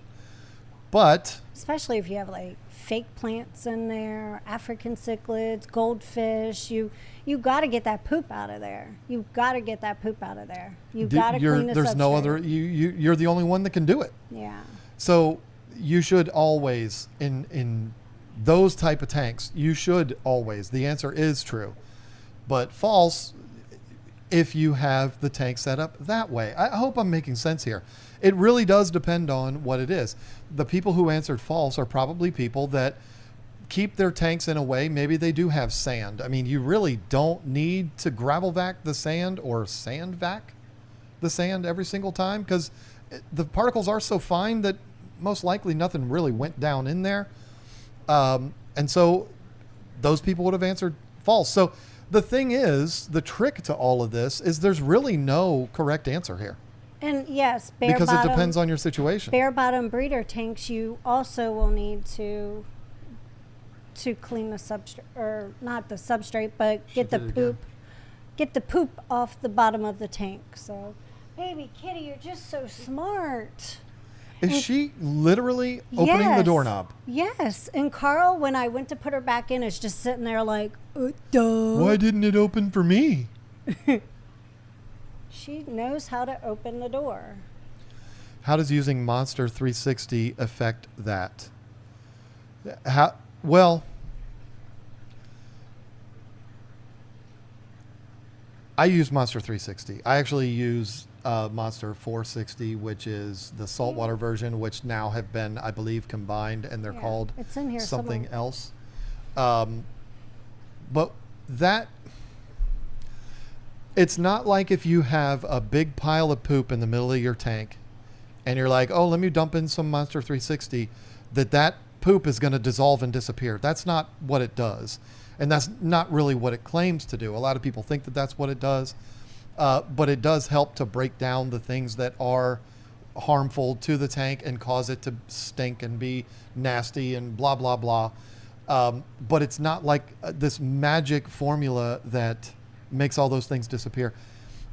[SPEAKER 2] But
[SPEAKER 1] especially if you have like fake plants in there, African cichlids, goldfish, you got to get that poop out of there. You got to get that poop out of there. You got to clean the
[SPEAKER 2] There's no
[SPEAKER 1] substrate.
[SPEAKER 2] other. You're the only one that can do it.
[SPEAKER 1] Yeah.
[SPEAKER 2] So you should always in those type of tanks. You should always. The answer is true, but false if you have the tank set up that way. I hope I'm making sense here. It really does depend on what it is. The people who answered false are probably people that keep their tanks in a way, maybe they do have sand. I mean, you really don't need to gravel vac the sand or sand vac the sand every single time, because the particles are so fine that most likely nothing really went down in there. And so those people would have answered false. So the thing is, the trick to all of this is there's really no correct answer here.
[SPEAKER 1] And yes,
[SPEAKER 2] because it depends on your situation.
[SPEAKER 1] Bare bottom breeder tanks, you also will need to clean the substrate, or not the substrate, but get the get the poop off the bottom of the tank. So, baby kitty, you're just so smart.
[SPEAKER 2] Is she literally opening the
[SPEAKER 1] Yes.
[SPEAKER 2] doorknob?
[SPEAKER 1] Yes. And Carl, when I went to put her back in, is just sitting there like, duh.
[SPEAKER 2] Why didn't it open for me?
[SPEAKER 1] She knows how to open the door.
[SPEAKER 2] How does using Monster 360 affect that? Well, I use Monster 360. I actually use Monster 460, which is the saltwater version, which now have been, I believe, combined, and they're called
[SPEAKER 1] It's in here
[SPEAKER 2] something
[SPEAKER 1] somewhere.
[SPEAKER 2] else. But that, it's not like if you have a big pile of poop in the middle of your tank and you're like, oh, let me dump in some Monster 360, that poop is going to dissolve and disappear. That's not what it does. And that's not really what it claims to do. A lot of people think that that's what it does. But it does help to break down the things that are harmful to the tank and cause it to stink and be nasty and blah, blah, blah. But it's not like this magic formula that makes all those things disappear.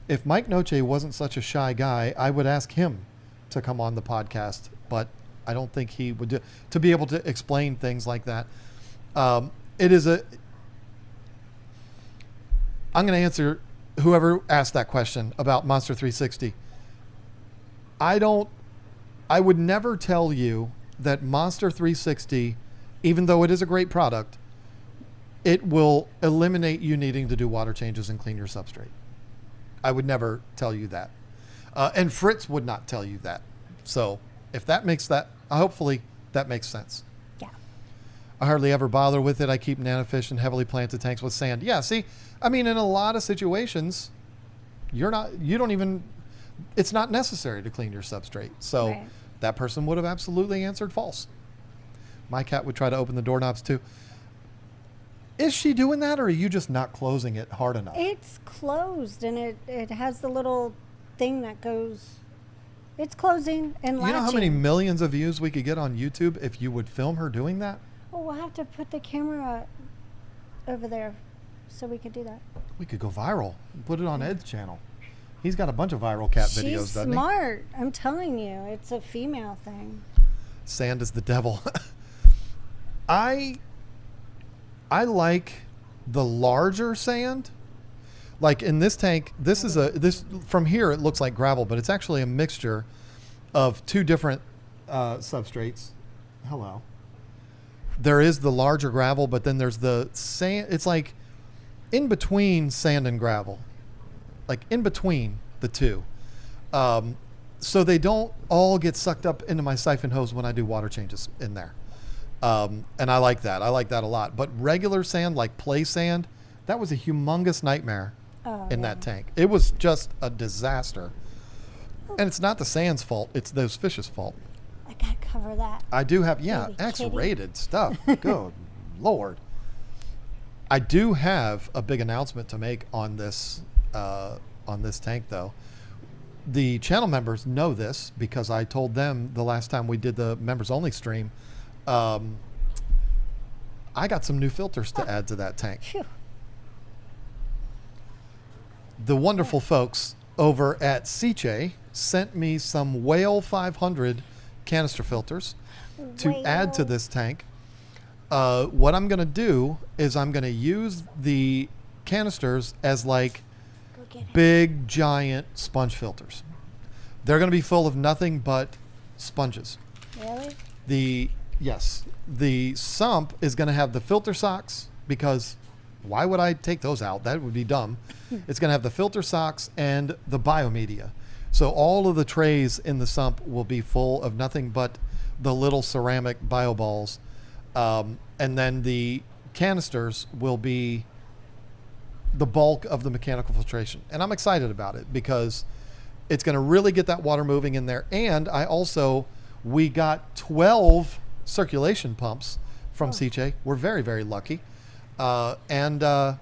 [SPEAKER 2] If Mike Noche wasn't such a shy guy, I would ask him to come on the podcast, but I don't think he would do, to be able to explain things like that. It is I'm going to answer whoever asked that question about Monster 360. I would never tell you that Monster 360, even though it is a great product, it will eliminate you needing to do water changes and clean your substrate. I would never tell you that. And Fritz would not tell you that. So if that makes that, hopefully that makes sense.
[SPEAKER 1] Yeah.
[SPEAKER 2] I hardly ever bother with it. I keep nanofish in heavily planted tanks with sand. Yeah, see, I mean, in a lot of situations, it's not necessary to clean your substrate. So
[SPEAKER 1] Right.
[SPEAKER 2] that person would have absolutely answered false. My cat would try to open the doorknobs too. Is she doing that, or are you just not closing it hard enough?
[SPEAKER 1] It's closed, and it has the little thing that goes. It's closing and latching.
[SPEAKER 2] You know how many millions of views we could get on YouTube if you would film her doing that?
[SPEAKER 1] Oh, we'll have to put the camera over there so we could do that.
[SPEAKER 2] We could go viral. Put it on Ed's channel. He's got a bunch of viral cat videos,
[SPEAKER 1] She's
[SPEAKER 2] doesn't
[SPEAKER 1] smart. I'm telling you, it's a female thing.
[SPEAKER 2] he? Sand is the devil. I like the larger sand. Like in this tank, this from here it looks like gravel, but it's actually a mixture of two different substrates. Hello. There is the larger gravel, but then there's the sand. It's like in between sand and gravel, like in between the two. So they don't all get sucked up into my siphon hose when I do water changes in there. And I like that. I like that a lot. But regular sand, like play sand, that was a humongous nightmare in that tank. It was just a disaster. And it's not the sand's fault. It's those fish's fault.
[SPEAKER 1] I gotta cover that.
[SPEAKER 2] I do have,
[SPEAKER 1] Baby kitty.
[SPEAKER 2] X-rated stuff. Good Lord. I do have a big announcement to make on this tank, though. The channel members know this because I told them the last time we did the members-only stream. I got some new filters to add to that tank.
[SPEAKER 1] Phew.
[SPEAKER 2] The wonderful folks over at Ciche sent me some B.O.W.L 500 canister filters to add to
[SPEAKER 1] B.O.W.L.
[SPEAKER 2] this tank. What I'm going to do is I'm going to use the canisters as like
[SPEAKER 1] Go get it.
[SPEAKER 2] big, giant sponge filters. They're going to be full of nothing but sponges.
[SPEAKER 1] Really?
[SPEAKER 2] The sump is going to have the filter socks, because why would I take those out? That would be dumb. It's going to have the filter socks and the biomedia. So all of the trays in the sump will be full of nothing but the little ceramic bio balls. And then the canisters will be the bulk of the mechanical filtration. And I'm excited about it because it's going to really get that water moving in there. And we got 12 circulation pumps from Ciche. We're very, very lucky. And I'm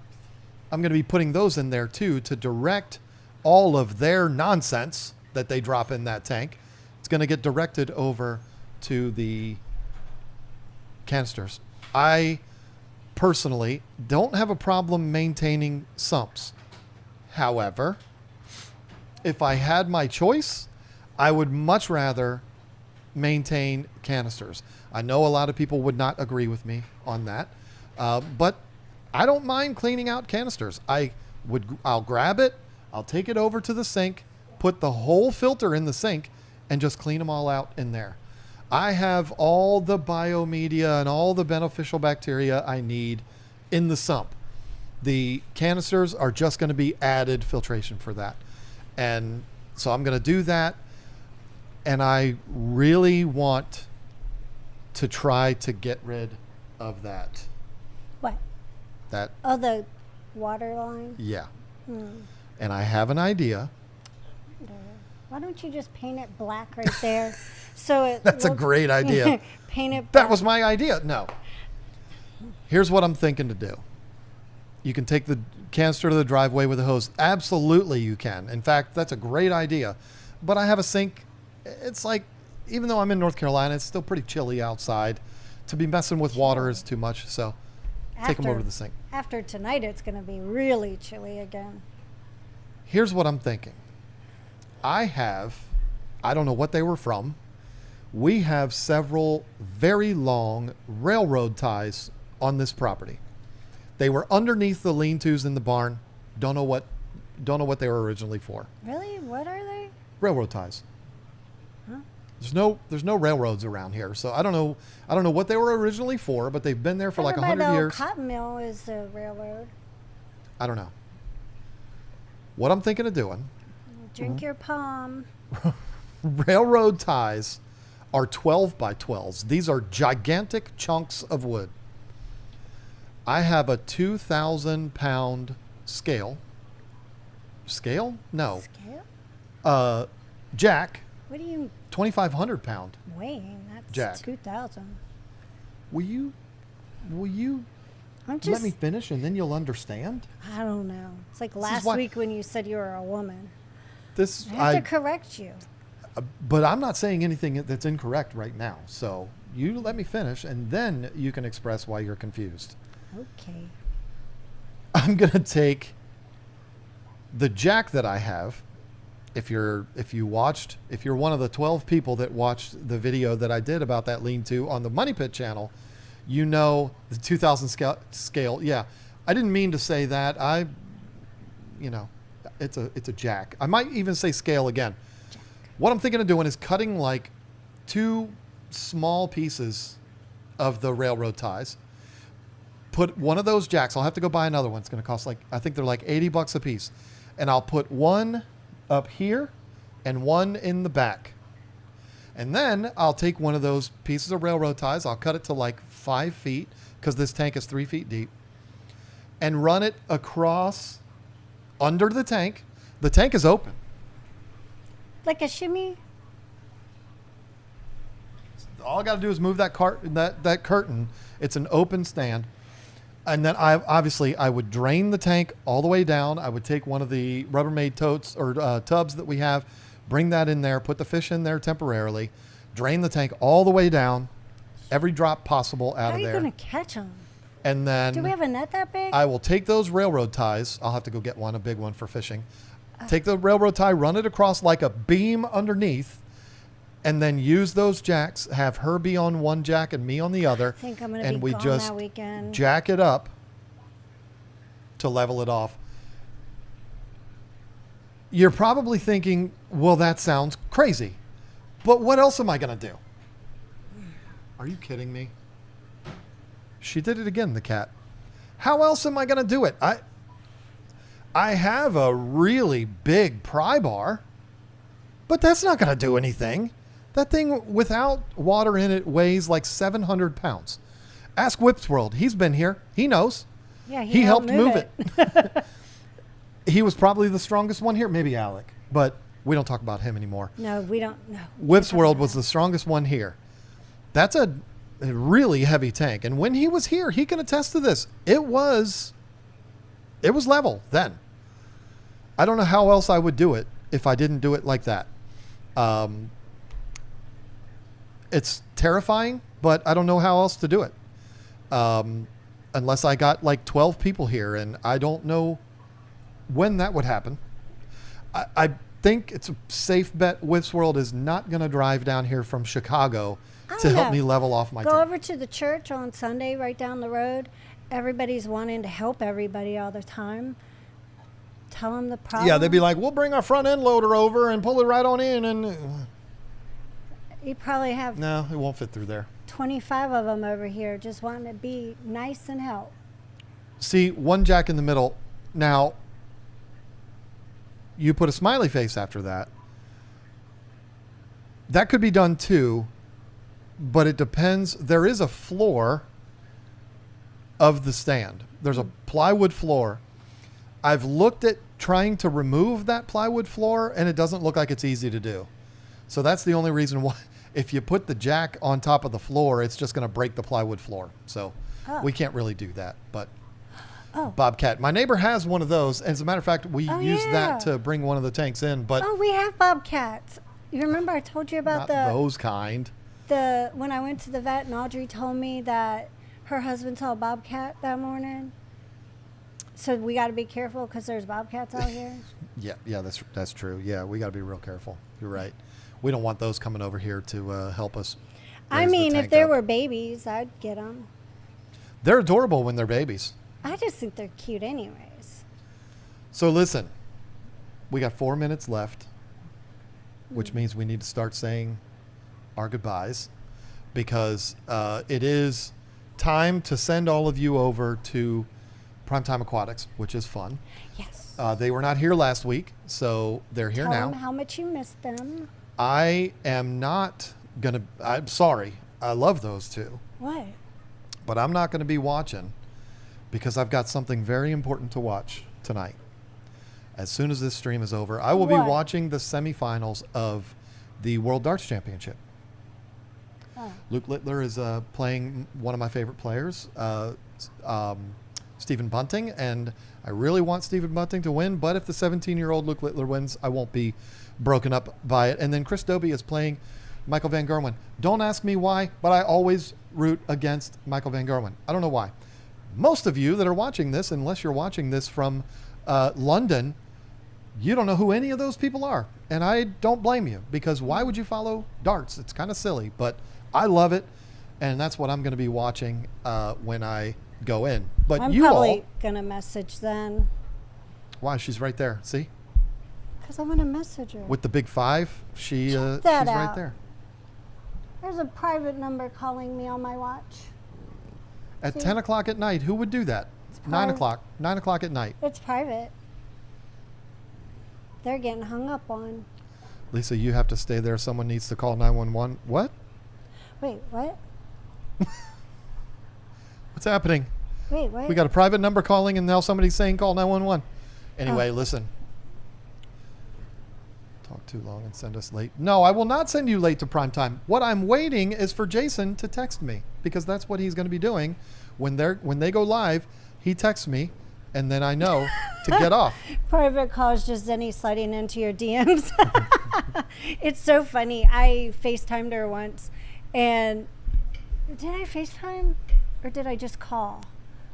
[SPEAKER 2] going to be putting those in there too to direct all of their nonsense that they drop in that tank. It's going to get directed over to the canisters. I personally don't have a problem maintaining sumps. However, if I had my choice, I would much rather maintain canisters. I know a lot of people would not agree with me on that, but I don't mind cleaning out canisters. I'll grab it, I'll take it over to the sink, put the whole filter in the sink, and just clean them all out in there. I have all the biomedia and all the beneficial bacteria I need in the sump. The canisters are just going to be added filtration for that. And so I'm going to do that. And I really want to try to get rid of that.
[SPEAKER 1] What?
[SPEAKER 2] That.
[SPEAKER 1] Oh, the water line?
[SPEAKER 2] Yeah. And I have an idea.
[SPEAKER 1] Why don't you just paint it black right there? So
[SPEAKER 2] That's a great idea.
[SPEAKER 1] Paint it black.
[SPEAKER 2] That was my idea. No. Here's what I'm thinking to do. You can take the canister to the driveway with a hose. Absolutely you can. In fact, that's a great idea. But I have a sink. It's like, even though I'm in North Carolina, it's still pretty chilly outside. To be messing with water is too much. So take them over to the sink.
[SPEAKER 1] After tonight, it's going to be really chilly again.
[SPEAKER 2] Here's what I'm thinking. I don't know what they were from. We have several very long railroad ties on this property. They were underneath the lean-tos in the barn. Don't know what they were originally for.
[SPEAKER 1] Really? What are they?
[SPEAKER 2] Railroad ties.
[SPEAKER 1] Huh?
[SPEAKER 2] There's no railroads around here, so I don't know what they were originally for, but they've been there for like 100 years.
[SPEAKER 1] The cotton mill is the railroad.
[SPEAKER 2] I don't know. What I'm thinking of doing.
[SPEAKER 1] Drink your palm.
[SPEAKER 2] Railroad ties are 12 by 12s. These are gigantic chunks of wood. I have a 2,000 pound scale. Scale? No.
[SPEAKER 1] Scale?
[SPEAKER 2] Jack.
[SPEAKER 1] What do you?
[SPEAKER 2] 2,500 pound.
[SPEAKER 1] Weighing? That's
[SPEAKER 2] Jack.
[SPEAKER 1] 2,000.
[SPEAKER 2] Will you
[SPEAKER 1] I'm just,
[SPEAKER 2] let me finish and then you'll understand?
[SPEAKER 1] I don't know. It's like last week when you said you were a woman. I have to correct you.
[SPEAKER 2] But I'm not saying anything that's incorrect right now. So you let me finish and then you can express why you're confused.
[SPEAKER 1] Okay.
[SPEAKER 2] I'm going to take the jack that I have. If you're one of the 12 people that watched the video that I did about that lean-to on the Money Pit channel, you know the 2,000 scale. Yeah, I didn't mean to say that. It's a jack. I might even say scale again. Jack. What I'm thinking of doing is cutting like 2 small pieces of the railroad ties. Put one of those jacks. I'll have to go buy another one. It's going to cost I think they're like $80 a piece. And I'll put one up here and one in the back. And then I'll take one of those pieces of railroad ties. I'll cut it to like 5 feet because this tank is 3 feet deep and run it across under the tank. The tank is open.
[SPEAKER 1] Like a shimmy?
[SPEAKER 2] All I got to do is move that curtain. It's an open stand. And then I would drain the tank all the way down. I would take one of the Rubbermaid totes or tubs that we have, bring that in there, put the fish in there temporarily, drain the tank all the way down, every drop possible out of there.
[SPEAKER 1] How are you going to catch them?
[SPEAKER 2] And then
[SPEAKER 1] do we have a net that big?
[SPEAKER 2] I will take those railroad ties. I'll have to go get one, a big one for fishing. Take the railroad tie, run it across like a beam underneath, and then use those jacks, have her be on one jack and me on the other.
[SPEAKER 1] I think I'm going to
[SPEAKER 2] and
[SPEAKER 1] be
[SPEAKER 2] we
[SPEAKER 1] gone
[SPEAKER 2] just
[SPEAKER 1] that weekend.
[SPEAKER 2] Jack it up to level it off. You're probably thinking, well, that sounds crazy. But what else am I going to do? Are you kidding me? She did it again, the cat. How else am I going to do it? I have a really big pry bar, but that's not going to do anything. That thing without water in it weighs like 700 pounds. Ask W.O.W.L. He's been here. He knows.
[SPEAKER 1] Yeah,
[SPEAKER 2] he helped move it. He was probably the strongest one here. Maybe Alec, but we don't talk about him anymore.
[SPEAKER 1] No, we don't. No.
[SPEAKER 2] W.O.W.L was the strongest one here. That's a really heavy tank. And when he was here, he can attest to this. It was level then. I don't know how else I would do it if I didn't do it like that. It's terrifying, but I don't know how else to do it. Unless I got like 12 people here, and I don't know when that would happen. I think it's a safe bet Whiff's World is not going to drive down here from Chicago to help me level off my
[SPEAKER 1] Go
[SPEAKER 2] tank.
[SPEAKER 1] over to the church on Sunday right down the road. Everybody's wanting to help everybody all the time. Tell them the problem.
[SPEAKER 2] Yeah, they'd be like, we'll bring our front end loader over and pull it right on in. And
[SPEAKER 1] You probably have
[SPEAKER 2] no, it won't fit through there.
[SPEAKER 1] 25 of them over here just wanting to be nice and help.
[SPEAKER 2] See, one jack in the middle. Now, you put a smiley face after that. That could be done too, but it depends. There is a floor of the stand. There's a plywood floor. I've looked at trying to remove that plywood floor, and it doesn't look like it's easy to do. So that's the only reason why. If you put the jack on top of the floor, it's just going to break the plywood floor. So we can't really do that. But Bobcat, my neighbor has one of those. As a matter of fact, we use that to bring one of the tanks in. But
[SPEAKER 1] we have Bobcats. You remember I told you about
[SPEAKER 2] not those kind.
[SPEAKER 1] When I went to the vet and Audrey told me that her husband saw a Bobcat that morning. So we got to be careful because there's Bobcats out here.
[SPEAKER 2] Yeah, that's true. Yeah, we got to be real careful. You're right. We don't want those coming over here to help us.
[SPEAKER 1] I mean, if there were babies, I'd get them.
[SPEAKER 2] They're adorable when they're babies.
[SPEAKER 1] I just think they're cute anyways.
[SPEAKER 2] So listen, we got 4 minutes left, which means we need to start saying our goodbyes because it is time to send all of you over to Primetime Aquatics, which is fun.
[SPEAKER 1] Yes.
[SPEAKER 2] They were not here last week, so they're here
[SPEAKER 1] Tell
[SPEAKER 2] now.
[SPEAKER 1] them how much you missed them.
[SPEAKER 2] I am not going to, I'm sorry. I love those two.
[SPEAKER 1] What?
[SPEAKER 2] But I'm not going to be watching because I've got something very important to watch tonight. As soon as this stream is over, I will be watching the semifinals of the World Darts Championship.
[SPEAKER 1] Oh.
[SPEAKER 2] Luke Littler is playing one of my favorite players, Stephen Bunting, and I really want Stephen Bunting to win, but if the 17-year-old Luke Littler wins, I won't be broken up by it. And then Chris Dobie is playing Michael Van Gerwen. Don't ask me why, but I always root against Michael Van Gerwen. I don't know why. Most of you that are watching this, unless you're watching this from London, you don't know who any of those people are. And I don't blame you, because why would you follow darts? It's kind of silly, but I love it, and that's what I'm going to be watching when I go in. But
[SPEAKER 1] I'm
[SPEAKER 2] you
[SPEAKER 1] probably
[SPEAKER 2] all,
[SPEAKER 1] going to message then.
[SPEAKER 2] why? She's right there. See?
[SPEAKER 1] Because I'm going to message her.
[SPEAKER 2] With the big 5, she's
[SPEAKER 1] that
[SPEAKER 2] right
[SPEAKER 1] out.
[SPEAKER 2] there.
[SPEAKER 1] There's a private number calling me on my watch.
[SPEAKER 2] At
[SPEAKER 1] See?
[SPEAKER 2] 10 o'clock at night, who would do that? 9 o'clock. 9 o'clock at night.
[SPEAKER 1] It's private. They're getting hung up on.
[SPEAKER 2] Lisa, you have to stay there. Someone needs to call 911. What?
[SPEAKER 1] Wait, what?
[SPEAKER 2] What's happening?
[SPEAKER 1] Wait, what?
[SPEAKER 2] We got a private number calling, and now somebody's saying call 911. Anyway, listen. Talk too long and send us late. No, I will not send you late to prime time. What I'm waiting is for Jason to text me, because that's what he's going to be doing when they go live. He texts me, and then I know to get off.
[SPEAKER 1] Private calls just Zenny sliding into your DMs. It's so funny. I FaceTimed her once, and did I FaceTime or did I just call?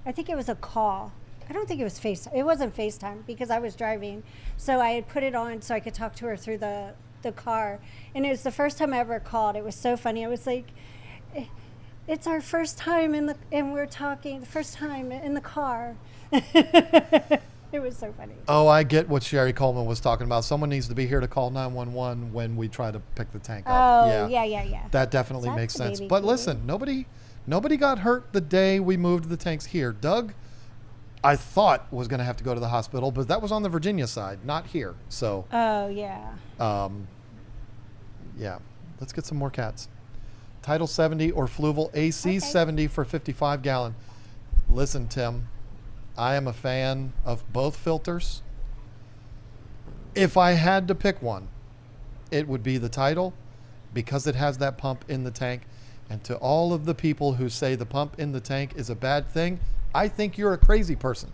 [SPEAKER 1] I think it was a call. I don't think it was FaceTime. It wasn't FaceTime because I was driving. So I had put it on so I could talk to her through the car. And it was the first time I ever called. It was so funny. I was like, it's our first time and we're talking the first time in the car. It was so funny.
[SPEAKER 2] Oh, I get what Sherry Coleman was talking about. Someone needs to be here to call 911 when we try to pick the tank up.
[SPEAKER 1] Oh, yeah.
[SPEAKER 2] That definitely
[SPEAKER 1] That's
[SPEAKER 2] makes
[SPEAKER 1] a
[SPEAKER 2] sense.
[SPEAKER 1] baby
[SPEAKER 2] But
[SPEAKER 1] key.
[SPEAKER 2] listen, nobody got hurt the day we moved the tanks here. Doug, I thought, was going to have to go to the hospital, but that was on the Virginia side, not here. So,
[SPEAKER 1] Oh, yeah.
[SPEAKER 2] yeah, let's get some more cats. Tidal 70 or Fluval AC 70 for 55 gallon. Listen, Tim, I am a fan of both filters. If I had to pick one, it would be the Tidal, because it has that pump in the tank. And to all of the people who say the pump in the tank is a bad thing, I think you're a crazy person.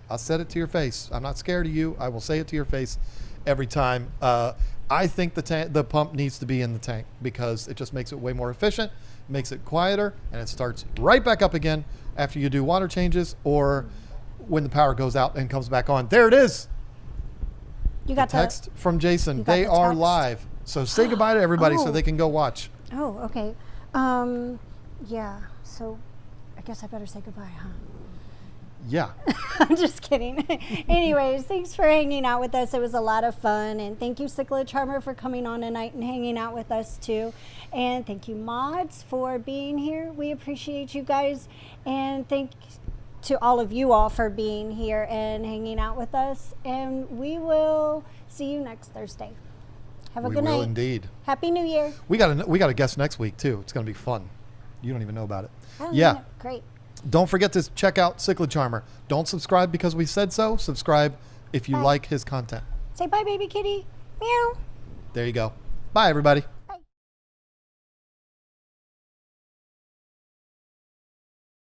[SPEAKER 2] I'll say it to your face. I'm not scared of you. I will say it to your face every time. I think the pump needs to be in the tank because it just makes it way more efficient, makes it quieter, and it starts right back up again after you do water changes or when the power goes out and comes back on. There it is.
[SPEAKER 1] You got
[SPEAKER 2] Text from Jason.
[SPEAKER 1] you got
[SPEAKER 2] They
[SPEAKER 1] the
[SPEAKER 2] are
[SPEAKER 1] text?
[SPEAKER 2] live. So say goodbye to everybody so
[SPEAKER 1] Oh.
[SPEAKER 2] they can go watch.
[SPEAKER 1] Oh, okay. Yeah. So I guess I better say goodbye, huh?
[SPEAKER 2] Yeah.
[SPEAKER 1] I'm just kidding. Anyways, thanks for hanging out with us. It was a lot of fun. And thank you, Cichlid Charmer, for coming on tonight and hanging out with us too. And thank you, mods, for being here. We appreciate you guys. And thank to all of you all for being here and hanging out with us. And we will see you next Thursday. Have a
[SPEAKER 2] We
[SPEAKER 1] good
[SPEAKER 2] will
[SPEAKER 1] night.
[SPEAKER 2] indeed.
[SPEAKER 1] Happy New Year.
[SPEAKER 2] We got a guest next week too. It's going to be fun. You don't even know about it.
[SPEAKER 1] Oh,
[SPEAKER 2] Yeah.
[SPEAKER 1] Great.
[SPEAKER 2] Don't forget to check out Cichlid Charmer. Don't subscribe because we said so. Subscribe if you
[SPEAKER 1] Bye.
[SPEAKER 2] like his content.
[SPEAKER 1] Say bye, baby kitty. Meow.
[SPEAKER 2] There you go. Bye, everybody.